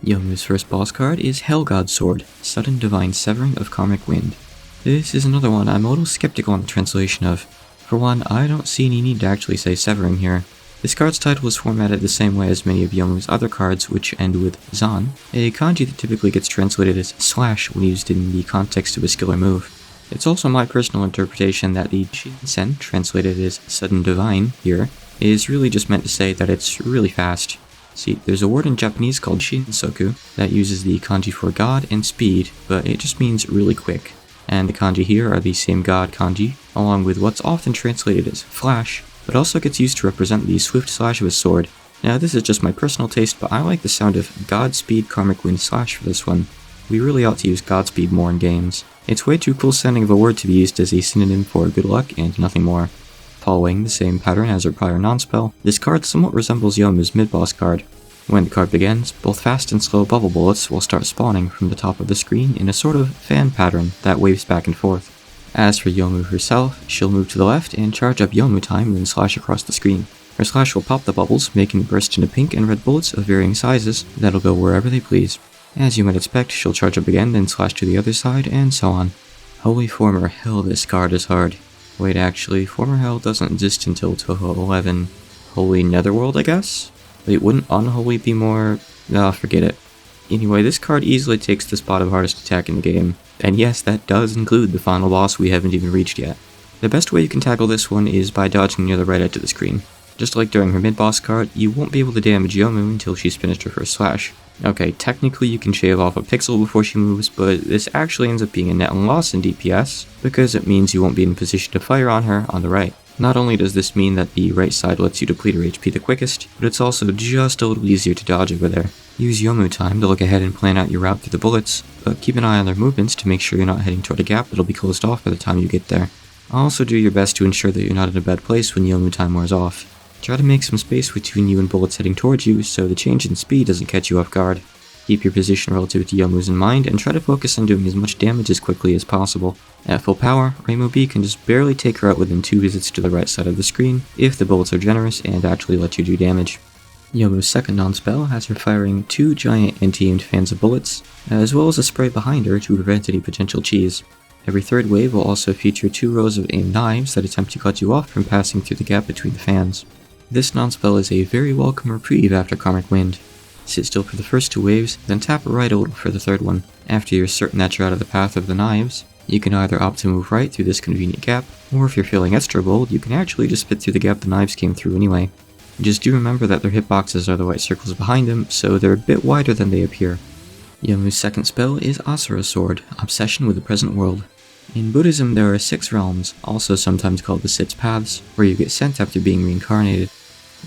Yomu's first boss card is Hellgod's Sword, Sudden Divine Severing of Karmic Wind. This is another one I'm a little skeptical on the translation of. For one, I don't see any need to actually say severing here. This card's title is formatted the same way as many of Yomu's other cards, which end with Zan, a kanji that typically gets translated as slash when used in the context of a skill or move. It's also my personal interpretation that the Shinsen, translated as Sudden Divine here, is really just meant to say that it's really fast. See, there's a word in Japanese called Shinsoku that uses the kanji for god and speed, but it just means really quick. And the kanji here are the same god kanji, along with what's often translated as flash, but also gets used to represent the swift slash of a sword. Now this is just my personal taste, but I like the sound of Godspeed Karmic Wind slash for this one. We really ought to use Godspeed more in games. It's way too cool sounding of a word to be used as a synonym for good luck and nothing more. Following the same pattern as her prior Nonspell, this card somewhat resembles Yomu's Midboss card. When the card begins, both fast and slow bubble bullets will start spawning from the top of the screen in a sort of fan pattern that waves back and forth. As for Youmu herself, she'll move to the left and charge up Youmu time and then slash across the screen. Her slash will pop the bubbles, making them burst into pink and red bullets of varying sizes that'll go wherever they please. As you might expect, she'll charge up again, then slash to the other side, and so on. Holy former hell, this card is hard. Wait, actually, former hell doesn't exist until Touhou 11. Holy Netherworld, I guess? Wait, wouldn't unholy be more... forget it. Anyway, this card easily takes the spot of hardest attack in the game. And yes, that does include the final boss we haven't even reached yet. The best way you can tackle this one is by dodging near the right edge of the screen. Just like during her mid-boss card, you won't be able to damage Youmu until she's finished her first slash. Okay, technically you can shave off a pixel before she moves, but this actually ends up being a net loss in DPS, because it means you won't be in position to fire on her on the right. Not only does this mean that the right side lets you deplete her HP the quickest, but it's also just a little easier to dodge over there. Use Youmu time to look ahead and plan out your route through the bullets, but keep an eye on their movements to make sure you're not heading toward a gap that'll be closed off by the time you get there. Also do your best to ensure that you're not in a bad place when Youmu time wears off. Try to make some space between you and bullets heading towards you so the change in speed doesn't catch you off guard. Keep your position relative to Yomu's in mind and try to focus on doing as much damage as quickly as possible. At full power, Rainbow B can just barely take her out within 2 visits to the right side of the screen if the bullets are generous and actually let you do damage. Yomu's second Nonspell has her firing 2 giant anti-aimed fans of bullets, as well as a spray behind her to prevent any potential cheese. Every third wave will also feature 2 rows of aimed knives that attempt to cut you off from passing through the gap between the fans. This Nonspell is a very welcome reprieve after Karmic Wind. Sit still for the first 2 waves, then tap right a little for the third one. After you're certain that you're out of the path of the knives, you can either opt to move right through this convenient gap, or if you're feeling extra bold, you can actually just fit through the gap the knives came through anyway. Just do remember that their hitboxes are the white circles behind them, so they're a bit wider than they appear. Yomu's second spell is Asura Sword, Obsession with the Present World. In Buddhism, there are 6 realms, also sometimes called the 6 paths, where you get sent after being reincarnated.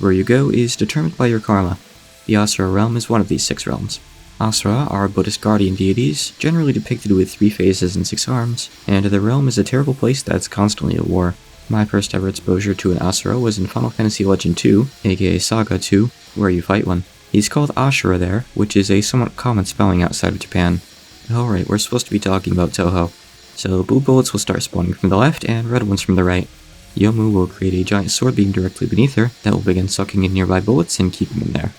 Where you go is determined by your karma. The Asura realm is one of these 6 realms. Asura are Buddhist guardian deities, generally depicted with 3 faces and 6 arms, and the realm is a terrible place that's constantly at war. My first ever exposure to an Asura was in Final Fantasy Legend 2, aka Saga 2, where you fight one. He's called Ashura there, which is a somewhat common spelling outside of Japan. Alright, we're supposed to be talking about Touhou. So blue bullets will start spawning from the left and red ones from the right. Youmu will create a giant sword beam directly beneath her that will begin sucking in nearby bullets and keep them in there.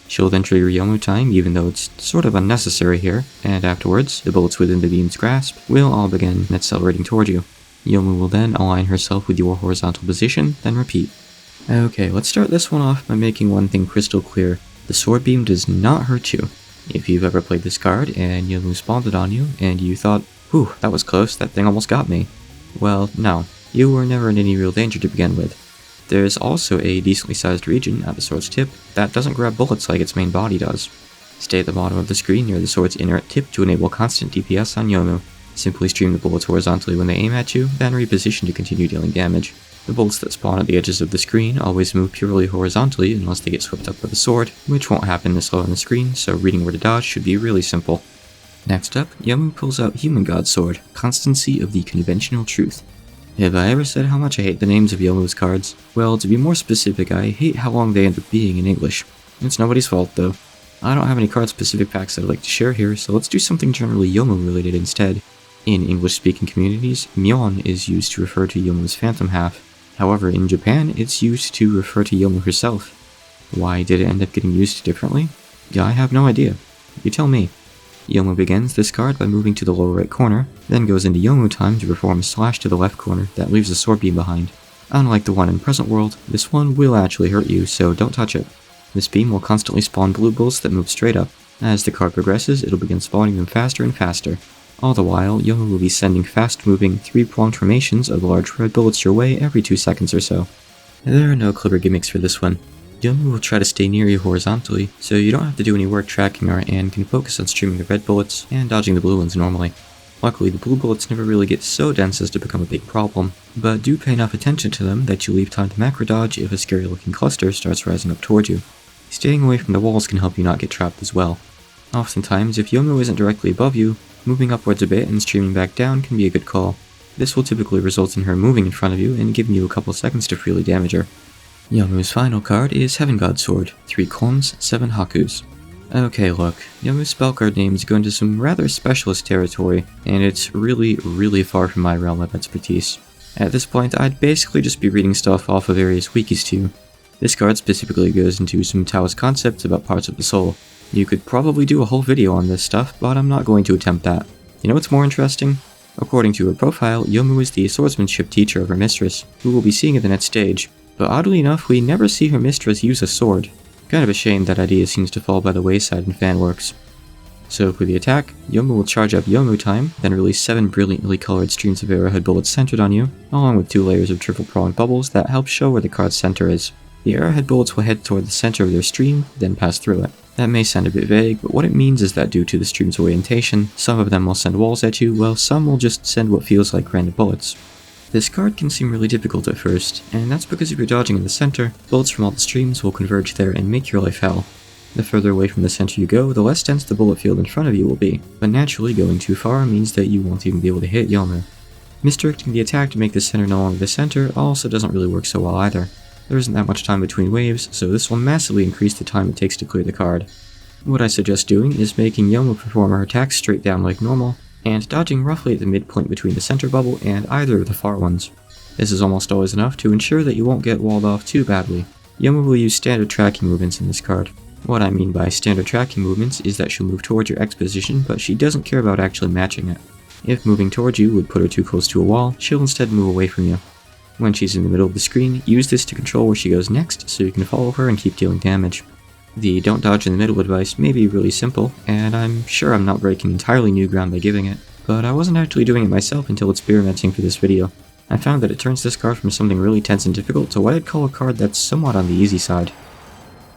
She'll then trigger Youmu time, even though it's sort of unnecessary here, and afterwards, the bullets within the beam's grasp will all begin accelerating toward you. Youmu will then align herself with your horizontal position, then repeat. Okay, let's start this one off by making one thing crystal clear. The sword beam does not hurt you. If you've ever played this card, and Youmu spawned it on you, and you thought, whew, that was close, that thing almost got me. Well, no. You were never in any real danger to begin with. There's also a decently sized region at the sword's tip that doesn't grab bullets like its main body does. Stay at the bottom of the screen near the sword's inert tip to enable constant DPS on Youmu. Simply stream the bullets horizontally when they aim at you, then reposition to continue dealing damage. The bullets that spawn at the edges of the screen always move purely horizontally unless they get swept up by the sword, which won't happen this low on the screen, so reading where to dodge should be really simple. Next up, Youmu pulls out Human God Sword, Constancy of the Conventional Truth. Have I ever said how much I hate the names of Youmu's cards? Well, to be more specific, I hate how long they end up being in English. It's nobody's fault, though. I don't have any card-specific facts I'd like to share here, so let's do something generally Youmu-related instead. In English-speaking communities, Myon is used to refer to Youmu's phantom half. However, in Japan, it's used to refer to Youmu herself. Why did it end up getting used differently? I have no idea. You tell me. Youmu begins this card by moving to the lower right corner, then goes into Youmu time to perform a slash to the left corner that leaves a sword beam behind. Unlike the one in present world, this one will actually hurt you, so don't touch it. This beam will constantly spawn blue bullets that move straight up. As the card progresses, it'll begin spawning them faster and faster. All the while, Youmu will be sending fast-moving, three-pronged formations of large red bullets your way every 2 seconds or so. There are no clever gimmicks for this one. Youmu will try to stay near you horizontally, so you don't have to do any work tracking her and can focus on streaming the red bullets and dodging the blue ones normally. Luckily, the blue bullets never really get so dense as to become a big problem, but do pay enough attention to them that you leave time to macro dodge if a scary-looking cluster starts rising up toward you. Staying away from the walls can help you not get trapped as well. Oftentimes, if Youmu isn't directly above you, moving upwards a bit and streaming back down can be a good call. This will typically result in her moving in front of you and giving you a couple seconds to freely damage her. Youmu's final card is Heaven God Sword, 3 Kons, 7 Hakus. Okay, look, Youmu's spell card names go into some rather specialist territory, and it's really far from my realm of expertise. At this point, I'd basically just be reading stuff off of various wikis to you. This card specifically goes into some Taoist concepts about parts of the soul. You could probably do a whole video on this stuff, but I'm not going to attempt that. You know what's more interesting? According to her profile, Youmu is the swordsmanship teacher of her mistress, who we'll be seeing at the next stage. But oddly enough, we never see her mistress use a sword. Kind of a shame that idea seems to fall by the wayside in fanworks. So for the attack, Youmu will charge up Youmu time, then release 7 brilliantly colored streams of arrowhead bullets centered on you, along with 2 layers of triple-pronged bubbles that help show where the card's center is. The arrowhead bullets will head toward the center of their stream, then pass through it. That may sound a bit vague, but what it means is that due to the stream's orientation, some of them will send walls at you, while some will just send what feels like random bullets. This card can seem really difficult at first, and that's because if you're dodging in the center, bullets from all the streams will converge there and make your life hell. The further away from the center you go, the less dense the bullet field in front of you will be, but naturally going too far means that you won't even be able to hit Youmu. Misdirecting the attack to make the center no longer the center also doesn't really work so well either. There isn't that much time between waves, so this will massively increase the time it takes to clear the card. What I suggest doing is making Youmu perform her attacks straight down like normal, and dodging roughly at the midpoint between the center bubble and either of the far ones. This is almost always enough to ensure that you won't get walled off too badly. Youmu will use standard tracking movements in this card. What I mean by standard tracking movements is that she'll move towards your X position, but she doesn't care about actually matching it. If moving towards you would put her too close to a wall, she'll instead move away from you. When she's in the middle of the screen, use this to control where she goes next so you can follow her and keep dealing damage. The don't dodge in the middle advice may be really simple, and I'm sure I'm not breaking entirely new ground by giving it, but I wasn't actually doing it myself until experimenting for this video. I found that it turns this card from something really tense and difficult to what I'd call a card that's somewhat on the easy side.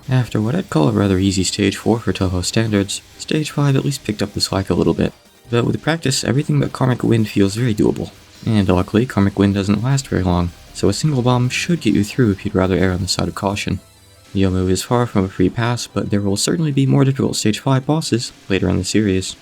After what I'd call a rather easy stage 4 for Touhou standards, stage 5 at least picked up the slack a little bit. But with practice, everything but Karmic Wind feels very doable. And luckily, Karmic Wind doesn't last very long, so a single bomb should get you through if you'd rather err on the side of caution. Youmu is far from a free pass, but there will certainly be more difficult stage 5 bosses later in the series.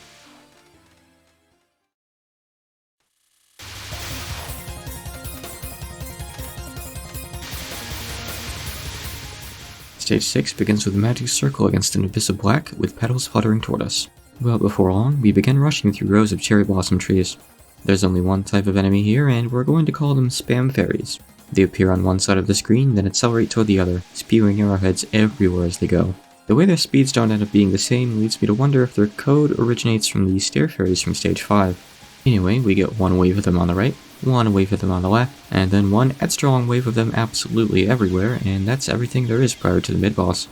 Stage 6 begins with a magic circle against an abyss of black, with petals fluttering toward us. Well, before long, we begin rushing through rows of cherry blossom trees. There's only one type of enemy here, and we're going to call them spam fairies. They appear on one side of the screen, then accelerate toward the other, spewing arrowheads everywhere as they go. The way their speeds don't end up being the same leads me to wonder if their code originates from the stair fairies from stage 5. Anyway, we get one wave of them on the right, one wave of them on the left, and then one extra long wave of them absolutely everywhere, and that's everything there is prior to the midboss.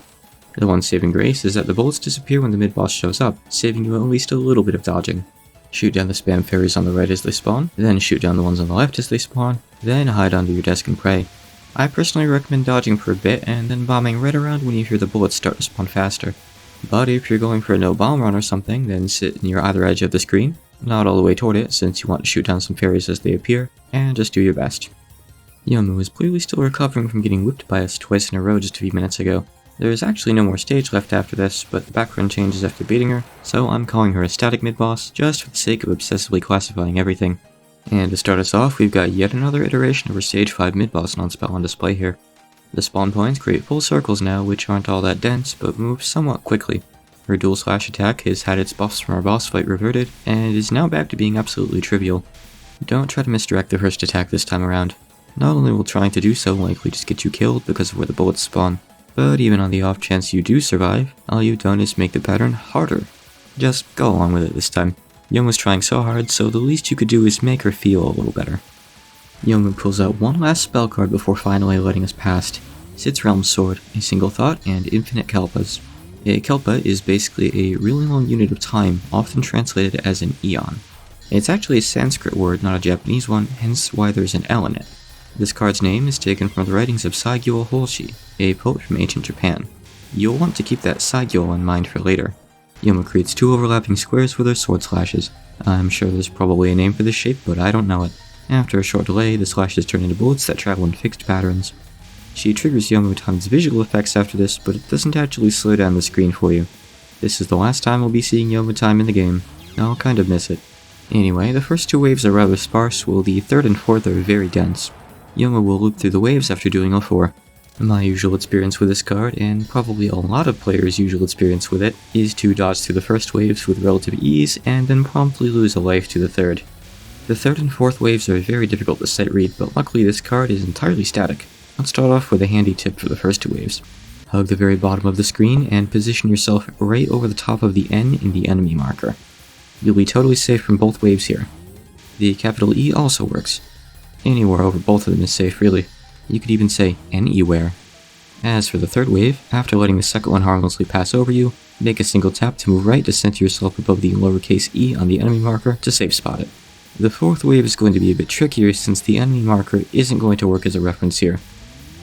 The one saving grace is that the bullets disappear when the midboss shows up, saving you at least a little bit of dodging. Shoot down the spam fairies on the right as they spawn, then shoot down the ones on the left as they spawn, then hide under your desk and pray. I personally recommend dodging for a bit and then bombing right around when you hear the bullets start to spawn faster. But if you're going for a no bomb run or something, then sit near either edge of the screen, not all the way toward it since you want to shoot down some fairies as they appear, and just do your best. Youmu is clearly still recovering from getting whipped by us twice in a row just a few minutes ago. There is actually no more stage left after this, but the background changes after beating her, so I'm calling her a static mid-boss just for the sake of obsessively classifying everything. And to start us off, we've got yet another iteration of her Stage 5 Midboss Nonspell on display here. The spawn points create full circles now, which aren't all that dense, but move somewhat quickly. Her dual slash attack has had its buffs from our boss fight reverted, and is now back to being absolutely trivial. Don't try to misdirect the first attack this time around. Not only will trying to do so likely just get you killed because of where the bullets spawn, but even on the off chance you do survive, all you've done is make the pattern harder. Just go along with it this time. Youmu was trying so hard, so the least you could do is make her feel a little better. Youmu pulls out one last spell card before finally letting us past. Sid's Realm Sword, a single thought, and infinite Kelpas. A Kelpa is basically a really long unit of time, often translated as an eon. It's actually a Sanskrit word, not a Japanese one, hence why there's an L in it. This card's name is taken from the writings of Saigyo Hoshi, a poet from ancient Japan. You'll want to keep that Saigyo in mind for later. Youmu creates two overlapping squares with her sword slashes. I'm sure there's probably a name for this shape, but I don't know it. After a short delay, the slashes turn into bullets that travel in fixed patterns. She triggers Youmu-tan's visual effects after this, but it doesn't actually slow down the screen for you. This is the last time we'll be seeing Youmu-tan in the game. I'll kind of miss it. Anyway, the first two waves are rather sparse, while the third and fourth are very dense. Youmu will loop through the waves after doing all four. My usual experience with this card, and probably a lot of players' usual experience with it, is to dodge through the first waves with relative ease, and then promptly lose a life to the third. The third and fourth waves are very difficult to sight read, but luckily this card is entirely static. Let's start off with a handy tip for the first two waves. Hug the very bottom of the screen, and position yourself right over the top of the N in the enemy marker. You'll be totally safe from both waves here. The capital E also works. Anywhere over both of them is safe, really. You could even say anywhere. As for the third wave, after letting the second one harmlessly pass over you, make a single tap to move right to center yourself above the lowercase e on the enemy marker to safe spot it. The fourth wave is going to be a bit trickier since the enemy marker isn't going to work as a reference here.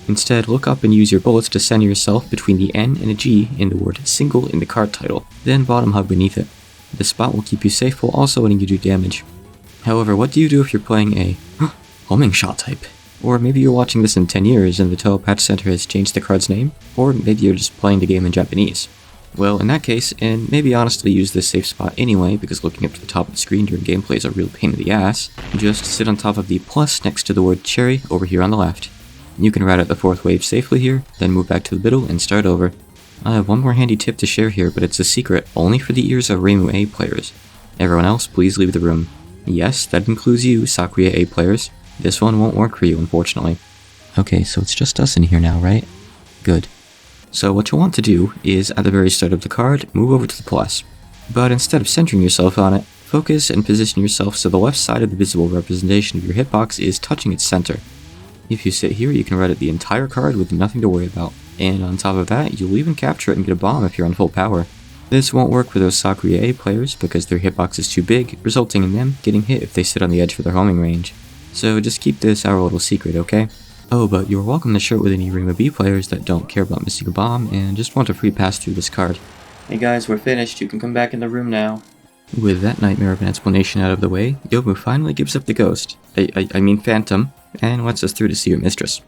Instead, look up and use your bullets to center yourself between the N and a G in the word single in the card title, then bottom hug beneath it. This spot will keep you safe while also letting you do damage. However, what do you do if you're playing a homing shot type? Or maybe you're watching this in 10 years and the Touhou patch center has changed the card's name, or maybe you're just playing the game in Japanese. Well, in that case, and maybe honestly use this safe spot anyway because looking up to the top of the screen during gameplay is a real pain in the ass, just sit on top of the plus next to the word cherry over here on the left. You can ride out the fourth wave safely here, then move back to the middle and start over. I have one more handy tip to share here, but it's a secret only for the ears of Reimu A players. Everyone else, please leave the room. Yes, that includes you, Sakuya A players. This one won't work for you, unfortunately. Okay, so it's just us in here now, right? Good. So what you'll want to do is, at the very start of the card, move over to the plus. But instead of centering yourself on it, focus and position yourself so the left side of the visible representation of your hitbox is touching its center. If you sit here, you can write out the entire card with nothing to worry about. And on top of that, you'll even capture it and get a bomb if you're on full power. This won't work for those Sakuya A players because their hitbox is too big, resulting in them getting hit if they sit on the edge for their homing range. So just keep this our little secret, okay? Oh, but you're welcome to share it with any Reimu B players that don't care about missing a bomb and just want a free pass through this card. Hey guys, we're finished. You can come back in the room now. With that nightmare of an explanation out of the way, Youmu finally gives up the ghost, I mean phantom, and lets us through to see your mistress.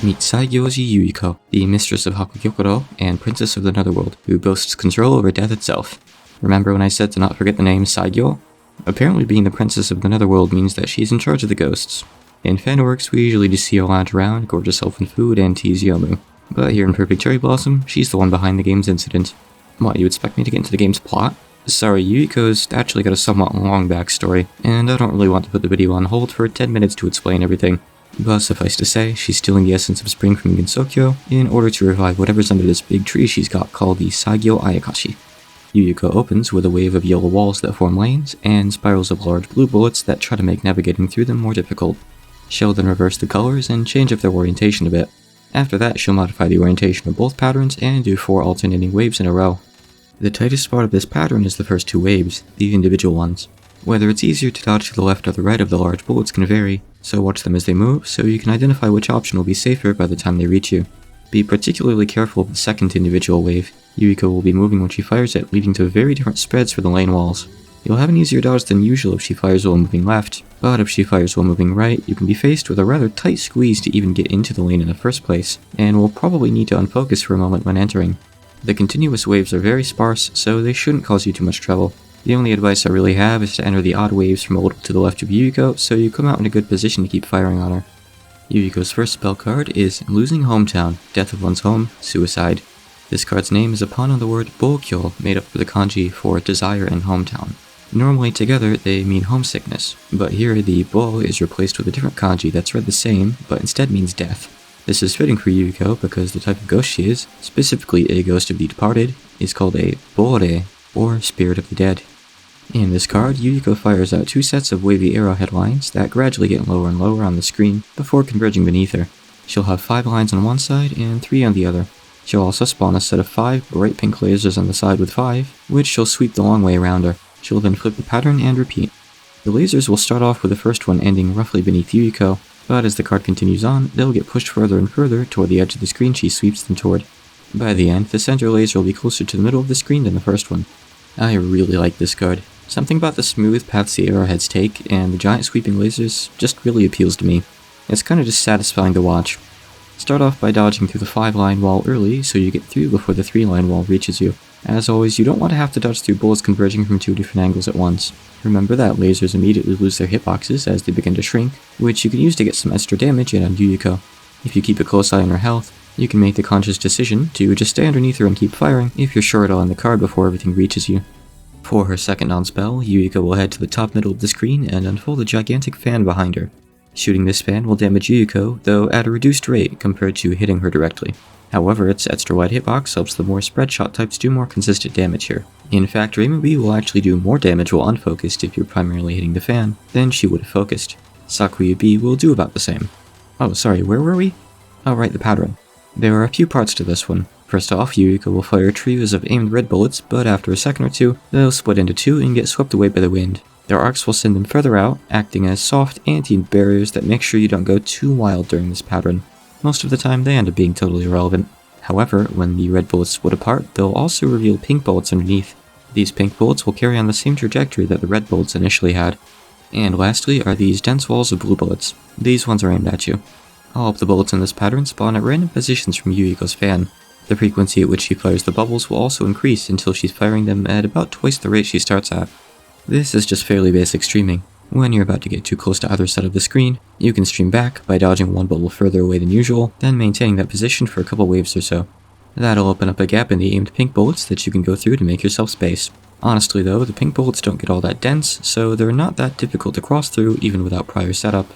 Meet Saigyoji Yuyuko, the mistress of Hakugyokuro and princess of the Netherworld, who boasts control over death itself. Remember when I said to not forget the name Saigyo? Apparently being the princess of the Netherworld means that she's in charge of the ghosts. In fanworks, we usually just see her lounge around, gorge herself in food, and tease Youmu. But here in Perfect Cherry Blossom, she's the one behind the game's incident. What, you expect me to get into the game's plot? Sorry, Yuyuko's actually got a somewhat long backstory, and I don't really want to put the video on hold for 10 minutes to explain everything. But suffice to say, she's stealing the essence of spring from Gensokyo in order to revive whatever's under this big tree she's got called the Saigyo Ayakashi. Yuyuko opens with a wave of yellow walls that form lanes, and spirals of large blue bullets that try to make navigating through them more difficult. She'll then reverse the colors and change up their orientation a bit. After that, she'll modify the orientation of both patterns and do 4 alternating waves in a row. The tightest part of this pattern is the first 2 waves, the individual ones. Whether it's easier to dodge to the left or the right of the large bullets can vary, so watch them as they move so you can identify which option will be safer by the time they reach you. Be particularly careful of the second individual wave. Yuyuko will be moving when she fires it, leading to very different spreads for the lane walls. You'll have an easier dodge than usual if she fires while moving left, but if she fires while moving right, you can be faced with a rather tight squeeze to even get into the lane in the first place, and will probably need to unfocus for a moment when entering. The continuous waves are very sparse, so they shouldn't cause you too much trouble. The only advice I really have is to enter the odd waves from a little to the left of Yuyuko, so you come out in a good position to keep firing on her. Yuyuko's first spell card is Losing Hometown, Death of One's Home, Suicide. This card's name is a pun on the word Bokyo, made up for the kanji for desire and hometown. Normally together they mean homesickness, but here the bo is replaced with a different kanji that's read the same, but instead means death. This is fitting for Yuyuko because the type of ghost she is, specifically a ghost of the departed, is called a bore, or spirit of the dead. In this card, Yuyuko fires out 2 sets of wavy arrowhead lines that gradually get lower and lower on the screen before converging beneath her. She'll have 5 lines on one side and 3 on the other. She'll also spawn a set of 5 bright pink lasers on the side with 5, which she'll sweep the long way around her. She'll then flip the pattern and repeat. The lasers will start off with the first one ending roughly beneath Yuyuko, but as the card continues on, they'll get pushed further and further toward the edge of the screen she sweeps them toward. By the end, the center laser will be closer to the middle of the screen than the first one. I really like this card. Something about the smooth paths the arrowheads take, and the giant sweeping lasers just really appeals to me. It's kinda just satisfying to watch. Start off by dodging through the 5-line wall early so you get through before the 3-line wall reaches you. As always, you don't want to have to dodge through bullets converging from 2 different angles at once. Remember that lasers immediately lose their hitboxes as they begin to shrink, which you can use to get some extra damage in on Yuyuko. If you keep a close eye on her health, you can make the conscious decision to just stay underneath her and keep firing if you're sure it'll end the card before everything reaches you. For her second Nonspell, Yuyuko will head to the top middle of the screen and unfold a gigantic fan behind her. Shooting this fan will damage Yuyuko, though at a reduced rate compared to hitting her directly. However, its extra wide hitbox helps the more spread shot types do more consistent damage here. In fact, Reimubi will actually do more damage while unfocused if you're primarily hitting the fan than she would have focused. Sakuya B will do about the same. Oh, sorry, where were we? Oh, right, the pattern. There are a few parts to this one. First off, Yuyuko will fire trios of aimed red bullets, but after a second or two, they'll split into 2 and get swept away by the wind. Their arcs will send them further out, acting as soft anti-barriers that make sure you don't go too wild during this pattern. Most of the time, they end up being totally irrelevant. However, when the red bullets split apart, they'll also reveal pink bullets underneath. These pink bullets will carry on the same trajectory that the red bullets initially had. And lastly are these dense walls of blue bullets. These ones are aimed at you. All of the bullets in this pattern spawn at random positions from Yuyuko's fan. The frequency at which she fires the bubbles will also increase until she's firing them at about twice the rate she starts at. This is just fairly basic streaming. When you're about to get too close to either side of the screen, you can stream back by dodging one bubble further away than usual, then maintaining that position for a couple waves or so. That'll open up a gap in the aimed pink bullets that you can go through to make yourself space. Honestly though, the pink bullets don't get all that dense, so they're not that difficult to cross through even without prior setup.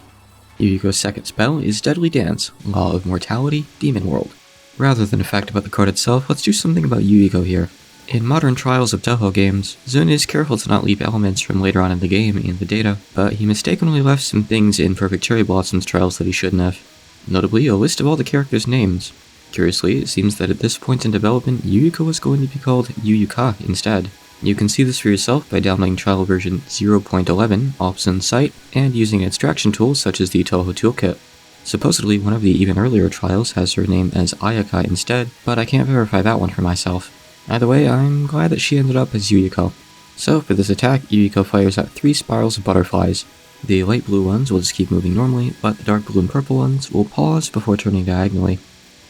Yuyuko's second spell is Deadly Dance, Law of Mortality, Demon World. Rather than a fact about the card itself, let's do something about Yuyuko here. In modern trials of Touhou games, Zun is careful to not leave elements from later on in the game in the data, but he mistakenly left some things in Perfect Cherry Blossom's trials that he shouldn't have. Notably, a list of all the characters' names. Curiously, it seems that at this point in development, Yuyuko is going to be called Yuyuka instead. You can see this for yourself by downloading trial version 0.11 off Zun's site, and using extraction tools such as the Touhou toolkit. Supposedly, one of the even earlier trials has her name as Ayaka instead, but I can't verify that one for myself. Either way, I'm glad that she ended up as Yuyuko. So for this attack, Yuyuko fires out 3 spirals of butterflies. The light blue ones will just keep moving normally, but the dark blue and purple ones will pause before turning diagonally.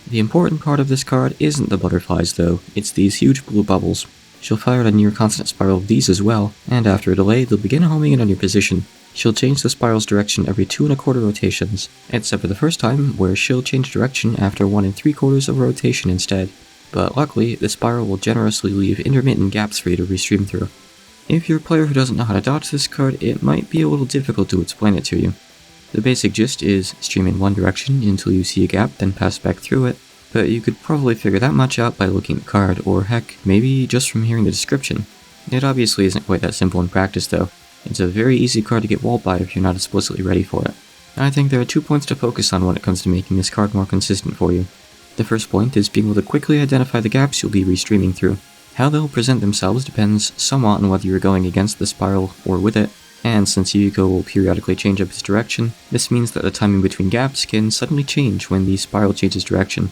The important part of this card isn't the butterflies though, it's these huge blue bubbles. She'll fire at a near constant spiral of these as well, and after a delay, they'll begin homing in on your position. She'll change the spiral's direction every 2 1/4 rotations, except for the first time, where she'll change direction after 1 3/4 of a rotation instead. But luckily, the spiral will generously leave intermittent gaps for you to restream through. If you're a player who doesn't know how to dodge this card, it might be a little difficult to explain it to you. The basic gist is stream in one direction until you see a gap, then pass back through it, but you could probably figure that much out by looking at the card, or heck, maybe just from hearing the description. It obviously isn't quite that simple in practice though. It's a very easy card to get walled by if you're not explicitly ready for it. I think there are 2 points to focus on when it comes to making this card more consistent for you. The first point is being able to quickly identify the gaps you'll be restreaming through. How they'll present themselves depends somewhat on whether you're going against the spiral or with it. And since Yuyuko will periodically change up its direction, this means that the timing between gaps can suddenly change when the spiral changes direction.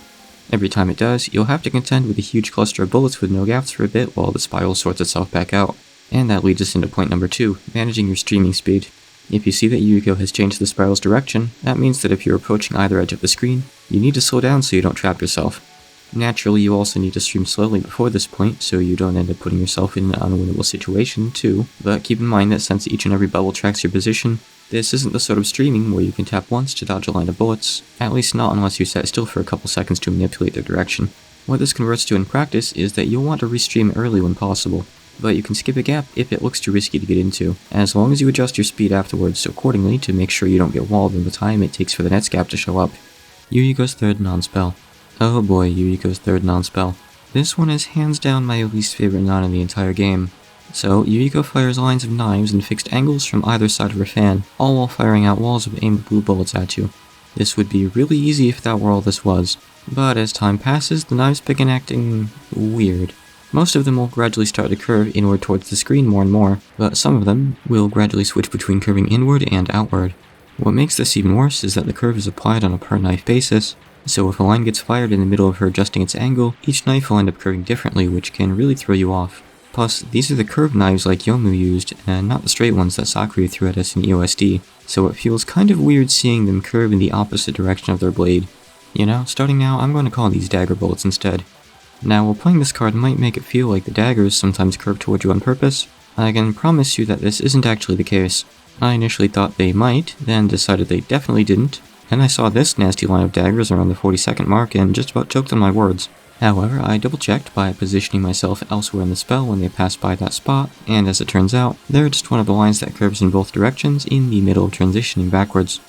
Every time it does, you'll have to contend with a huge cluster of bullets with no gaps for a bit while the spiral sorts itself back out. And that leads us into point number 2, managing your streaming speed. If you see that Yuyuko has changed the spiral's direction, that means that if you're approaching either edge of the screen, you need to slow down so you don't trap yourself. Naturally, you also need to stream slowly before this point so you don't end up putting yourself in an unwinnable situation too, but keep in mind that since each and every bubble tracks your position, this isn't the sort of streaming where you can tap once to dodge a line of bullets, at least not unless you set still for a couple seconds to manipulate their direction. What this converts to in practice is that you'll want to restream early when possible, but you can skip a gap if it looks too risky to get into, as long as you adjust your speed afterwards accordingly to make sure you don't get walled in the time it takes for the next gap to show up. Yuyuko's third Nonspell. Oh boy, Yuyuko's third Nonspell. This one is hands down my least favorite non in the entire game. So, Yuyuko fires lines of knives in fixed angles from either side of her fan, all while firing out walls of aimed blue bullets at you. This would be really easy if that were all this was, but as time passes, the knives begin acting weird. Most of them will gradually start to curve inward towards the screen more and more, but some of them will gradually switch between curving inward and outward. What makes this even worse is that the curve is applied on a per knife basis, so if a line gets fired in the middle of her adjusting its angle, each knife will end up curving differently, which can really throw you off. Plus, these are the curved knives like Youmu used, and not the straight ones that Sakura threw at us in EoSD, so it feels kind of weird seeing them curve in the opposite direction of their blade. You know, starting now, I'm going to call these dagger bullets instead. Now, while playing this card might make it feel like the daggers sometimes curve toward you on purpose, I can promise you that this isn't actually the case. I initially thought they might, then decided they definitely didn't, and I saw this nasty line of daggers around the 40-second mark and just about choked on my words. However, I double-checked by positioning myself elsewhere in the spell when they passed by that spot, and as it turns out, they're just one of the lines that curves in both directions in the middle of transitioning backwards.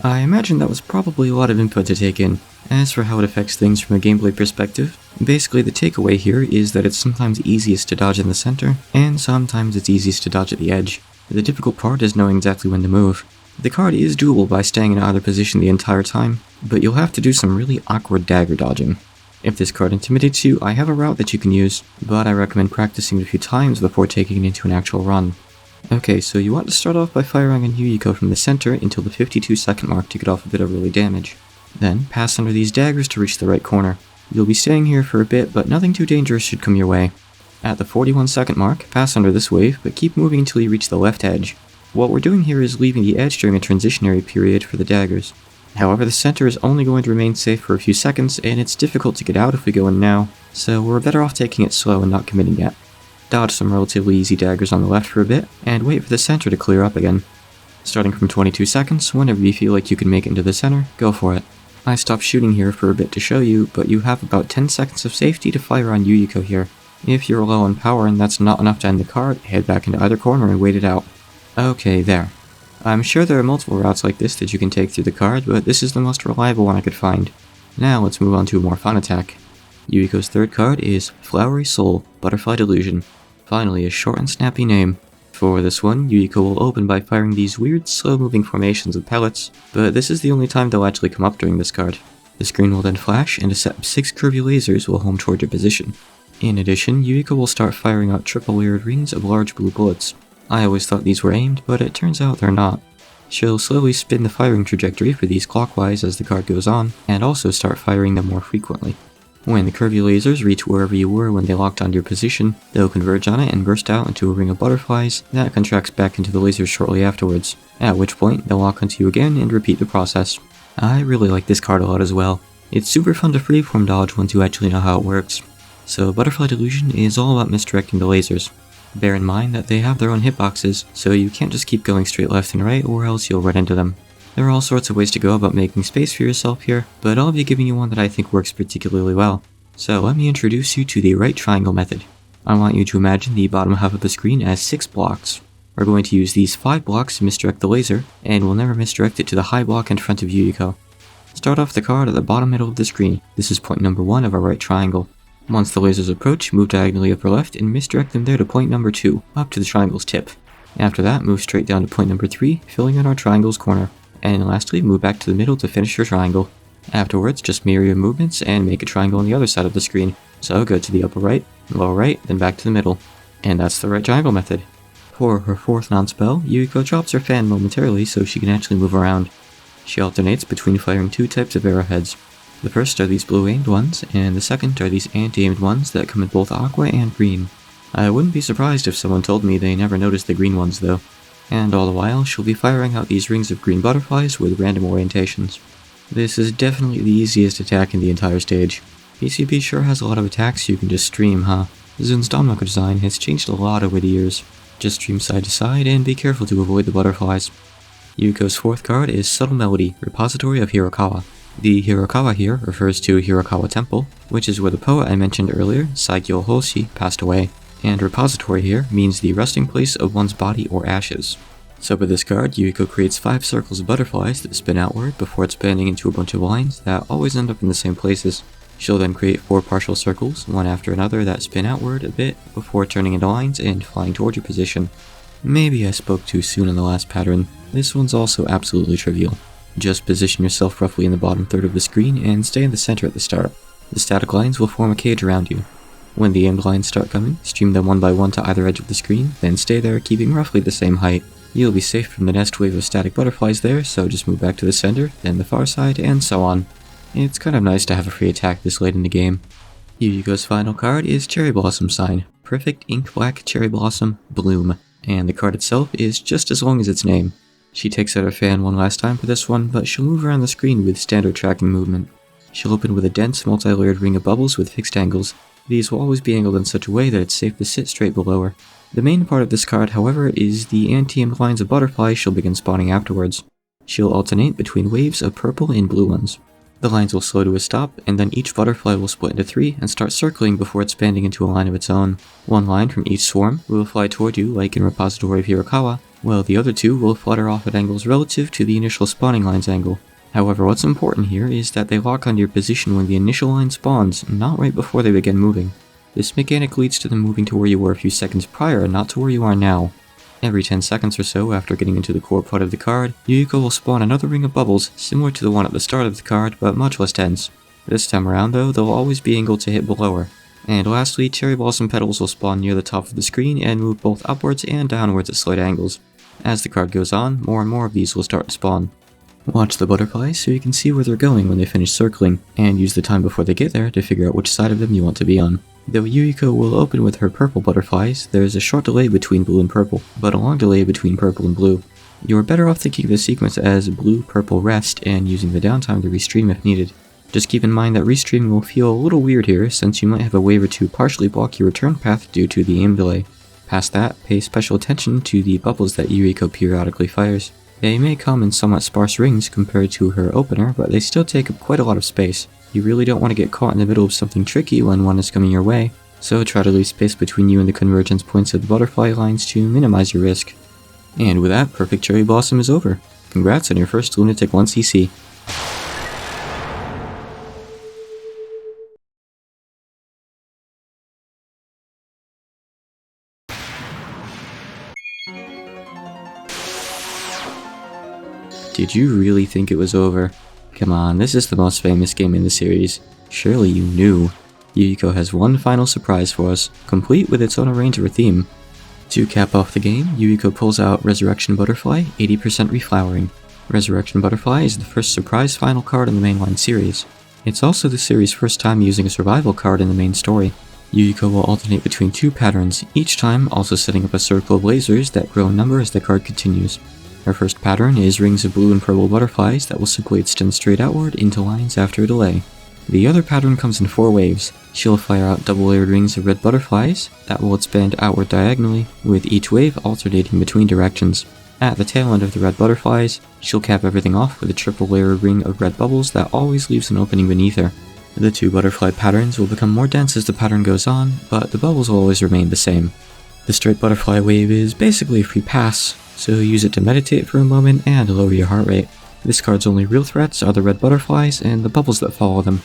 I imagine that was probably a lot of input to take in. As for how it affects things from a gameplay perspective, basically the takeaway here is that it's sometimes easiest to dodge in the center, and sometimes it's easiest to dodge at the edge. The difficult part is knowing exactly when to move. The card is doable by staying in either position the entire time, but you'll have to do some really awkward dagger dodging. If this card intimidates you, I have a route that you can use, but I recommend practicing it a few times before taking it into an actual run. Okay, so you want to start off by firing on Yuyuko from the center until the 52-second mark to get off a bit of early damage. Then, pass under these daggers to reach the right corner. You'll be staying here for a bit, but nothing too dangerous should come your way. At the 41-second mark, pass under this wave, but keep moving until you reach the left edge. What we're doing here is leaving the edge during a transitionary period for the daggers. However, the center is only going to remain safe for a few seconds, and it's difficult to get out if we go in now, so we're better off taking it slow and not committing yet. Dodge some relatively easy daggers on the left for a bit, and wait for the center to clear up again. Starting from 22 seconds, whenever you feel like you can make it into the center, go for it. I stopped shooting here for a bit to show you, but you have about 10 seconds of safety to fire on Yuyuko here. If you're low on power and that's not enough to end the card, head back into either corner and wait it out. Okay, there. I'm sure there are multiple routes like this that you can take through the card, but this is the most reliable one I could find. Now let's move on to a more fun attack. Yuyuko's third card is Flowery Soul, Butterfly Delusion. Finally, a short and snappy name. For this one, Yuyuko will open by firing these weird, slow-moving formations of pellets, but this is the only time they'll actually come up during this card. The screen will then flash, and a set of 6 curvy lasers will home toward your position. In addition, Yuyuko will start firing out triple-layered rings of large blue bullets. I always thought these were aimed, but it turns out they're not. She'll slowly spin the firing trajectory for these clockwise as the card goes on, and also start firing them more frequently. When the curvy lasers reach wherever you were when they locked onto your position, they'll converge on it and burst out into a ring of butterflies that contracts back into the lasers shortly afterwards, at which point they'll lock onto you again and repeat the process. I really like this card a lot as well. It's super fun to freeform dodge once you actually know how it works. So Butterfly Delusion is all about misdirecting the lasers. Bear in mind that they have their own hitboxes, so you can't just keep going straight left and right or else you'll run into them. There are all sorts of ways to go about making space for yourself here, but I'll be giving you one that I think works particularly well. So let me introduce you to the right triangle method. I want you to imagine the bottom half of the screen as 6 blocks. We're going to use these 5 blocks to misdirect the laser, and we'll never misdirect it to the high block in front of Yuyuko. Start off the card at the bottom middle of the screen. This is point number 1 of our right triangle. Once the lasers approach, move diagonally upper left and misdirect them there to point number 2, up to the triangle's tip. After that, move straight down to point number 3, filling in our triangle's corner. And lastly, move back to the middle to finish your triangle. Afterwards, just mirror your movements and make a triangle on the other side of the screen. So go to the upper right, lower right, then back to the middle. And that's the right triangle method. For her 4th Nonspell, Yuyuko drops her fan momentarily so she can actually move around. She alternates between firing 2 types of arrowheads. The first are these blue aimed ones, and the second are these anti-aimed ones that come in both aqua and green. I wouldn't be surprised if someone told me they never noticed the green ones though. And all the while, she'll be firing out these rings of green butterflies with random orientations. This is definitely the easiest attack in the entire stage. PCB sure has a lot of attacks you can just stream, huh? Zun's Danmaku design has changed a lot over the years. Just stream side to side and be careful to avoid the butterflies. Yuyuko's 4th card is Subtle Melody, Repository of Hirokawa. The Hirokawa here refers to Hirokawa Temple, which is where the poet I mentioned earlier, Saigyo Hoshi, passed away. And repository here means the resting place of one's body or ashes. So with this card, Yuyuko creates 5 circles of butterflies that spin outward before expanding into a bunch of lines that always end up in the same places. She'll then create 4 partial circles, one after another, that spin outward a bit before turning into lines and flying toward your position. Maybe I spoke too soon in the last pattern. This one's also absolutely trivial. Just position yourself roughly in the bottom third of the screen and stay in the center at the start. The static lines will form a cage around you. When the aimed lines start coming, stream them one by one to either edge of the screen, then stay there keeping roughly the same height. You'll be safe from the next wave of static butterflies there, so just move back to the center, then the far side, and so on. It's kind of nice to have a free attack this late in the game. Yuyuko's final card is Cherry Blossom Sign, Perfect Ink Black Cherry Blossom Bloom, and the card itself is just as long as its name. She takes out her fan one last time for this one, but she'll move around the screen with standard tracking movement. She'll open with a dense, multi-layered ring of bubbles with fixed angles. These will always be angled in such a way that it's safe to sit straight below her. The main part of this card, however, is the anti-aimed lines of butterflies she'll begin spawning afterwards. She'll alternate between waves of purple and blue ones. The lines will slow to a stop, and then each butterfly will split into 3 and start circling before expanding into a line of its own. One line from each swarm will fly toward you like in Repository of Hirokawa, while the other 2 will flutter off at angles relative to the initial spawning line's angle. However, what's important here is that they lock onto your position when the initial line spawns, not right before they begin moving. This mechanic leads to them moving to where you were a few seconds prior, not to where you are now. Every 10 seconds or so after getting into the core part of the card, Yuyuko will spawn another ring of bubbles, similar to the one at the start of the card, but much less dense. This time around though, they'll always be angled to hit below her. And lastly, cherry blossom petals will spawn near the top of the screen and move both upwards and downwards at slight angles. As the card goes on, more and more of these will start to spawn. Watch the butterflies so you can see where they're going when they finish circling, and use the time before they get there to figure out which side of them you want to be on. Though Yuyuko will open with her purple butterflies, there is a short delay between blue and purple, but a long delay between purple and blue. You are better off thinking of the sequence as blue-purple rest and using the downtime to restream if needed. Just keep in mind that restreaming will feel a little weird here since you might have a wave or 2 partially block your return path due to the aim delay. Past that, pay special attention to the bubbles that Yuyuko periodically fires. They may come in somewhat sparse rings compared to her opener, but they still take up quite a lot of space. You really don't want to get caught in the middle of something tricky when one is coming your way, so try to leave space between you and the convergence points of the butterfly lines to minimize your risk. And with that, Perfect Cherry Blossom is over. Congrats on your first Lunatic 1cc. Did you really think it was over? Come on, this is the most famous game in the series. Surely you knew. Yuyuko has one final surprise for us, complete with its own arranger theme. To cap off the game, Yuyuko pulls out Resurrection Butterfly, 80% Reflowering. Resurrection Butterfly is the first surprise final card in the mainline series. It's also the series' first time using a survival card in the main story. Yuyuko will alternate between 2 patterns, each time also setting up a circle of lasers that grow in number as the card continues. Her first pattern is rings of blue and purple butterflies that will simply extend straight outward into lines after a delay. The other pattern comes in 4 waves. She'll fire out double-layered rings of red butterflies that will expand outward diagonally, with each wave alternating between directions. At the tail end of the red butterflies, she'll cap everything off with a triple-layered ring of red bubbles that always leaves an opening beneath her. The 2 butterfly patterns will become more dense as the pattern goes on, but the bubbles will always remain the same. The straight butterfly wave is basically a free pass, so use it to meditate for a moment and lower your heart rate. This card's only real threats are the red butterflies and the bubbles that follow them.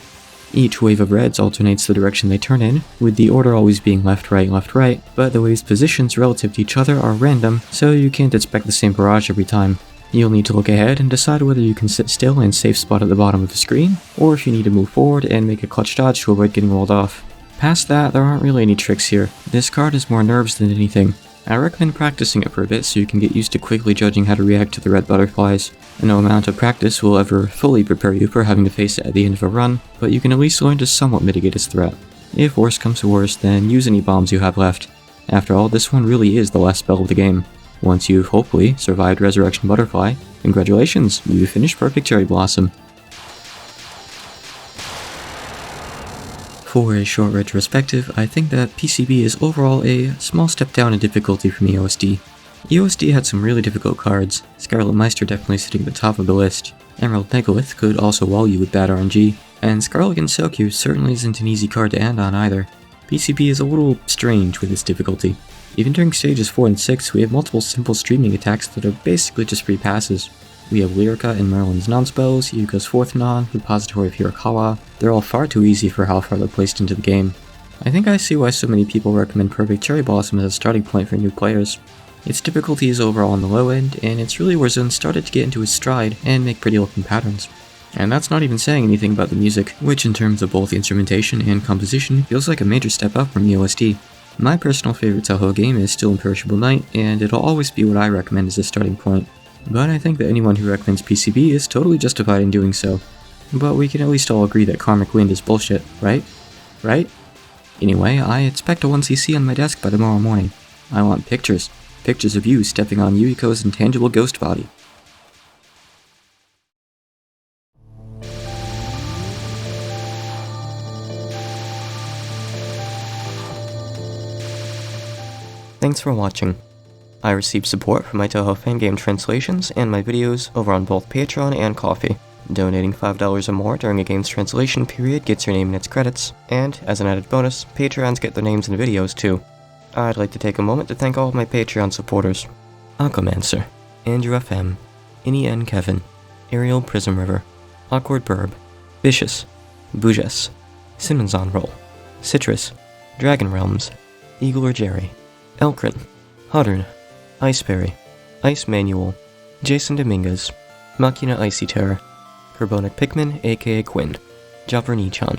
Each wave of reds alternates the direction they turn in, with the order always being left, right, but the waves' positions relative to each other are random, so you can't expect the same barrage every time. You'll need to look ahead and decide whether you can sit still and safe spot at the bottom of the screen, or if you need to move forward and make a clutch dodge to avoid getting rolled off. Past that, there aren't really any tricks here. This card is more nerves than anything. I recommend practicing it for a bit so you can get used to quickly judging how to react to the red butterflies. No amount of practice will ever fully prepare you for having to face it at the end of a run, but you can at least learn to somewhat mitigate its threat. If worse comes to worse, then use any bombs you have left. After all, this one really is the last spell of the game. Once you've hopefully survived Resurrection Butterfly, congratulations, you finished Perfect Cherry Blossom. For a short retrospective, I think that PCB is overall a small step down in difficulty from EoSD. EoSD had some really difficult cards, Scarlet Meister definitely sitting at the top of the list, Emerald Megalith could also wall you with bad RNG, and Scarlet Gensokyu certainly isn't an easy card to end on either. PCB is a little strange with its difficulty. Even during stages 4 and 6, we have multiple simple streaming attacks that are basically just free passes. We have Lyrica and Merlin's Nonspells, Yuyuko's 4th Non, Repository of Hirakawa. They're all far too easy for how far they're placed into the game. I think I see why so many people recommend Perfect Cherry Blossom as a starting point for new players. Its difficulty is overall on the low end, and it's really where Zone started to get into his stride and make pretty looking patterns. And that's not even saying anything about the music, which in terms of both instrumentation and composition feels like a major step up from EoSD. My personal favorite Touhou game is still Imperishable Night, and it'll always be what I recommend as a starting point. But I think that anyone who recommends PCB is totally justified in doing so. But we can at least all agree that Karmic Wind is bullshit, right? Right? Anyway, I expect a 1cc on my desk by tomorrow morning. I want pictures. Pictures of you stepping on Yuyuko's intangible ghost body. Thanks for watching. I receive support from my Touhou fan game translations and my videos over on both Patreon and Ko-fi. Donating $5 or more during a game's translation period gets your name in its credits, and, as an added bonus, Patreons get their names in videos too. I'd like to take a moment to thank all of my Patreon supporters. Aquamancer, Andrew FM, N Kevin, Ariel Prismriver, Awkward Burb, Vicious, Bujas, Simmons on Roll, Citrus, Dragon Realms, Eagle or Jerry, Elkrin, Huddern, Iceberry, Ice Manual, Jason Dominguez, Machina Icy Terror, Carbonic Pikmin aka Quinn, Javernichan,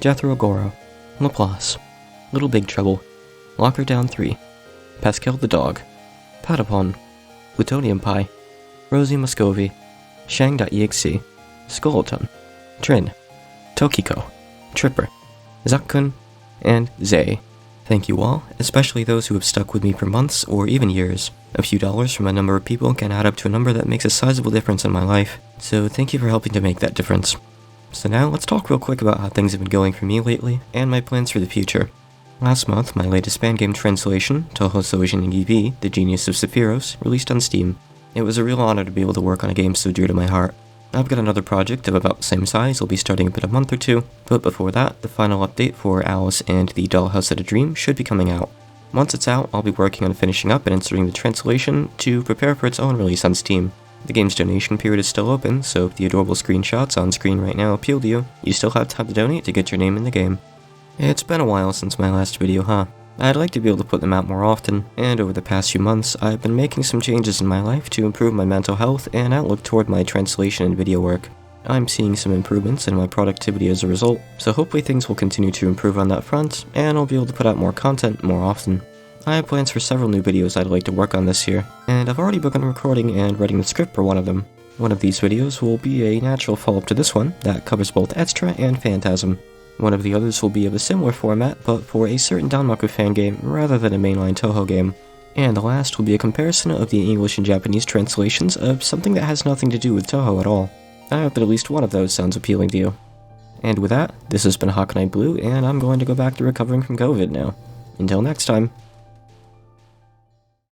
Jethro Goro, Laplace, Little Big Trouble, Locker Down 3, Pascal the Dog, Patapon, Plutonium Pie, Rosie Muscovy, Shang.exe, Skeleton, Trin, Tokiko, Tripper, Zukkun, and Zay. Thank you all, especially those who have stuck with me for months or even years. A few dollars from a number of people can add up to a number that makes a sizable difference in my life, so thank you for helping to make that difference. So now let's talk real quick about how things have been going for me lately, and my plans for the future. Last month, my latest fan game translation, Touhou Soujin Gibi, The Genius of Sephiroth, released on Steam. It was a real honor to be able to work on a game so dear to my heart. I've got another project of about the same size I'll be starting up in a month or two, but before that, the final update for Alice and the Dollhouse at a Dream should be coming out. Once it's out, I'll be working on finishing up and inserting the translation to prepare for its own release on Steam. The game's donation period is still open, so if the adorable screenshots on screen right now appeal to you, you still have time to donate to get your name in the game. It's been a while since my last video, huh? I'd like to be able to put them out more often, and over the past few months, I've been making some changes in my life to improve my mental health and outlook toward my translation and video work. I'm seeing some improvements in my productivity as a result, so hopefully things will continue to improve on that front, and I'll be able to put out more content more often. I have plans for several new videos I'd like to work on this year, and I've already begun recording and writing the script for one of them. One of these videos will be a natural follow-up to this one that covers both Extra and Phantasm. One of the others will be of a similar format, but for a certain Danmaku fan game rather than a mainline Touhou game. And the last will be a comparison of the English and Japanese translations of something that has nothing to do with Touhou at all. I hope that at least one of those sounds appealing to you. And with that, this has been Hawkeye Blue, and I'm going to go back to recovering from COVID now. Until next time.